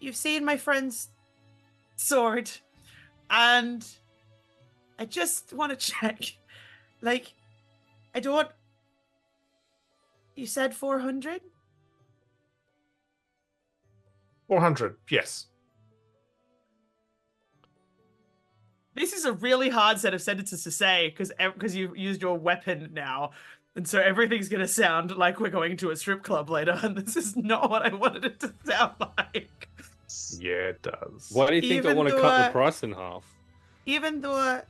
You've seen my friend's sword, and I just want to check. Like, I don't. You said 400? 400, yes. This is a really hard set of sentences to say because you've used your weapon now. And so everything's going to sound like we're going to a strip club later. And this is not what I wanted it to sound like. Yeah, it does. Why do you think I Even want to though, cut the price in half? Even though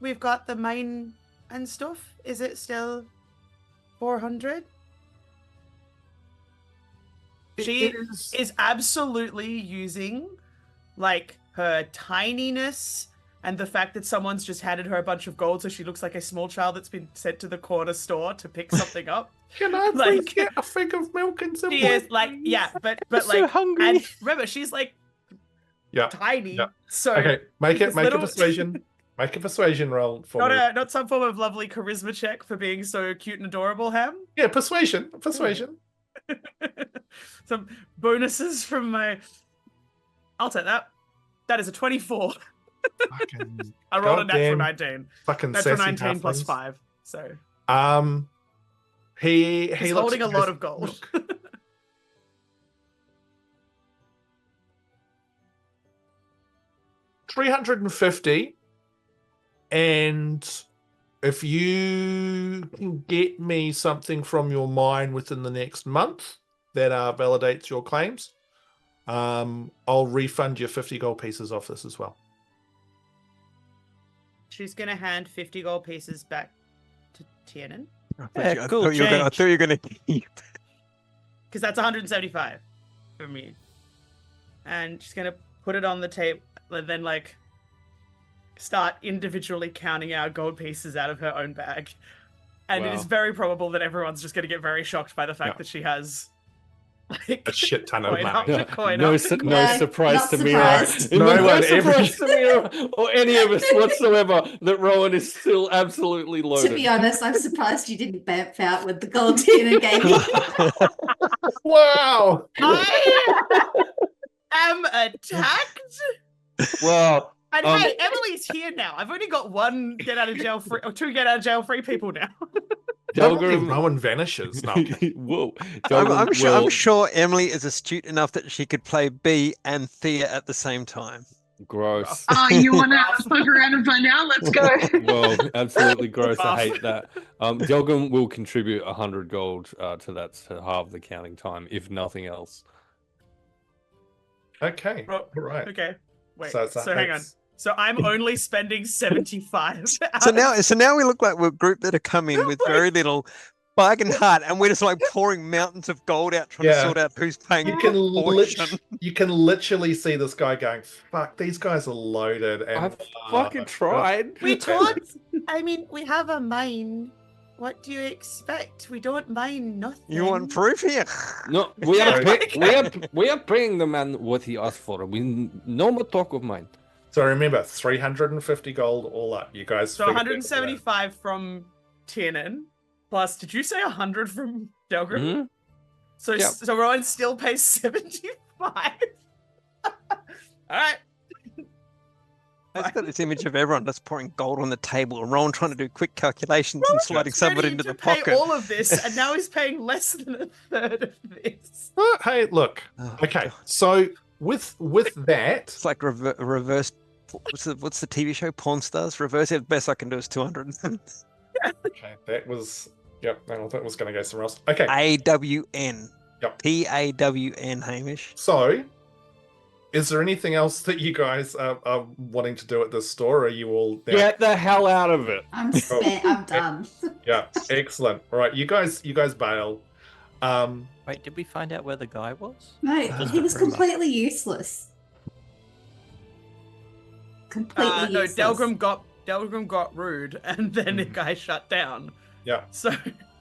we've got the mine and stuff, is it still 400? She is absolutely using, like, her tininess and the fact that someone's just handed her a bunch of gold so she looks like a small child that's been sent to the corner store to pick something up. Can I please get a fig of milk and some She wine, is like, please? yeah, but I'm so like, hungry. and remember, she's like Yeah. tiny. Yeah. So Okay, make this a little- persuasion. Make a persuasion roll for me. not some form of lovely charisma check for being so cute and adorable, Ham. Yeah, persuasion. Persuasion. Some bonuses from my. I'll take that. That is a 24. Fucking, I rolled a natural goddamn 19. fucking Natural sassy 19 plus halflings. 5. So He he's looks holding a at lot his- of gold. Look. $350, and if you can get me something from your mine within the next month that validates your claims, I'll refund you 50 gold pieces off this as well. She's going to hand 50 gold pieces back to Tiernan. I cool thought you were going to keep. Because that's 175 for me. And she's going to put it on the table and then, like, start individually counting out gold pieces out of her own bag. And it is Wow. very probable that everyone's just going to get very shocked by the fact that she has, like, A shit ton of coin money. after coin No, after coin. No, surprise not to Miera. surprised. No No one ever- surprise to Miera or any of us whatsoever that Rowan is still absolutely loaded. To be honest, I'm surprised you didn't bamf out with the gold Tiernan gave you. Wow! I am attacked. Well, And hey, Emily's here now. I've only got one get out of jail free, or two get out of jail free people now. Delgrim. Rowan vanishes. No, okay. Whoa. I'm Delgrim sure. I'm will- sure Emily is astute enough that she could play Bea and Thea at the same time. Gross. Oh, you want to fuck around and find out? Let's go. Well, absolutely gross. I Rough. hate that. Delgrim will contribute 100 gold to that to halve the counting time, if nothing else. Okay. Well, All right. Okay, wait. So So, it's hang on. So I'm only spending 75. So now we look like we're a group that are coming with very little bargain heart, and we're just like pouring mountains of gold out trying to Yeah. sort out who's paying You can portion. you can literally see this guy going, "Fuck, these guys are loaded." And I've fucking tried. We told. I mean, we have a mine. What do you expect? We don't mine nothing. You want proof here? No, we are, Yeah. we are paying the man what he asked for. We no more talk of mine. So remember, 350 gold all up. You guys. So figured that out. 175 from Tiernan, plus, did you say 100 from Delgrim? Mhm. So Yep. so Rowan still pays 75. All right. I've got this image of everyone just pouring gold on the table, and Rowan trying to do quick calculations and Rowan's sliding some of it ready into to the pay pocket. all of this, and now he's paying less than a third of this. Hey, look. Oh, Okay, God. so with that, It's like reverse. What's the TV show? Pawn Stars. Reverse. The best I can do is 200. okay, that was yep. No, that was going to go somewhere else. Okay, AWN. Yep. PAWN. Hamish. so is there anything else that you guys are wanting to do at this store? Or are you all there? Get the hell out of it. I'm spent. I'm done. Yeah, excellent. All right, you guys bail. Wait, did we find out where the guy was? No, Doesn't he was remember. completely useless. Completely No, useless. Delgrim got rude, and then the guy shut down. Yeah. So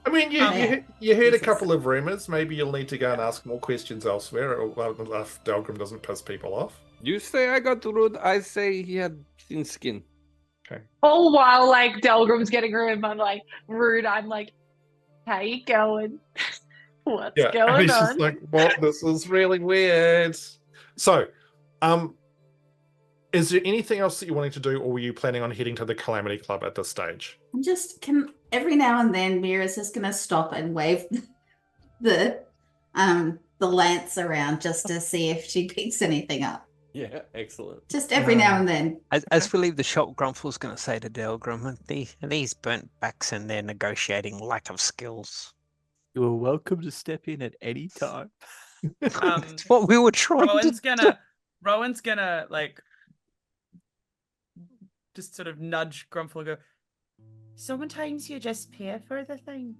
I mean, you Yeah. you heard a Jesus. couple of rumors. Maybe you'll need to go and ask more questions elsewhere, if Delgrim doesn't piss people off. You say I got rude. I say he had thin skin. All while like Delgrim's getting rude, I'm like rude. I'm like, How you going? What's Yeah, and going he's on? just like, "What? This is really weird." So, is there anything else that you wanting to do, or were you planning on heading to the Calamity Club at this stage? I'm just can every now and then Miera's just gonna stop and wave the lance around just to see if she picks anything up. Yeah, excellent. Just every now and then. As we leave the shop, Grumpfel's going to say to Delgrim, these burnt backs and their negotiating lack of skills. You are welcome to step in at any time. That's what we were trying Rowan's gonna like just sort of nudge Grumpfel and go, sometimes you just pay for the thing.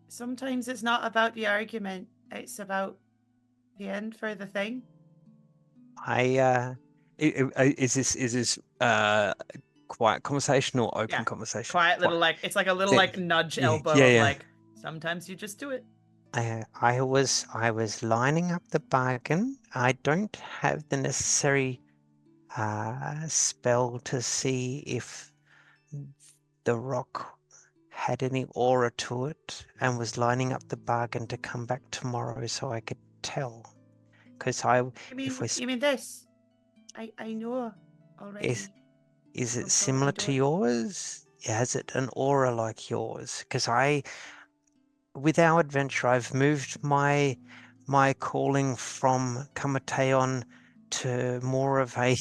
Sometimes it's not about the argument, it's about paying for the thing. Is this quiet conversation or open conversation? Quiet little it's like a little like nudge elbow of like sometimes you just do it. I was lining up the bargain. I don't have the necessary spell to see if the rock had any aura to it, and was lining up the bargain to come back tomorrow so I could tell. Because You mean this? I know already. Is it similar to yours? Has it an aura like yours? Because with our adventure, I've moved my calling from Kamateon to more of a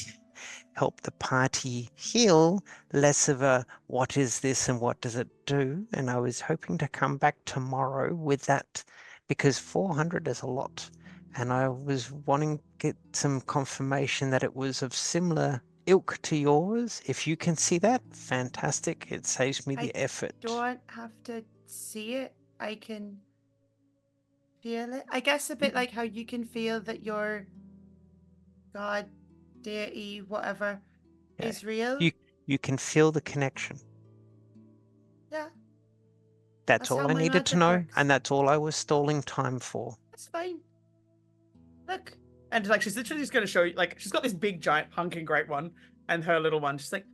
help the party heal, less of a what is this and what does it do? And I was hoping to come back tomorrow with that, because 400 is a lot. And I was wanting to get some confirmation that it was of similar ilk to yours. If you can see that, fantastic. It saves me the effort. I don't have to see it. I can feel it. I guess a bit like how you can feel that your god, deity, whatever, is real. You can feel the connection. Yeah. That's all I needed to know, works. and that's all I was stalling time for. That's fine. Look. And like she's literally just gonna show you, like she's got this big giant hunking great one and her little one. She's like,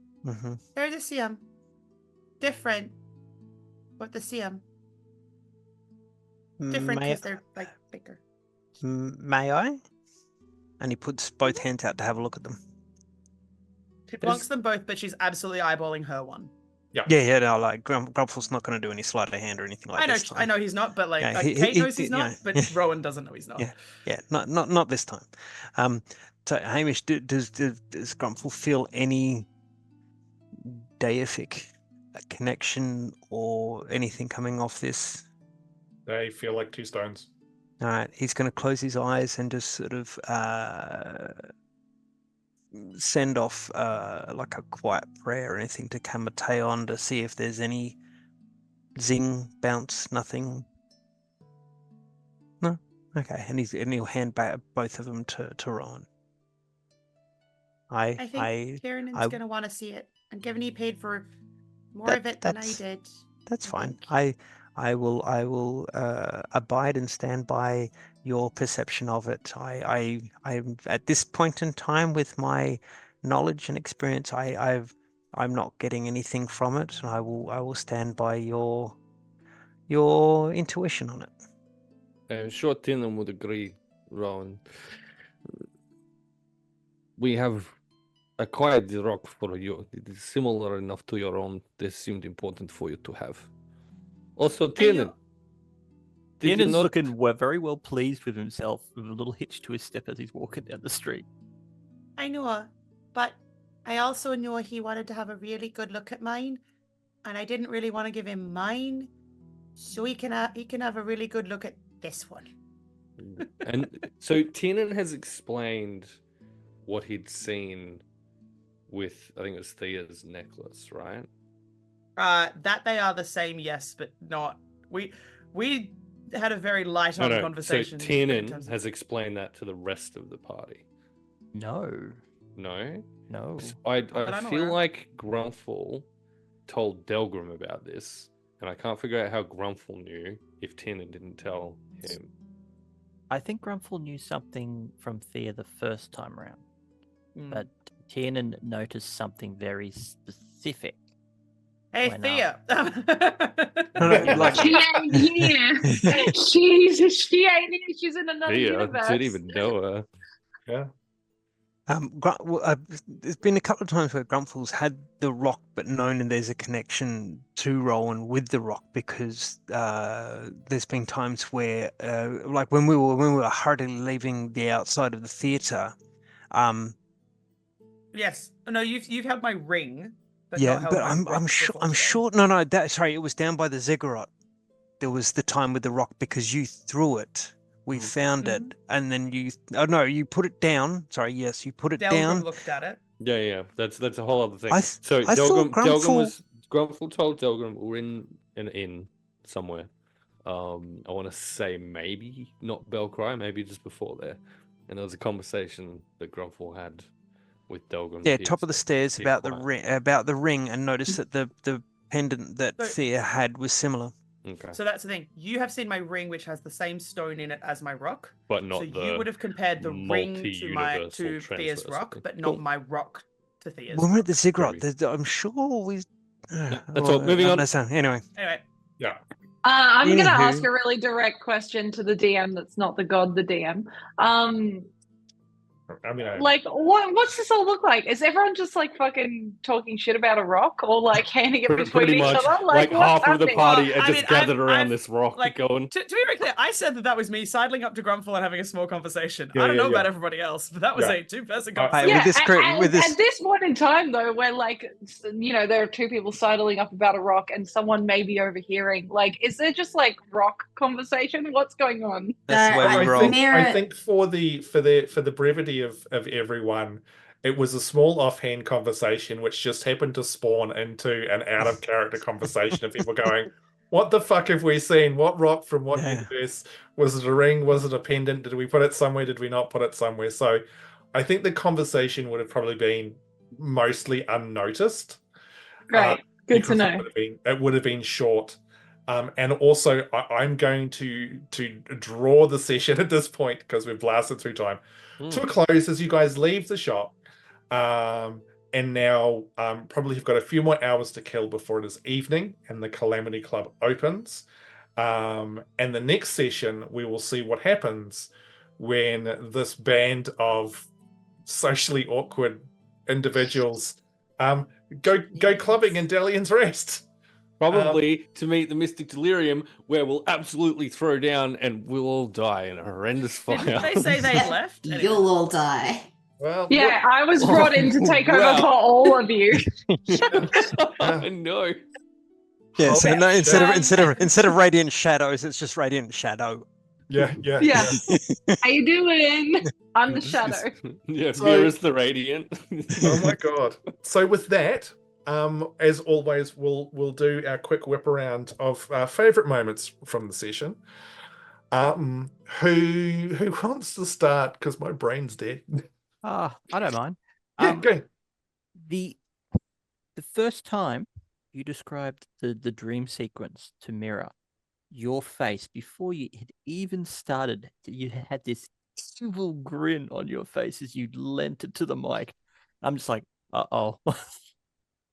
they're the same. Different, but the same. Different because they're like bigger. May I? And he puts both hands out to have a look at them. She plonks them both, but she's absolutely eyeballing her one. Yeah, no, like Grumpfel's not going to do any sleight of hand or anything like that. I know he's not, but like Kate knows he's not, but Rowan doesn't know he's not. Yeah, not this time. So Hamish, does Grumpfel feel any deific connection or anything coming off this? They feel like two stones. All right, he's going to close his eyes and just sort of send off like a quiet prayer or anything to Kamateon to see if there's any zing, bounce, nothing. No? Okay, and he'll hand back both of them to Rowan. I think Tiernan's going to want to see it. And given he paid for more of it than I did. That's fine. I will abide and stand by your perception of it. I'm at this point in time, with my knowledge and experience, I'm not getting anything from it, and I will stand by your intuition on it. I'm sure Tiernan would agree, Rowan. We have acquired the rock for you. It is similar enough to your own. This seemed important for you to have. Also, Tiernan. Tiernan's looking very well pleased with himself, with a little hitch to his step as he's walking down the street. I know, but I also know he wanted to have a really good look at mine, and I didn't really want to give him mine, so he can have a really good look at this one. And so Tiernan has explained what he'd seen with, I think it was Thea's necklace, right? That they are the same, yes, but not. We had a very light on conversation. So Tiernan has explained that to the rest of the party. No. I feel like Grumpfel told Delgrim about this, and I can't figure out how Grumpfel knew if Tiernan didn't tell him. I think Grumpfel knew something from Thea the first time around, but Tiernan noticed something very specific Hey, when, Thea. Like, She ain't here. She ain't here. She's in another universe. Didn't even know her. Yeah. There's been a couple of times where Grumpfel's had the rock, but known and there's a connection to Rowan with the rock because there's been times where, like when we were hurriedly leaving the outside of the theatre. Yes. No, you've held my ring, but Yeah, not held but my I'm rock sure before today. no, sorry, it was down by the ziggurat. There was the time with the rock because you threw it. We found it, and then you put it down. Sorry, yes, you put it Delgrim down. looked at it. Yeah. That's a whole other thing. I So thought Grumpfel told Delgrim we're in an inn somewhere. I want to say maybe not Belcry, maybe just before there. And there was a conversation that Grumpfel had with Delgrim. Yeah, top of the stairs about the ring, and noticed that the pendant that Thea had was similar. Okay. So that's the thing. You have seen my ring, which has the same stone in it as my rock. But not so the you would have compared the ring to Thea's rock, but not my rock to Thea's. When we're at the rock. ziggurat, I'm sure we. That's all. Moving on. Anyway. Yeah. I'm going to ask a really direct question to the DM that's not the god, the DM. I mean, like, what's this all look like? Is everyone just like fucking talking shit about a rock or like handing it between pretty each much, other? like half of the happening? party are I just mean, gathered around I've, this rock like, going. To be very clear, I said that was me sidling up to Grumpfel and having a small conversation. Yeah, I don't know yeah. about everybody else, but that was a two-person conversation. Yeah, at this point in time, though, where like there are two people sidling up about a rock and someone may be overhearing. Like, is there just like rock conversation? What's going on? That's the way we roll. I think for the brevity of everyone, it was a small offhand conversation which just happened to spawn into an out of character conversation of people going, "What the fuck have we seen? What rock from what universe? Was it a ring? Was it a pendant? Did we put it somewhere? Did we not put it somewhere?" So I think the conversation would have probably been mostly unnoticed. Right. Good to know. It would have been short. And also, I'm going to draw the session at this point because we've blasted through time to a close as you guys leave the shop. And now probably have got a few more hours to kill before it is evening and the Calamity Club opens. And the next session, we will see what happens when this band of socially awkward individuals go clubbing in Delian's Rest. Probably to meet the Mystic Delirium, where we'll absolutely throw down and we'll all die in a horrendous fire. Didn't they say they left? You'll all die. Well, yeah, I was brought in to take over for all of you. I know. Yeah, so no, instead of radiant shadows, it's just radiant shadow. Yeah. How you doing? I'm the shadow. Yeah, Miera's the radiant. Oh my god. So with that, as always, we'll do our quick whip around of favorite moments from the session. Who wants to start? Because my brain's dead. I don't mind. Yeah, go. The first time you described the dream sequence to Miera, your face before you had even started, you had this evil grin on your face as you lent it to the mic. I'm just like, uh-oh.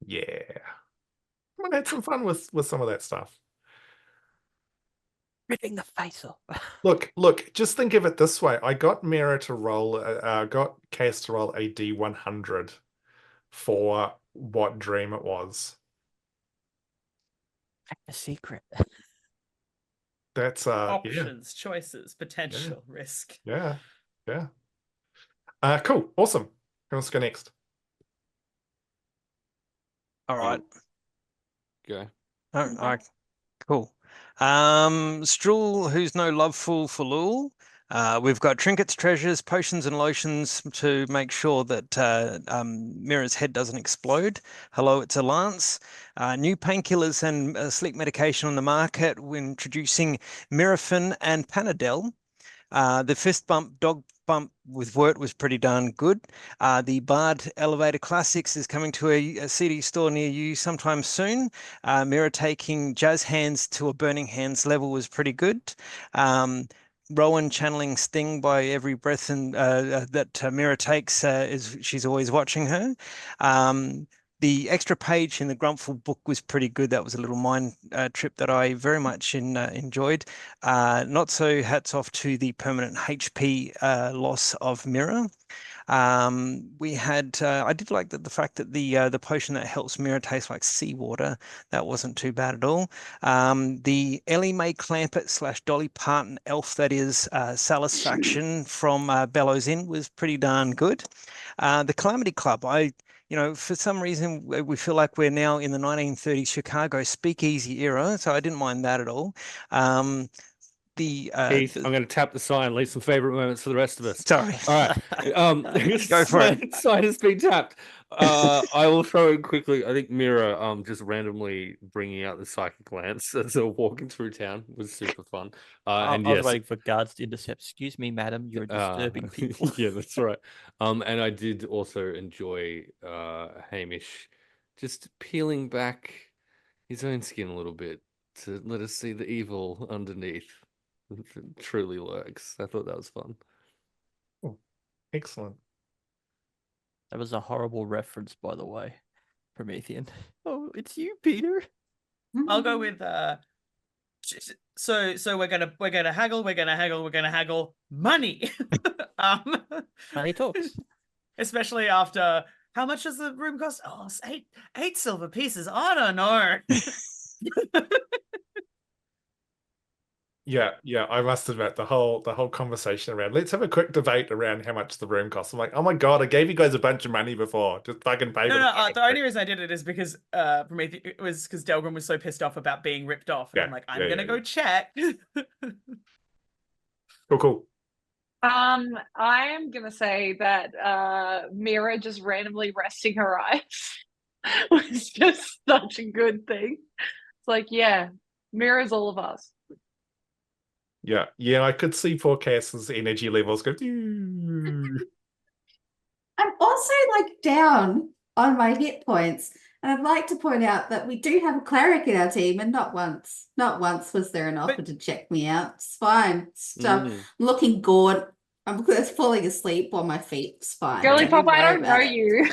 Yeah. I had some fun with some of that stuff. Ripping the face off. Look, just think of it this way. I got Miera to roll, got Cass to roll a D100 for what dream it was. A secret. That's options, choices, potential, risk. Yeah. Cool, awesome. Who wants to go next? All right. Go. All right. Cool. Struhl, who's no loveful for Lul. We've got trinkets, treasures, potions, and lotions to make sure that Miera's head doesn't explode. Hello, it's a Lance. New painkillers and sleep medication on the market. We're introducing Mirafin and Panadol. The fist bump, dog bump with Wirt was pretty darn good. The Bard Elevator Classics is coming to a CD store near you sometime soon. Miera taking Jazz Hands to a Burning Hands level was pretty good. Rowan channeling Sting by every breath that Miera takes, she's always watching her. The extra page in the Grumpfel book was pretty good. That was a little mind trip that I very much enjoyed. Not so hats off to the permanent HP loss of Miera. We had I did like the fact that the potion that helps Miera taste like seawater. That wasn't too bad at all. The Ellie Mae Clampett / Dolly Parton elf, that is Satisfaction from Bellows Inn, was pretty darn good. The Calamity Club, for some reason, we feel like we're now in the 1930s Chicago speakeasy era, so I didn't mind that at all. Heath, I'm going to tap the sign, leave some favorite moments for the rest of us. Sorry. All right. Go for it. Sign has been tapped. I will throw in quickly. I think Miera just randomly bringing out the psychic lance as they're walking through town was super fun. I And was yes, waiting for guards to intercept. Excuse me, madam, you're disturbing people. yeah, that's right. And I did also enjoy Hamish just peeling back his own skin a little bit to let us see the evil underneath. It truly lurks. I thought that was fun. Oh, excellent. That was a horrible reference, by the way, Promethean. Oh, it's you, Peter. I'll go with so we're gonna haggle money. Money talks. Especially after how much does the room cost? Oh, it's eight silver pieces. I don't know. Yeah, I must admit the whole conversation around let's have a quick debate around how much the room costs. I'm like, oh my god, I gave you guys a bunch of money before. Just fucking pay. No. The only reason I did it is because Prometheus, it was because Delgrim was so pissed off about being ripped off, and I'm like, I'm gonna go check. Cool. I am gonna say that Miera just randomly resting her eyes was just such a good thing. It's like, yeah, Miera's all of us. Yeah, I could see poor Cass's energy levels go. I'm also down on my hit points, and I'd like to point out that we do have a cleric in our team, and not once was there an offer to check me out. It's fine. I'm looking gaunt. I'm falling asleep on my feet. It's fine. Girly Pop, I don't know you.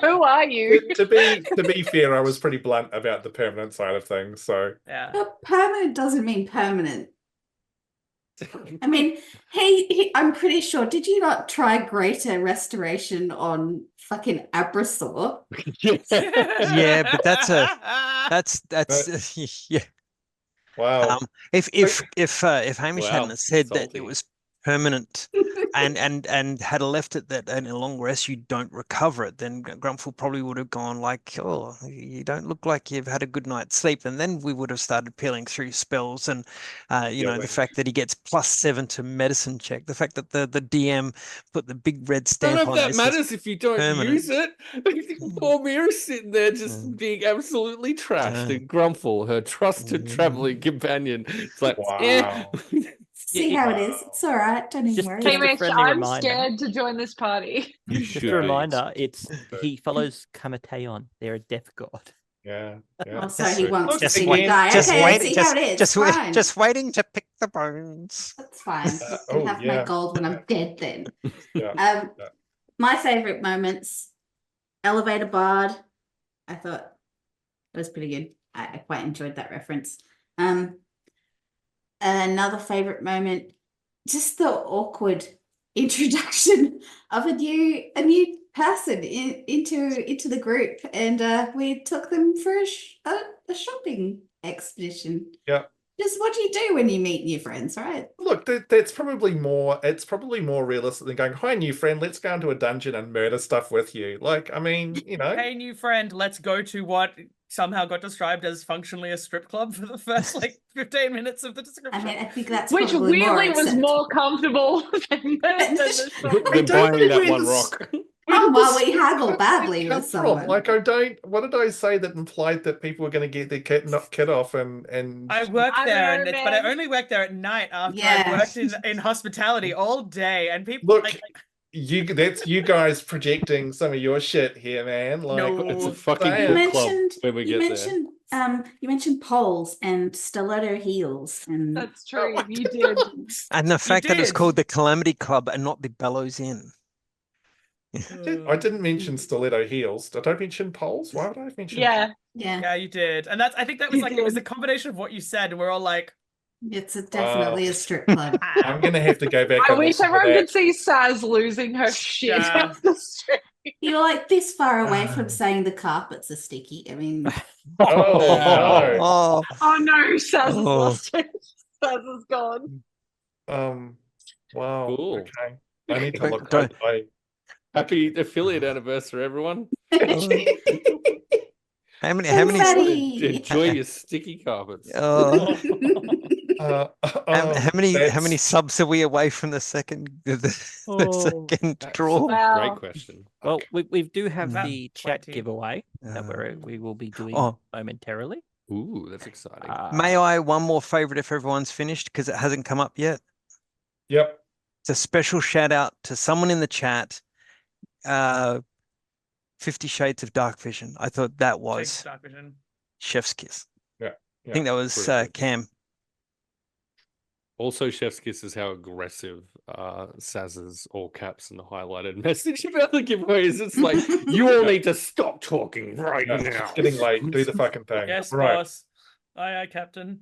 Who are you? To be fair, I was pretty blunt about the permanent side of things. So yeah, but permanent doesn't mean permanent. I mean, I'm pretty sure. Did you not try greater restoration on fucking Abrasaur? Yeah, but that's yeah. Wow. If Hamish hadn't said that it was permanent and had left it that in a long rest you don't recover it, then Grumpfel probably would have gone like, oh, you don't look like you've had a good night's sleep, and then we would have started peeling through spells and the fact that he gets +7 to medicine check, the fact that the DM put the big red stamp None on of it. that matters if you don't use it. Poor Miera's sitting there just being absolutely trashed, and Grumpfel, her trusted traveling companion, it's like, wow. See how it is. It's all right. Don't even worry. Hamish, I'm reminder. scared to join this party. Just a reminder, he follows Kamateon. They're a death god. Yeah. Oh, so he wants to Just see wait- me die. just Okay, wait- I see how it is. Fine. just waiting to pick the bones. That's fine. You can have my gold when I'm dead then. Yeah. My favorite moments, Elevator Bard. I thought it was pretty good. I quite enjoyed that reference. Another favorite moment, just the awkward introduction of a new person into the group, and we took them for a shopping expedition. Yeah. Just what do you do when you meet new friends, right? Look, that's probably more. It's probably more realistic than going, "Hi, new friend. Let's go into a dungeon and murder stuff with you." Like, I mean, Hey, new friend, let's go to what somehow got described as functionally a strip club for the first 15 minutes of the description. I mean, I think that's Which probably weirdly more was acceptable. more comfortable than the shop. They're buying that one rock. While we haggle badly come with from? someone. Like, what did I say that implied that people were going to get their kit off and I worked I there, know, but I man. only worked there at night after Yeah. I worked in hospitality all day, and people Look, that's you guys projecting some of your shit here, man. Like, No. It's a fucking Damn. book club when we You get there. mentioned poles and stiletto heels, and That's true. You did. And the fact that it's did. called the Calamity Club and not the Bellows Inn. I didn't mention stiletto heels. Did I mention poles? Why would I have mentioned Yeah. Yeah. Yeah, you did. And I think that was You like, it was did. a combination of what you said, and we're all like, It's definitely a strip club. I'm going to have to go back I and wish listen to everyone that. could see Saz losing her shit Yeah. off the street. You're like this far away from saying the carpets are sticky. I mean, Oh, no. Oh, Oh no, Saz has Oh. lost it. Saz is gone. Wow. Cool. Okay. I need to Don't- look. don't- Happy affiliate anniversary, everyone. how many? Confetti. Enjoy your sticky carpets. Oh, uh, how many that's- subs are we away from the second second That's draw? a Wow. Great question. Well, we do have About the chat 20. giveaway that Uh, we will be doing oh. momentarily. Ooh, that's exciting. May I one more favorite if everyone's finished because it hasn't come up yet. Yep. It's a special shout out to someone in the chat. 50 Shades of Dark Vision. I thought that was Dark Vision. Chef's Kiss. Yeah. I think that was Brilliant. Cam. Also, Chef's Kiss is how aggressive Saz's all caps and the highlighted message about the giveaways. It's like, you all need to stop talking right Yeah, now. it's getting late. Do the fucking thing. Yes, Right. boss. Aye, Captain.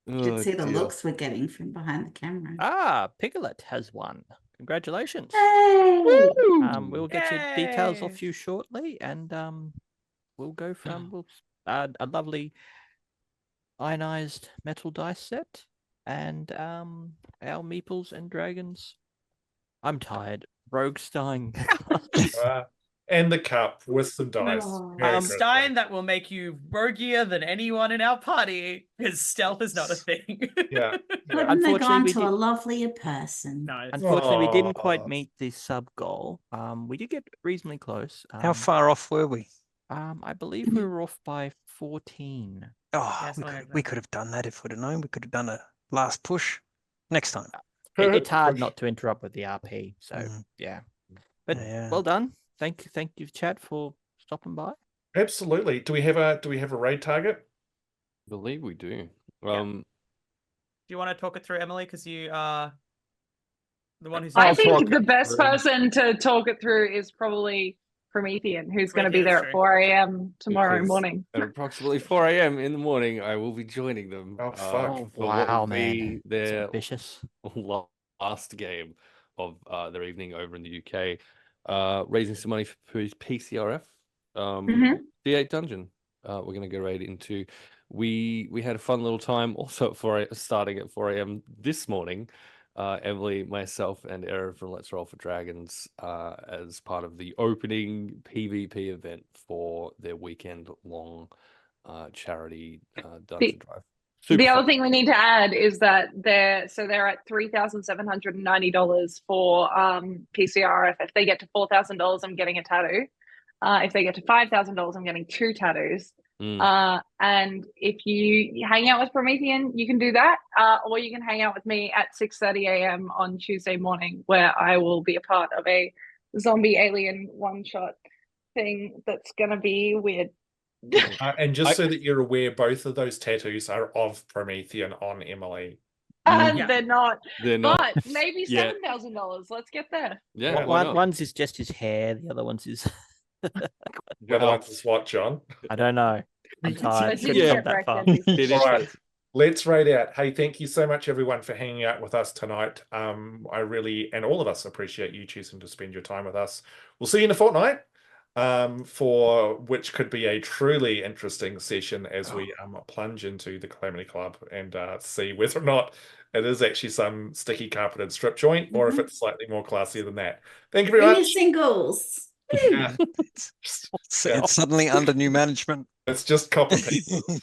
You should Oh, see the dear. looks we're getting from behind the camera. Piglet has won. Congratulations. Hey! We will get your details Yay! off you shortly, and we'll go from a lovely ionized metal dice set, and our meeples and dragons. I'm tired. Roguestein. And the cup with some dice. Oh. Merry Stein Christmas. that will make you roguier than anyone in our party, because stealth is not a thing. Yeah. Couldn't have Unfortunately, gone we to a did- lovelier person. No, Unfortunately, we didn't Aw. quite meet the sub goal. We did get reasonably close. How far off were we? I believe we were off by 14. Oh, Yeah, something like we that. could have done that if we'd have known. We could have done a last push next time. It's hard not to interrupt with the RP. So Mm. yeah, but Yeah. well done. Thank you, chat, for stopping by. Absolutely. Do we have a raid target? I believe we do. Yeah. Do you want to talk it through, Emily? Because you are the one who's. I I'll think talk the it best through. person to talk it through is probably Promethean, who's going to be Promethean, there that's at true. 4 a.m. tomorrow Because morning. At approximately 4 a.m. in the morning, I will be joining them. Oh, fuck. Oh, for what wow, will man. be It's their ambitious. last game of their evening over in the UK. Raising some money for PCRF. Mhm. D8 Dungeon. We're going to go right into. We had a fun little time also at starting at 4 a.m. this morning. Emily, myself, and Aaron from Let's Roll for Dragons as part of the opening PvP event for their weekend-long charity dungeon drive. Super The other fun. thing we need to add is that they're at $3,790 for PCRF. If they get to $4,000, I'm getting a tattoo. If they get to $5,000, I'm getting 2 tattoos. And if you hang out with Promethean, you can do that, or you can hang out with me at 6:30 a.m. on Tuesday morning, where I will be a part of a zombie alien one-shot thing that's gonna be weird. And just so that you're aware, both of those tattoos are of Promethean on Emily. And Yeah. they're not, They're not. but maybe Yeah. $7,000. Let's get there. Yeah, why not? One's is just his hair. The other one's is. The other one's is what, John? I don't know. I'm tired. Let's Couldn't Yeah. come that far. It is All right. fun. Let's raid out. Hey, thank you so much, everyone, for hanging out with us tonight. I really, and all of us, appreciate you choosing to spend your time with us. We'll see you in a fortnight, for which could be a truly interesting session as we plunge into the Calamity Club and see whether or not it is actually some sticky carpeted strip joint or if it's slightly more classy than that. Thank you very Bring your much. singles. Yeah. It's suddenly under new management. It's just copper pieces.